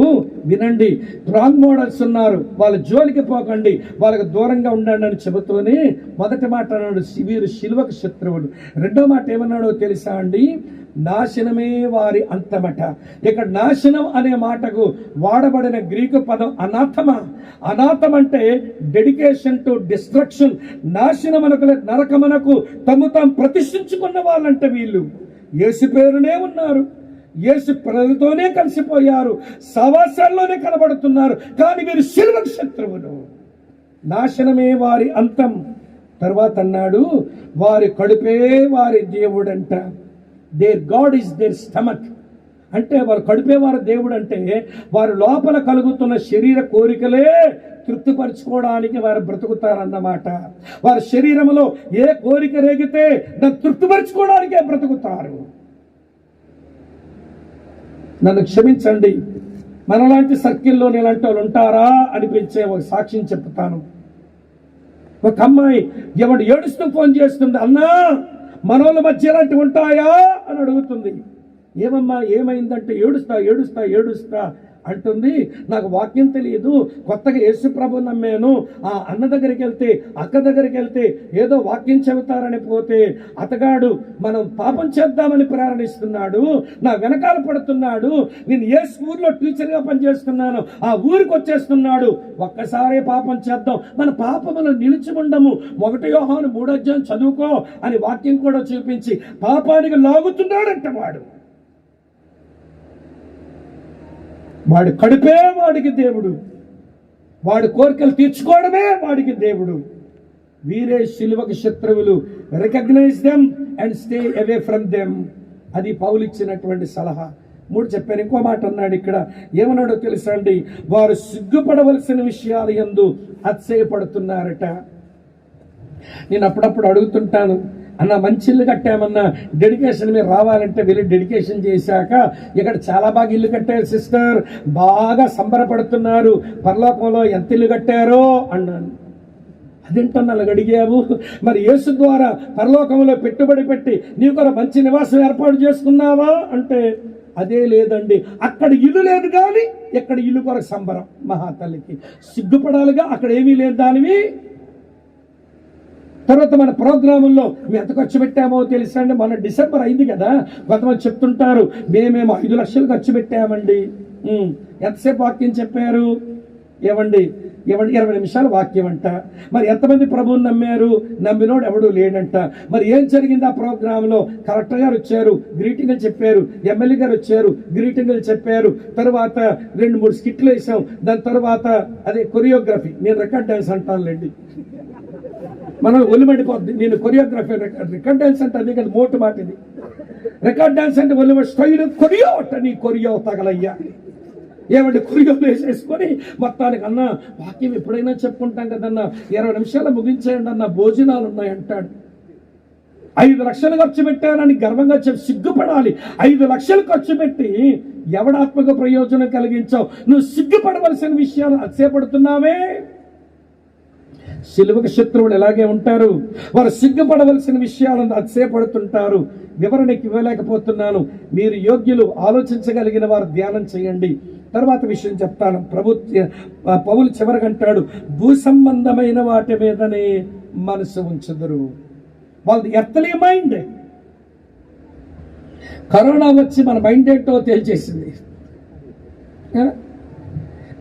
వినండి, రాంగ్ మోడల్స్ ఉన్నారు, వాళ్ళ జోలికి పోకండి, వాళ్ళకి దూరంగా ఉండండి అని చెబుతూనే మొదటి మాట అన్నాడు, వీరు శిలువకు శత్రువులు. రెండో మాట ఏమన్నాడో తెలుసా అండి? నాశనమే వారి అంతమట. ఇక్కడ నాశనం అనే మాటకు వాడబడిన గ్రీకు పదం అనాథమ. అనాథం అంటే డెడికేషన్ టు డిస్ట్రక్షన్. నాశనమునకు, నరకమునకు తమ తాము ప్రతిష్ఠించుకున్న వాళ్ళంటే వీళ్ళు. యేసు పేరునే ఉన్నారు, యేసు ప్రజలతోనే కలిసిపోయారు, సవాసాల్లోనే కనబడుతున్నారు, కానీ వీరు శిలువకు శత్రువులు. నాశనమే వారి అంతం. తర్వాత అన్నాడు, వారి కడుపే వారి దేవుడంట. Their god is their stomach. అంటే వారు కడుపే వారి దేవుడు అంటే వారి లోపల కలుగుతున్న శరీర కోరికలే తృప్తిపరచుకోవడానికి వారు బ్రతుకుతారన్నమాట. వారి శరీరంలో ఏ కోరిక రేగితే దాన్ని తృప్తిపరచుకోవడానికే బ్రతుకుతారు. నన్ను క్షమించండి, మనలాంటి సర్కిల్లో ఇలాంటి వాళ్ళు ఉంటారా అనిపించే ఒక సాక్ష్యం చెప్తాను. ఒక అమ్మాయి ఎవడు ఏడుస్తూ ఫోన్ చేస్తుంది, అన్నా మనోళ్ళ మధ్య ఇలాంటివి ఉంటాయా అని అడుగుతుంది. ఏమమ్మా ఏమైందంటే ఏడుస్తా ఏడుస్తా ఏడుస్తా అంటుంది. నాకు వాక్యం తెలియదు, కొత్తగా యేసు ప్రభు నమ్మాను, ఆ అన్న దగ్గరికి వెళ్తే అక్క దగ్గరికి వెళ్తే ఏదో వాక్యం చెబుతారని పోతే అతగాడు మనం పాపం చేద్దామని ప్రేరణిస్తున్నాడు, నా వెనకాల పడుతున్నాడు, నేను ఏ స్కూల్లో టీచర్గా పనిచేస్తున్నాను ఆ ఊరికి వచ్చేస్తున్నాడు, ఒక్కసారే పాపం చేద్దాం, మన పాపమును నిలిచి ఉండము, 1 యోహాను 3 చదువుకో అని వాక్యం కూడా చూపించి పాపానికి లాగుతున్నాడంట. వాడి కడుపే వాడికి దేవుడు, వాడి కోరికలు తీర్చుకోవడమే వాడికి దేవుడు. వీరే శిలువకు శత్రువులు. Recognise them and stay away from them. అది పౌలు ఇచ్చినటువంటి సలహా. 3 చెప్పాను. ఇంకో మాట అన్నాడు ఇక్కడ, ఏమన్నాడో తెలుసా అండి? వారు సిగ్గుపడవలసిన విషయాలు యందు అతిశయపడుతున్నారట. నేను అప్పుడప్పుడు అడుగుతుంటాను, అన్న మంచి ఇల్లు కట్టామన్నా డెడికేషన్ మీరు రావాలంటే వెళ్ళి డెడికేషన్ చేశాక ఇక్కడ చాలా బాగా ఇల్లు కట్టారు సిస్టర్, బాగా సంబరపడుతున్నారు, పరలోకంలో ఎంత ఇల్లు కట్టారో అన్నాను. అదేంటన్నా అలాగ అడిగావు? మరి యేసు ద్వారా పరలోకంలో పెట్టుబడి పెట్టి నీకు ఒక మంచి నివాసం ఏర్పాటు చేసుకున్నావా అంటే అదే లేదండి, అక్కడ ఇల్లు లేదు కానీ ఎక్కడ ఇల్లు కొరకు సంబరం. మహాతల్లికి సిగ్గుపడాలిగా, అక్కడ ఏమీ లేదు దానివి. తర్వాత మన ప్రోగ్రాముల్లో మేము ఎంత ఖర్చు పెట్టామో తెలుసా అండి? మన డిసెంబర్ అయింది కదా, కొంతమంది చెప్తుంటారు మేమేమో 5 లక్షలు ఖర్చు పెట్టామండి. ఎంతసేపు వాక్యం చెప్పారు? ఏమండి 20 నిమిషాలు వాక్యం అంట. మరి ఎంతమంది ప్రభువుని నమ్మారు? నమ్మినోడు ఎవడు లేడంట. మరి ఏం జరిగింది ఆ ప్రోగ్రాంలో? కలెక్టర్ గారు వచ్చారు, గ్రీటింగ్లు చెప్పారు, ఎమ్మెల్యే గారు వచ్చారు, గ్రీటింగ్లు చెప్పారు, తర్వాత 2-3 స్కిట్లు వేసాం, దాని తర్వాత అదే కొరియోగ్రఫీ, నేను రికార్డ్ డాన్స్ అంటానులేండి, మనం ఒలిమండిపోద్ది. నేను కొరియోగ్రఫీ రికార్డ్ డాన్స్ అంటే అదే కదా మోటు మాట. ఇది రికార్డ్ డాన్స్ అంటే ఒలిమ స్టైల్ కొరియో అట్ట, నీ కొరియో తగలయ్యా. ఏమంటే కొరియోలు వేసేసుకొని మొత్తానికి అన్న వాక్యం ఎప్పుడైనా చెప్పుకుంటాం కదన్నా, 20 నిమిషాలు ముగించేయండి అన్న, భోజనాలు ఉన్నాయి అంటాడు. 5 లక్షలు ఖర్చు పెట్టానని గర్వంగా చెప్పి సిగ్గుపడాలి. 5 లక్షలు ఖర్చు పెట్టి ఎవడాత్మక ప్రయోజనం కలిగించావు? నువ్వు సిగ్గుపడవలసిన విషయాలు అతిశయపడుతున్నావే. శిలువకు శత్రువులు ఎలాగే ఉంటారు, వారు సిగ్గుపడవలసిన విషయాలను అతిశయపడుతుంటారు. వివరణకి ఇవ్వలేకపోతున్నాను, మీరు యోగ్యులు, ఆలోచించగలిగిన వారు ధ్యానం చేయండి. తర్వాత విషయం చెప్తాను. పౌలు చివరగంటాడు, భూ సంబంధమైన వాటి మీదనే మనసు ఉంచుదురు. వాళ్ళది ఎర్త్లీ మైండ్. కరోనా వచ్చి మన మైండ్ ఏంటో తేల్చేసింది.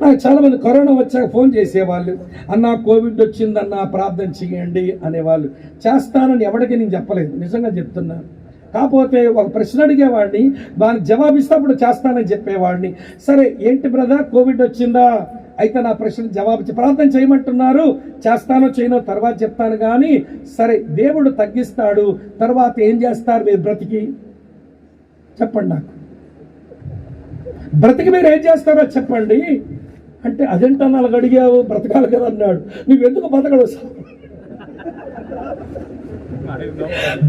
నాకు చాలామంది కరోనా వచ్చాక ఫోన్ చేసేవాళ్ళు, అన్న కోవిడ్ వచ్చిందన్న ప్రార్థన చేయండి అనేవాళ్ళు. చేస్తానని ఎవరికి నేను చెప్పలేదు, నిజంగా చెప్తున్నాను. కాకపోతే ఒక ప్రశ్న అడిగేవాడిని, దానికి జవాబిస్తే అప్పుడు చేస్తానని చెప్పేవాడిని. సరే ఏంటి బ్రదర్ కోవిడ్ వచ్చిందా, అయితే నా ప్రశ్నకు జవాబు ప్రార్థన చేయమంటున్నారు, చేస్తానో చేయనో తర్వాత చెప్తాను కానీ, సరే దేవుడు తగ్గిస్తాడు, తర్వాత ఏం చేస్తారు మీరు బ్రతికి చెప్పండి, నాకు బ్రతికి మీరు ఏం చేస్తారో చెప్పండి అంటే, అదేంటో నాకు అడిగావు, బ్రతకాలి కదా అన్నాడు. నువ్వెందుకు బతకడు,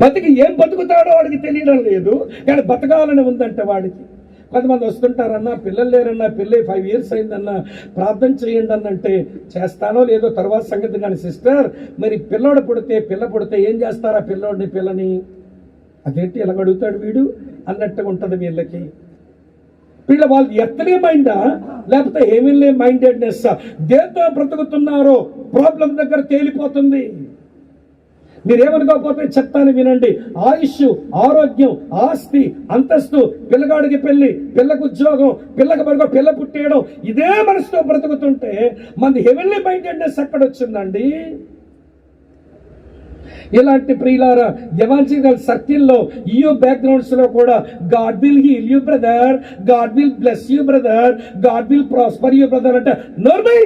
బతికి ఏం బతుకుతాడో వాడికి తెలియడం లేదు, కానీ బతకాలని ఉందంటే వాడికి. కొంతమంది వస్తుంటారన్నా, పిల్లలు లేరన్నా, పెళ్ళి 5 years అయిందన్నా, ప్రార్థన చేయండి అన్నంటే చేస్తానో లేదో తర్వాత సంగతి. కానీ సిస్టర్ మరి పిల్లోడు పిల్ల పుడితే ఏం చేస్తారా పిల్లని, అదేంటి ఎలా అడుగుతాడు వీడు అన్నట్టుగా ఉంటుంది వీళ్ళకి. వీళ్ళ వాళ్ళు ఎత్తలే మైండా లేకపోతే హెవెన్లీ మైండెడ్నెస్, దేంతో బ్రతుకుతున్నారో ప్రాబ్లం దగ్గర తేలిపోతుంది. మీరేమనుకోకపోతే చెప్తాను వినండి. ఆయుష్, ఆరోగ్యం, ఆస్తి, అంతస్తు, పిల్లగాడికి పెళ్లి, పిల్లకు ఉద్యోగం, పిల్లకి మరొక పిల్ల పుట్టేయడం, ఇదే మనసుతో బ్రతుకుతుంటే మనది హెవెన్లీ మైండెడ్నెస్ ఎక్కడొచ్చిందండి? ఇలాంటి ప్రియులారా ఎవాంజలికల్ సర్కిల్లో ఈయో బ్యాక్గ్రౌండ్స్ లో కూడా God will heal you brother, God will bless you brother, God will prosper you brother అంటే నోర్మై,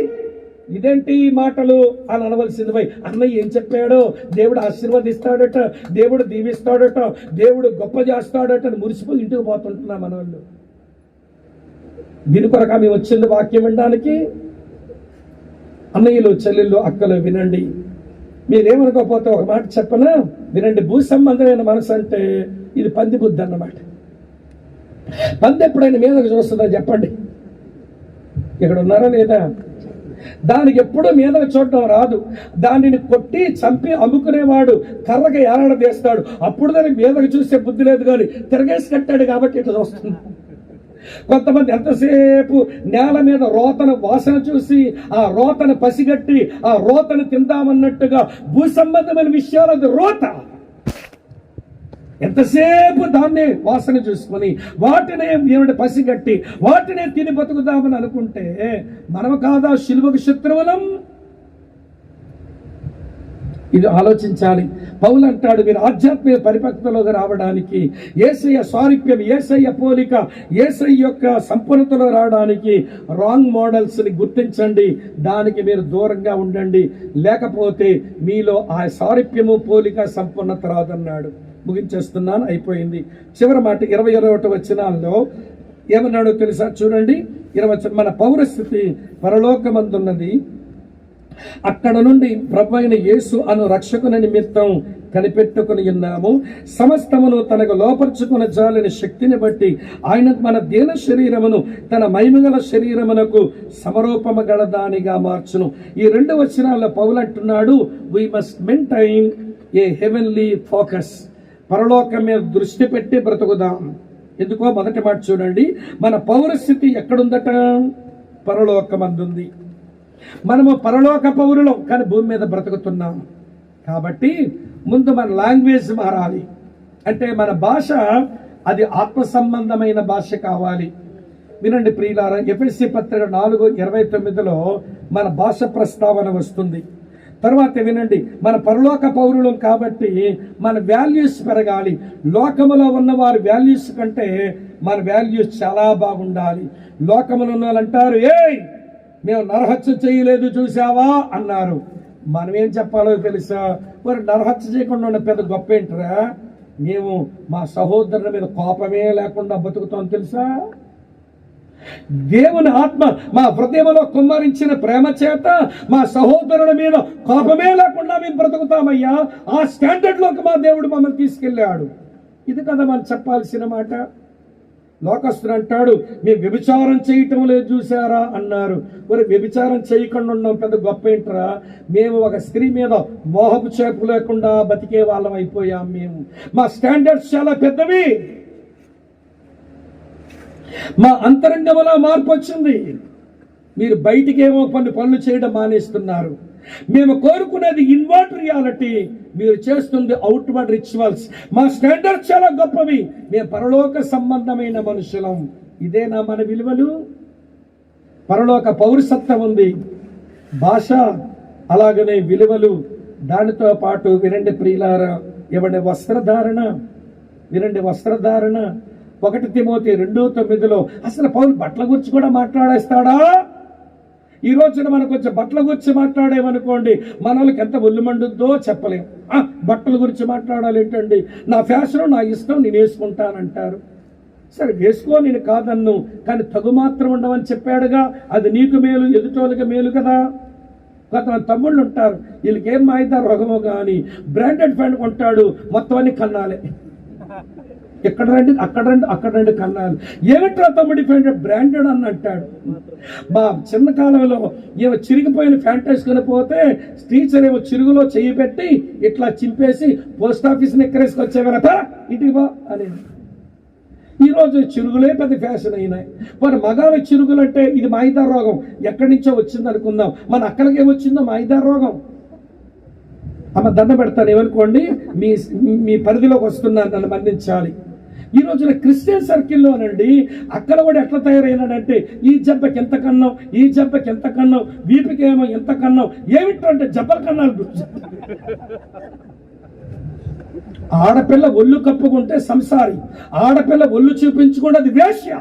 ఇదేంటి మాటలు అని అనవలసింది పోయి, అన్నయ్య ఏం చెప్పాడో, దేవుడు ఆశీర్వదిస్తాడట, దేవుడు దీవిస్తాడట, దేవుడు గొప్ప చేస్తాడట అని మురిసిపోయి ఇంటికి పోతుంటున్నా మన వాళ్ళు. దీని కొరకు ఆమె వచ్చింది వాక్యం వినడానికి. అన్నయ్యలు, చెల్లెళ్ళు, అక్కలు వినండి, మీరేమనుకోకపోతే ఒక మాట చెప్పనా వినండి. భూ సంబంధమైన మనసు అంటే ఇది పంది బుద్ధి అన్నమాట. పంది ఎప్పుడైనా మీదకు చూస్తుందా చెప్పండి, ఇక్కడ ఉన్నారా లేదా? దానికి ఎప్పుడూ మీదకు చూడటం రాదు. దానిని కొట్టి చంపి అమ్ముకునేవాడు కర్రగా ఏలాడదీస్తాడు, అప్పుడు దానికి మీదకు చూసే బుద్ధి లేదు, కానీ తిరగేసి కట్టాడు కాబట్టి ఇట్లా చూస్తుంది. కొంతమంది ఎంతసేపు నేల మీద రోతను వాసన చూసి ఆ రోతను పసిగట్టి ఆ రోతను తిందామన్నట్టుగా భూ సంబంధమైన విషయాలు రోత, ఎంతసేపు దాన్నే వాసన చూసుకొని వాటినే ఏమిటి పసిగట్టి వాటినే తిని బతుకుదామని అనుకుంటే మనం కాదా శిలువకు శత్రువులం? ఇది ఆలోచించాలి. పౌలు అంటాడు, మీరు ఆధ్యాత్మిక పరిపక్వతలోకి రావడానికి, యేసయ్య స్వారూప్యం, యేసయ్య పోలిక, యేసయ్య యొక్క సంపూర్ణతలో రావడానికి రాంగ్ మోడల్స్ ని గుర్తించండి, దానికి మీరు దూరంగా ఉండండి, లేకపోతే మీలో ఆ సారూప్యము, పోలిక, సంపూర్ణత రాదన్నాడు. ముగించేస్తున్నాను, అయిపోయింది. చివరి మాట 21వ వచనాల్లో ఏమన్నాడో తెలుసా? చూడండి 20, మన పౌరస్థితి పరలోకమందున్నది, అక్కడ నుండి ప్రభువైన యేసు అను రక్షకుని నిమిత్తం కనిపెట్టుకుని ఉన్నాము. సమస్తమును తనకు లోపరుచుకున్న జాలిన శక్తిని బట్టి ఆయన మన దీన శరీరమును తన మహిమగల శరీరమునకు సమరూపము గలదానిగా మార్చును. ఈ 2 వచనాల్లో పౌలు అంటున్నాడు, we must maintain a heavenly focus, పరలోకం మీద దృష్టి పెట్టి బ్రతుకుదాం. ఎందుకో మొదటి మాట చూడండి, మన పౌరస్థితి ఎక్కడుందట? పరలోకమందుంది. మనము పరలోక పౌరులం, కానీ భూమి మీద బ్రతుకుతున్నాం. కాబట్టి ముందు మన లాంగ్వేజ్ మారాలి. అంటే మన భాష అది ఆత్మ సంబంధమైన భాష కావాలి. వినండి ప్రియులారా, ఎఫెసీ పత్రిక 4:29లో మన భాష ప్రస్తావన వస్తుంది. తర్వాత వినండి, మన పరలోక పౌరులం కాబట్టి మన వాల్యూస్ పెరగాలి. లోకములో ఉన్న వారి వాల్యూస్ కంటే మన వాల్యూస్ చాలా బాగుండాలి. లోకములో ఉన్న వాళ్ళు అంటారు, ఏయ్ మేము నరహత్య చేయలేదు చూసావా అన్నారు. మనం ఏం చెప్పాలో తెలుసా? మరి నరహత్య చేయకుండా ఉన్న పెద్ద గొప్ప ఏంటరా, మేము మా సహోదరుల మీద కోపమే లేకుండా బతుకుతాం తెలుసా? దేవుని ఆత్మ మా హృదయంలో కుమ్మరించిన ప్రేమ చేత మా సహోదరుల మీద కోపమే లేకుండా మేము బ్రతుకుతామయ్యా. ఆ స్టాండర్డ్ లోకి మా దేవుడు మమ్మల్ని తీసుకెళ్ళాడు. ఇది కదా మనం చెప్పాల్సిన మాట. లోకస్తుడు అంటాడు, మేము వ్యభిచారం చేయటం లేదు చూసారా అన్నారు. మరి వ్యభిచారం చేయకుండా ఉన్నాం పెద్ద గొప్ప ఏంటరా? మేము ఒక స్త్రీ మీద మోహపు చేపు లేకుండా బతికే వాళ్ళం అయిపోయాం. మేము మా స్టాండర్డ్స్ చాలా పెద్దవి. మా అంతరంగంలో మార్పు వచ్చింది. మీరు బయటికేమో కొన్ని పనులు చేయడం మానేస్తున్నారు. మేము కోరుకునేది ఇన్వర్డ్ రియాలిటీ, మీరు చేస్తుంది అవుట్వర్డ్ రిచువల్స్. మా స్టాండర్డ్స్ చాలా గొప్పవి, మేము పరలోక సంబంధమైన మనుషులం. ఇదేనా మన విలువలు? పరలోక పౌరసత్వం ఉంది, భాష, అలాగనే విలువలు, దానితో పాటు వినండి ప్రియులారా, ఇవ్వండి వస్త్రధారణ, వినండి వస్త్రధారణ. 1 తిమోతి 2:9 అసలు పౌలు బట్టల గురించి కూడా మాట్లాడేస్తాడా? ఈ రోజున మనం కొంచెం బట్టల గురించి మాట్లాడేమనుకోండి, మన వాళ్ళకి ఎంత ఒళ్ళు మండుద్దో చెప్పలేం. బట్టల గురించి మాట్లాడాలి ఏంటండి, నా ఫ్యాషన్ నా ఇష్టం నేను వేసుకుంటానంటారు. సరే వేసుకో, నేను కాదన్ను, కానీ తగు మాత్రం ఉండవని చెప్పాడుగా, అది నీకు మేలు, ఎదుటోళ్ళకి మేలు కదా. కొంతమంది తమ్ముళ్ళు ఉంటారు, వీళ్ళకేం మాయిదా రోగమో కానీ బ్రాండెడ్ ప్యాంట్ కొంటాడు, మొత్తం అన్ని కన్నాలే, ఎక్కడ రండి అక్కడ రండి కన్నాలు. ఏమిట్రా తమ్ముడి ప్యాంట్ బ్రాండెడ్ అని అంటాడు. మా చిన్న కాలంలో ఏమో చిరిగిపోయిన ప్యాంట్ వేసుకుని పోతే టీచర్ ఏమో చిరుగులో చెయ్యి పెట్టి ఇట్లా చింపేసి పోస్ట్ ఆఫీస్ని ఎక్కరేసుకొచ్చేవరట ఇంటికి బా అని. ఈరోజు చిరుగులే పెద్ద ఫ్యాషన్ అయినాయి. మరి మగావి చిరుగులు అంటే ఇది మాయిదా రోగం, ఎక్కడి నుంచో వచ్చింది అనుకుందాం, మన అక్కడికే వచ్చిందో మాయిదా రోగం. అమ్మ దండ పెడతాను, ఏమనుకోండి, మీ పరిధిలోకి వస్తున్నాను, నన్ను మన్నించాలి. ఈ రోజున క్రిస్టియన్ సర్కిల్లోనండి అక్కడ కూడా ఎట్లా తయారైనాడంటే, ఈ జబ్బకి ఎంత కన్నాం, ఈ జబ్బకి ఎంత కన్నాం, వీపికి ఏమో ఎంత కన్నాం, ఏమిటంటే జబ్బల కన్నాలు. ఆడపిల్ల ఒళ్ళు కప్పుకుంటే సంసారి, ఆడపిల్ల ఒళ్ళు చూపించుకుంటే అది వేశ్య.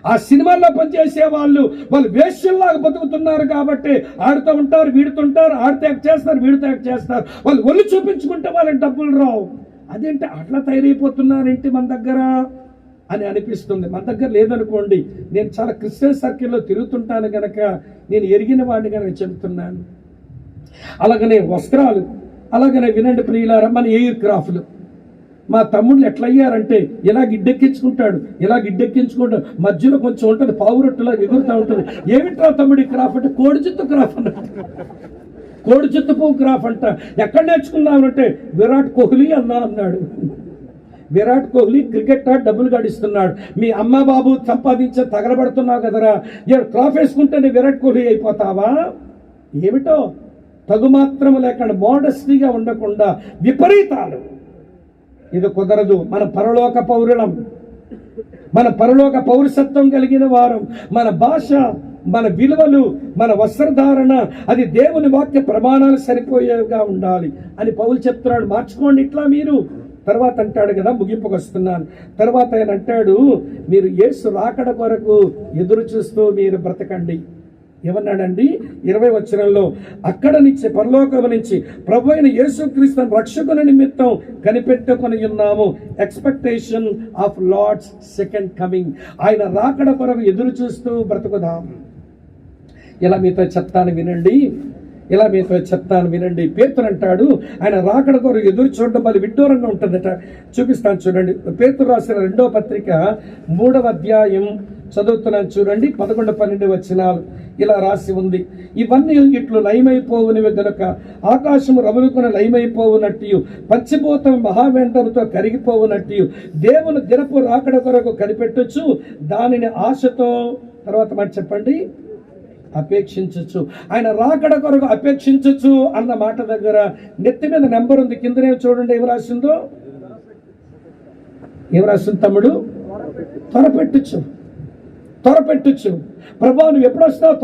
ఆ సినిమాల్లో పనిచేసే వాళ్ళు వేశ్యల్లాగా బతుకుతున్నారు కాబట్టి ఆడుతూ ఉంటారు, వీడుతుంటారు, ఆడితే యాక్ట్ చేస్తారు, వీడితో యాక్ట్ చేస్తారు. వాళ్ళు ఒళ్ళు చూపించుకుంటే వాళ్ళకి డబ్బులు రావు. అదేంటి అట్లా తయారైపోతున్నారేంటి మన దగ్గర అని అనిపిస్తుంది. మన దగ్గర లేదనుకోండి, నేను చాలా క్రిస్టియన్ సర్కిల్లో తిరుగుతుంటాను కనుక నేను ఎరిగిన వాడిని కనుక చెబుతున్నాను. అలాగనే వస్త్రాలు, అలాగనే వినండి ప్రియులారా, మన ఎయిర్ క్రాఫ్ట్లు. మా తమ్ముళ్ళు ఎట్లయ్యారంటే ఇలా గిడ్డెక్కించుకుంటాడు, మధ్యలో కొంచెం ఉంటుంది, పావురొట్టులా ఎగురుతూ ఉంటుంది. ఏమిట్రా తమ్ముడి క్రాఫ్ అంటే కోడి చుత్తు క్రాఫ్ అన్నట్టు, కోడి చుత్తు పువ్వు క్రాఫ్ అంట. ఎక్కడ నేర్చుకున్నామంటే విరాట్ కోహ్లీ అన్నాడు. విరాట్ కోహ్లీ క్రికెట్ డబ్బులు గడిస్తున్నాడు, మీ అమ్మ బాబు సంపాదించే తగలబడుతున్నావు కదరా, క్రాఫ్ వేసుకుంటేనే విరాట్ కోహ్లీ అయిపోతావా? ఏమిటో తగు మాత్రం లేకుండా మోడస్టీగా ఉండకుండా విపరీతాలు, ఇది కుదరదు. మన పరలోక పౌరులం, మన పరలోక పౌరసత్వం కలిగిన వారం, మన భాష, మన విలువలు, మన వస్త్రధారణ అది దేవుని వాక్య ప్రమాణాలు సరిపోయేగా ఉండాలి అని పౌలు చెప్తున్నాడు. మార్చుకోండి ఇట్లా మీరు. తర్వాత అంటాడు కదా, ముగింపుకు వస్తున్నాను. తర్వాత ఆయన అంటాడు, మీరు యేసు రాకడ కొరకు ఎదురు చూస్తూ మీరు బ్రతకండి. ఏమన్నాడండి 20వ వచనంలో, అక్కడ నుంచి పరలోకం నుంచి ప్రభు అయిన యేసుక్రీస్తు రక్షకుని నిమిత్తం కనిపెట్టుకొని ఉన్నాము. Expectation of Lord's second coming. ఆయన రాకడ కొరకు ఎదురు చూస్తూ బ్రతుకుదాం. ఇలా మీతో చెప్తాను వినండి. పేతురు అంటాడు, ఆయన రాకడ కొరకు ఎదురు చూడడం మరి విడ్డూరంగా ఉంటుందట. చూపిస్తాను చూడండి. పేతురు రాసిన 2వ పత్రిక 3వ అధ్యాయం చదువుతున్నాను చూడండి. 11-12 వచనాలు ఇలా రాసి ఉంది. ఇవన్నీ ఇట్లు లయమైపోవునివి గనుక ఆకాశము రగులుకొని లయమైపోవునట్టు, పచ్చిపోతం మహావెంటముతో కరిగిపోవునట్టు దేవుని దినపు రాకడ కొరకు కనిపెట్టొచ్చు, దానిని ఆశతో, తర్వాత మాట చెప్పండి, అపేక్షించచ్చు. ఆయన రాకడ కొరకు అపేక్షించచ్చు అన్న మాట దగ్గర నెత్తి మీద నెంబర్ ఉంది, కిందనే చూడండి ఏం రాసిందో. ఏం రాసింది తమ్ముడు? త్వరపెట్టచ్చు. ప్రభా నువ్వు ఎప్పుడొస్తావు,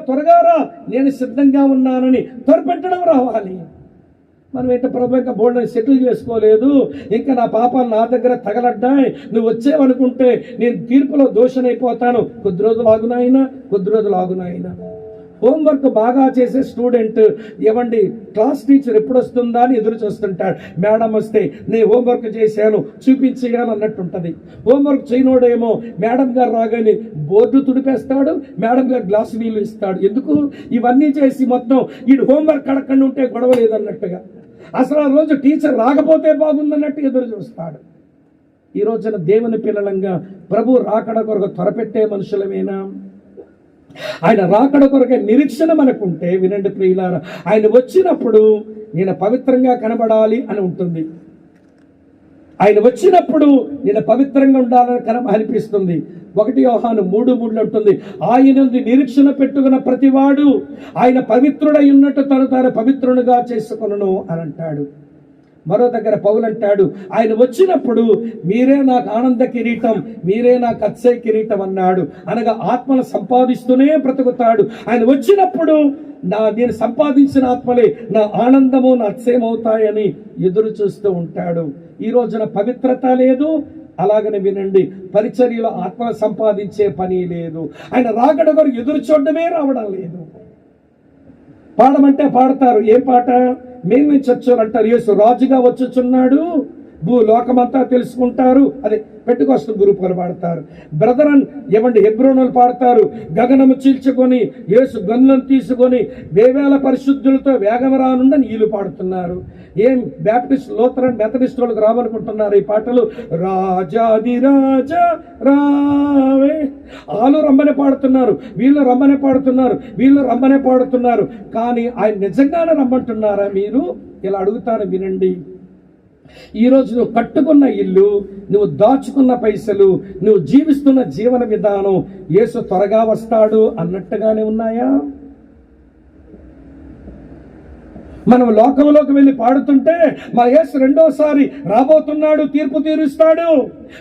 త్వరగా రా, నేను సిద్ధంగా ఉన్నానని త్వరపెట్టడం రావాలి. మనం ఏంటో ప్రభు ఇంకా బోర్డుని సెటిల్ చేసుకోలేదు, ఇంకా నా పాపాలు నా దగ్గర తగలడ్డాయి, నువ్వు వచ్చేవనుకుంటే నేను తీర్పులో దోషనైపోతాను, కొద్ది రోజులు ఆగునాయినా. హోంవర్క్ బాగా చేసే స్టూడెంట్ ఏమండి క్లాస్ టీచర్ ఎప్పుడు వస్తుందా అని ఎదురు చూస్తుంటాడు. మేడం వస్తే నేను హోంవర్క్ చేశాను చూపించగాను అన్నట్టుంటది. హోంవర్క్ చేయనోడేమో మేడం గారు రాగానే బోర్డు తుడిపేస్తాడు, మేడం గారు గ్లాసు నీళ్ళు ఇస్తాడు. ఎందుకు? ఇవన్నీ చేసి మొత్తం వీడు హోంవర్క్ అడగకుండా ఉంటే గొడవ లేదన్నట్టుగా, అసలు ఆ రోజు టీచర్ రాకపోతే బాగుందన్నట్టు ఎదురు చూస్తాడు. ఈ రోజున దేవుని పిల్లలంగా ప్రభు రాకడ కొరకు త్వరపెట్టే మనుషులమేనా? ఆయన రాకడ కొరకే నిరీక్షణ మనకుంటే వినండి ప్రియులారా, ఆయన వచ్చినప్పుడు నేను పవిత్రంగా కనబడాలి అని ఉంటుంది. ఆయన వచ్చినప్పుడు నేను పవిత్రంగా ఉండాలని అనిపిస్తుంది. 1 యోహాను 3:3 ఉంటుంది, ఆయన నిరీక్షణ పెట్టుకున్న ప్రతివాడు ఆయన పవిత్రుడై ఉన్నట్టు తను పవిత్రునిగా చేసుకొనును అని అంటాడు. మరో దగ్గర పౌలు అంటాడు, ఆయన వచ్చినప్పుడు మీరే నాకు ఆనంద కిరీటం, మీరే నాకు అత్సయ కిరీటం అన్నాడు. అనగా ఆత్మను సంపాదిస్తూనే బ్రతుకుతాడు. ఆయన వచ్చినప్పుడు నేను సంపాదించిన ఆత్మలే నా ఆనందము, నా అత్సయం అవుతాయని ఎదురు చూస్తూ ఉంటాడు. ఈ రోజున పవిత్రత లేదు. అలాగనే వినండి, పరిచర్యలో ఆత్మను సంపాదించే పని లేదు. ఆయన రాకడ కొరకు ఎదురు చూడడమే రావడం లేదు. పాడమంటే పాడతారు. ఏం పాట? మేము చర్చలు అంటారు, యేసు రాజుగా వచ్చుచున్నాడు, భూలోకమంతా తెలుసుకుంటారు. అదే పెట్టుకొస్తు గ్రూపులు పాడతారు. బ్రదరన్ ఏమండి హెబ్రోనులు పాడతారు. గగనము చీల్చుకొని యేసు గన్నులను తీసుకొని వేవేల పరిశుద్ధులతో వేగం రానుండని వీళ్ళు పాడుతున్నారు. ఏం బ్యాప్టిస్ట్, లూథరన్, మెథడిస్ట్ వాళ్ళకి రావనుకుంటున్నారు ఈ పాటలు? రాజాది రాజా రావే, వాళ్ళు రమ్మనే పాడుతున్నారు, వీళ్ళు రమ్మనే పాడుతున్నారు, వీళ్ళు రమ్మనే పాడుతున్నారు. కానీ ఆయన నిజంగానే రమ్మంటున్నారా మీరు? ఇలా అడుగుతారు, వినండి. ఈరోజు నువ్వు కట్టుకున్న ఇల్లు, నువ్వు దాచుకున్న పైసలు, నువ్వు జీవిస్తున్న జీవన విధానం యేసు త్వరగా వస్తాడు అన్నట్టుగానే ఉన్నాయా? మనం లోకంలోకి వెళ్ళి పాడుతుంటే మా యేసు రెండోసారి రాబోతున్నాడు, తీర్పు తీరుస్తాడు,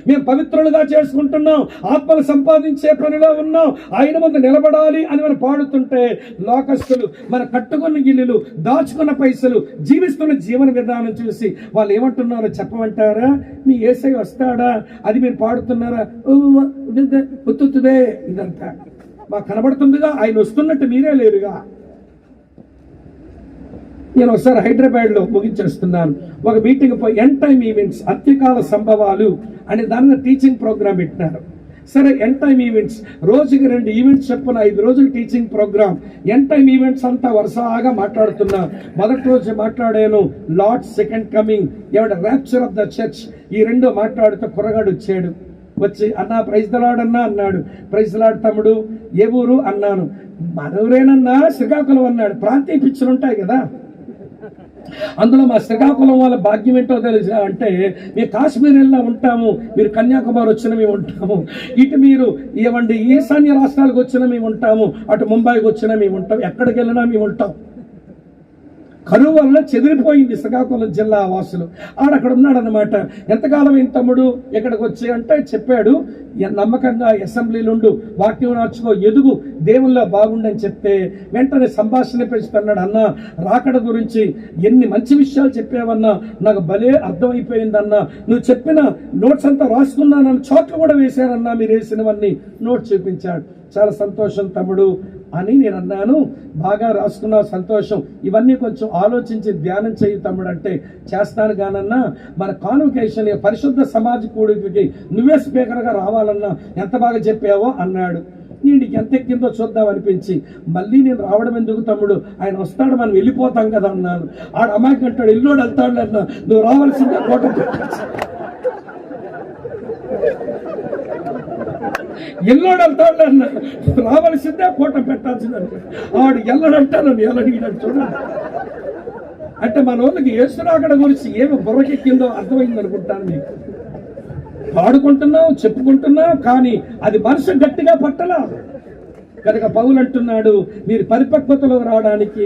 మేము పవిత్రులుగా చేసుకుంటున్నాం, ఆత్మలు సంపాదించే పనిలో ఉన్నాం, ఆయన ముందు నిలబడాలి అని మనం పాడుతుంటే లోకస్తులు మన కట్టుకున్న ఇల్లులు, దాచుకున్న పైసలు, జీవిస్తున్న జీవన విధానం చూసి వాళ్ళు ఏమంటున్నారో చెప్పమంటారా? మీ యేసయ్య వస్తాడా అది మీరు పాడుతున్నారా? ఉత్తుదే ఇదంతా మాకు కనబడుతుందిగా, ఆయన వస్తున్నట్టు మీరే లేరుగా. నేను ఒకసారి హైదరాబాద్లో ముగించేస్తున్నాను. ఒక మీటింగ్ పోయి ఎండ్ టైమ్ ఈవెంట్స్, అంత్యకాల సంభవాలు అనే దాని టీచింగ్ ప్రోగ్రామ్ పెట్టినారు. సరే, ఎండ్ టైమ్ ఈవెంట్స్ రోజుకి 2 ఈవెంట్స్ చెప్పున 5 రోజులు teaching programme. End time events అంతా వరుసగా మాట్లాడుతున్నా. మొదటి రోజు మాట్లాడాను లార్డ్ సెకండ్ కమింగ్, ఎవడ ర్యాప్చర్ ఆఫ్ ద చర్చ్. ఈ 2 మాట్లాడుతూ కుర్రగాడు వచ్చాడు. వచ్చి అన్నా ప్రైజ్ ద లార్డ్ అన్నా అన్నాడు. ప్రైజ్ ద లార్డ్ తమ్ముడు, ఏ ఊరు అన్నాను. మనవరేనన్నా శ్రీకాకుళం అన్నాడు. ప్రాంతీయ పిచ్చులు ఉంటాయి కదా, అందులో మా శ్రీకాకుళం వాళ్ళ భాగ్యం ఏంటో తెలుసా అంటే, మేము కాశ్మీర్ వెళ్ళినా ఉంటాము, మీరు కన్యాకుమారి వచ్చిన మేము ఉంటాము, ఇటు మీరు ఏమండి ఈశాన్య రాష్ట్రాలకు వచ్చిన మేము ఉంటాము, అటు ముంబైకి వచ్చిన మేము ఉంటాం, ఎక్కడికి వెళ్ళినా మేము ఉంటాం. కరువు వల్ల చెదిరిపోయింది శ్రీకాకుళం జిల్లా వాసులు. ఆడక్కడ ఉన్నాడు అనమాట. ఎంతకాలం అయిన తమ్ముడు ఇక్కడికి వచ్చి అంటే చెప్పాడు, నమ్మకంగా అసెంబ్లీలుండు, వాక్యం నేర్చుకో, ఎదుగు, దేవుల్లో బాగుండని చెప్తే వెంటనే సంభాషణ పెంచుతున్నాడు. అన్న రాకడ గురించి ఎన్ని మంచి విషయాలు చెప్పావన్నా, నాకు భలే అర్థమైపోయిందన్నా, నువ్వు చెప్పిన నోట్స్ అంతా రాసుకున్నానని చోట్లు కూడా వేశానన్నా, మీరు వేసినవన్నీ నోట్స్ చూపించాడు. చాలా సంతోషం తమ్ముడు అని నేను అన్నాను. బాగా రాసుకున్నావు, సంతోషం, ఇవన్నీ కొంచెం ఆలోచించి ధ్యానం చేయి తమ్ముడు అంటే, చేస్తాను కానన్నా మన కాన్వకేషన్ పరిశుద్ధ సమాజ కూడికి నువ్వే స్పీకర్గా రావాలన్నా ఎంత బాగా చెప్పావో అన్నాడు. నేను ఎంత ఎక్కిందో చూద్దాం అనిపించి మళ్ళీ నేను రావడం ఎందుకు తమ్ముడు, ఆయన వస్తాడు మనం వెళ్ళిపోతాం కదా అన్నాను. ఆడ అమ్మాయికి అంటాడు, ఇల్లుడు వెళ్తాడు అన్నా, నువ్వు రావాల్సిందే కోట ఎల్లోడు వెళ్తాడు అన్న, రావాల్సిందే కోట పెట్టాల్సిందంటే ఆడు ఎల్లడంటాను ఎల్లడిగినట్టు చూడండి. అంటే మన వాళ్ళకి యేసురాకడ గురించి ఏమి బుర్రకెక్కిందో అర్థమైంది అనుకుంటాను. మీకు పాడుకుంటున్నాం, చెప్పుకుంటున్నాం, కానీ అది మనసు గట్టిగా పట్టలా. కనుక పౌలు అంటున్నాడు, మీరు పరిపక్వతలో రావడానికి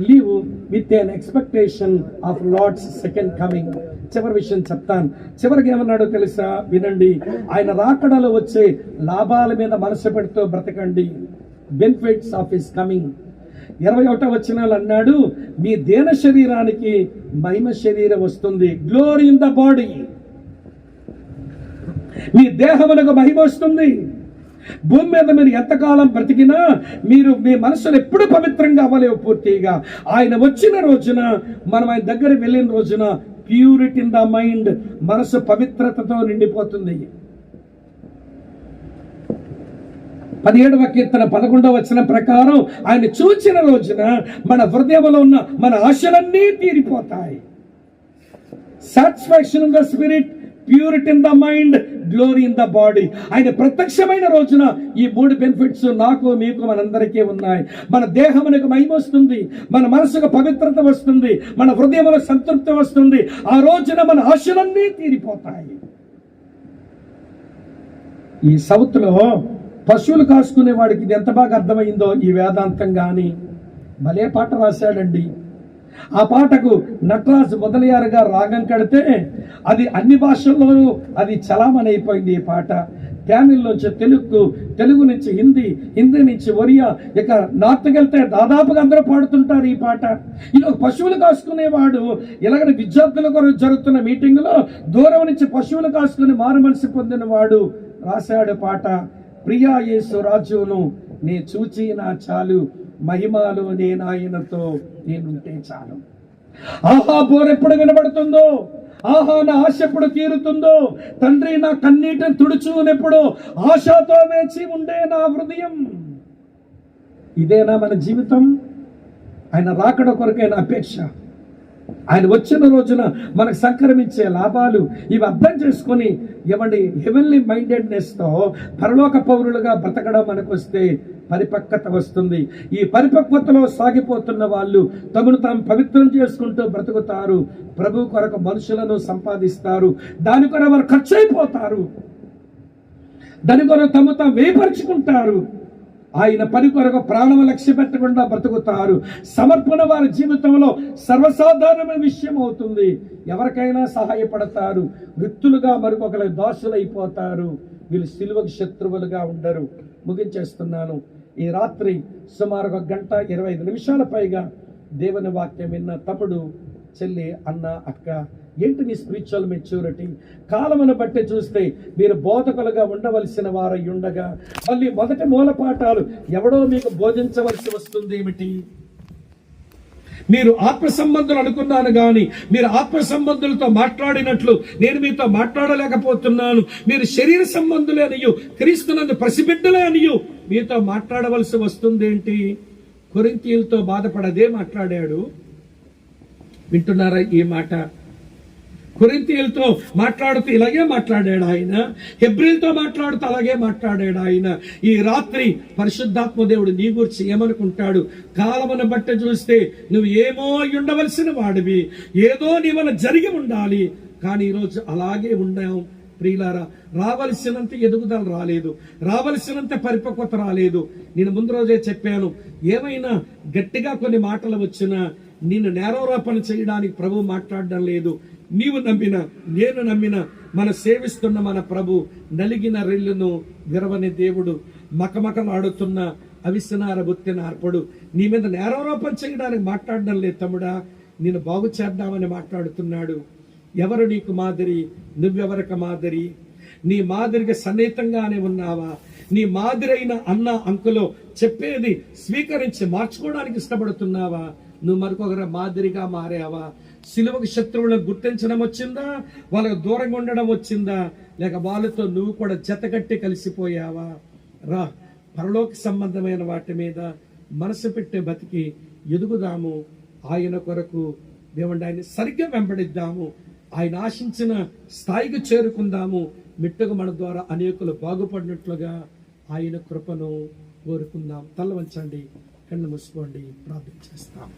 live with an expectation of Lord's second coming. చివరి విషయం చెప్తాను. చివరికి ఏమన్నాడో తెలుసా? వినండి. ఆయన రాకడలో వచ్చే లాభాల మీద మనసు పెడుతూ బ్రతకండి. Benefits of his coming. 21వ వచనాలు అన్నాడు, మీ దేన శరీరానికి మహిమ శరీరం వస్తుంది. Glory in the body. మీ దేహమునకు మహిమ వస్తుంది. భూమి మీద మీరు ఎంతకాలం బ్రతికినా మీరు మీ మనసును ఎప్పుడు పవిత్రంగా అవ్వలేవు పూర్తిగా. ఆయన వచ్చిన రోజున, మనం ఆయన దగ్గర వెళ్ళిన రోజున ప్యూరిటీ ఇన్ ద మైండ్, మనసు పవిత్రతతో నిండిపోతుంది. 17వ కీర్తన 11వ వచనం ప్రకారం ఆయన చూచిన రోజున మన హృదయంలో ఉన్న మన ఆశలన్నీ తీరిపోతాయి. Satisfaction in the spirit, purity in the mind, glory in the body. ఆయన ప్రత్యక్షమైన రోజున ఈ 3 బెనిఫిట్స్ నాకు మీకు మనందరికీ ఉన్నాయి. మన దేహమునకు మహిమ వస్తుంది, మన మనసుకు పవిత్రత వస్తుంది, మన హృదయంలో సంతృప్తి వస్తుంది. ఆ రోజున మన ఆశలన్నీ తీరిపోతాయి. ఈ సౌత్ లో పశువులు కాసుకునే వాడికి ఇది ఎంత బాగా అర్థమైందో ఈ వేదాంతం. కానీ భలే పాట రాశాడండి. ఆ పాటకు నటరాజు మొదలయ్యారు గారు రాగం కడితే అది అన్ని భాషల్లోనూ అది చలామణి అయిపోయింది. ఈ పాట తమిళ నుంచి తెలుగు నుంచి హిందీ నుంచి ఒరియా, ఇక నార్త్కి వెళ్తే దాదాపుగా అందరూ పాడుతుంటారు ఈ పాట. ఇది ఒక పశువులు కాసుకునేవాడు ఇలాగ విద్యార్థుల కొరకు జరుగుతున్న మీటింగ్ లో దూరం నుంచి పశువులు కాసుకుని మారు మనసు పొందిన వాడు రాశాడు పాట. ప్రియా యేసు రాజ్యును నే చూచి నా చాలు, మహిమాలు నేనాయనతో నేనుంటే చాలు. ఆహా బోరెప్పుడు వినబడుతుందో, ఆహా నా ఆశ ఎప్పుడు తీరుతుందో, తండ్రి నా కన్నీటిని తుడుచునెప్పుడు ఆశతో వేచి ఉండే నా హృదయం. ఇదేనా మన జీవితం? ఆయన రాకడ కొరకైన అపేక్ష, ఆయన వచ్చిన రోజున మనకు సంక్రమించే లాభాలు ఇవి అర్థం చేసుకొని ఏమండి హెవెన్లీ మైండెడ్నెస్తో పరలోక పౌరులుగా బ్రతకడం మనకు వస్తే పరిపక్వత వస్తుంది. ఈ పరిపక్వతలో సాగిపోతున్న వాళ్ళు తమను తాము పవిత్రం చేసుకుంటూ బ్రతుకుతారు. ప్రభు కొరకు మనుషులను సంపాదిస్తారు, దాని కొరకు వారు ఖర్చు అయిపోతారు, దాని కొరకు తమ తాము వేపరుచుకుంటారు. ఆయన పని కొరకు ప్రాణము లక్ష్య పెట్టకుండా బ్రతుకుతారు. సమర్పణ వారి జీవితంలో సర్వసాధారణమైన విషయం అవుతుంది. ఎవరికైనా సహాయపడతారు, వ్యక్తులుగా మరొకరి దాసులైపోతారు. వీళ్ళు సిలువకు శత్రువులుగా ఉండరు. ముగించేస్తున్నాను. ఈ రాత్రి సుమారు 1 గంట 25 నిమిషాల పైగా దేవుని వాక్యం విన్న తమ్ముడు, చెల్లి, అన్న, అక్క, ఏంటి మీ స్పిరిచువల్ మెచ్యూరిటీ? కాలమును బట్టి చూస్తే మీరు బోధకులుగా ఉండవలసిన వారై ఉండగా మళ్ళీ మొదటి మూలపాఠాలు ఎవడో మీకు బోధించవలసి వస్తుంది ఏమిటి? మీరు ఆత్మ సంబంధులు అనుకున్నాను కానీ మీరు ఆత్మ సంబంధులతో మాట్లాడినట్లు నేను మీతో మాట్లాడలేకపోతున్నాను. మీరు శరీర సంబంధులే అనియు క్రీస్తునందు పసిబిడ్డలే అనియు మీతో మాట్లాడవలసి వస్తుంది ఏంటి? కొరింథీయులతో బాధపడదే మాట్లాడాడు. వింటున్నారా ఈ మాట? కొరింథీయులతో మాట్లాడుతూ ఇలాగే మాట్లాడాడు ఆయన. హెబ్రీలతో మాట్లాడుతూ అలాగే మాట్లాడాడు ఆయన. ఈ రాత్రి పరిశుద్ధాత్మ దేవుడు నీ గురించి ఏమనుకుంటాడు? కాలమును బట్టి చూస్తే నువ్వు ఏమో ఉండవలసిన వాడివి, ఏదో నీ వల్ల జరిగి ఉండాలి, కానీ ఈరోజు అలాగే ఉన్నావు. ప్రియులారా, రావలసినంత ఎదుగుదల రాలేదు, రావలసినంత పరిపక్వత రాలేదు. నేను ముందు రోజే చెప్పాను, ఏమైనా గట్టిగా కొన్ని మాటలు వచ్చినా నిన్ను నేరారోపణ చేయడానికి ప్రభు మాట్లాడడం లేదు. నీవు నమ్మిన, నేను నమ్మిన, మన సేవిస్తున్న మన ప్రభు నలిగిన రెల్లును విరవని దేవుడు, మకమకలాడుతున్న అవిసనార బొత్తిన అర్పడు. నీ మీద నేరారోపణ చేయడానికి మాట్లాడడం లేదు తమ్ముడా, నేను బాగు చేద్దామని మాట్లాడుతున్నాడు. ఎవరు నీకు మాదిరి? నువ్వెవరికి మాదిరి? నీ మాదిరిగా సన్నిహితంగానే ఉన్నావా? నీ మాదిరైన అన్న అంకులో చెప్పేది స్వీకరించి మార్చుకోవడానికి ఇష్టపడుతున్నావా? నువ్వు మరొకరి మాదిరిగా మారావా? సిలువకు శత్రువులను గుర్తించడం వచ్చిందా? వాళ్ళకు దూరంగా ఉండడం వచ్చిందా? లేక వాళ్ళతో నువ్వు కూడా జతగట్టి కలిసిపోయావా? రా, పరలోక సంబంధమైన వాటి మీద మనసు పెట్టే బతికి ఎదుగుదాము. ఆయన కొరకు దేవుడు ఆయన సరిగ్గా వెంబడిద్దాము. ఆయన ఆశించిన స్థాయికి చేరుకుందాము. మిట్టుగా మన ద్వారా అనేకులు బాగుపడినట్లుగా ఆయన కృపను కోరుకుందాం. తల వంచండి, కళ్ళు మూసుకోండి, ప్రార్థన చేస్తాం.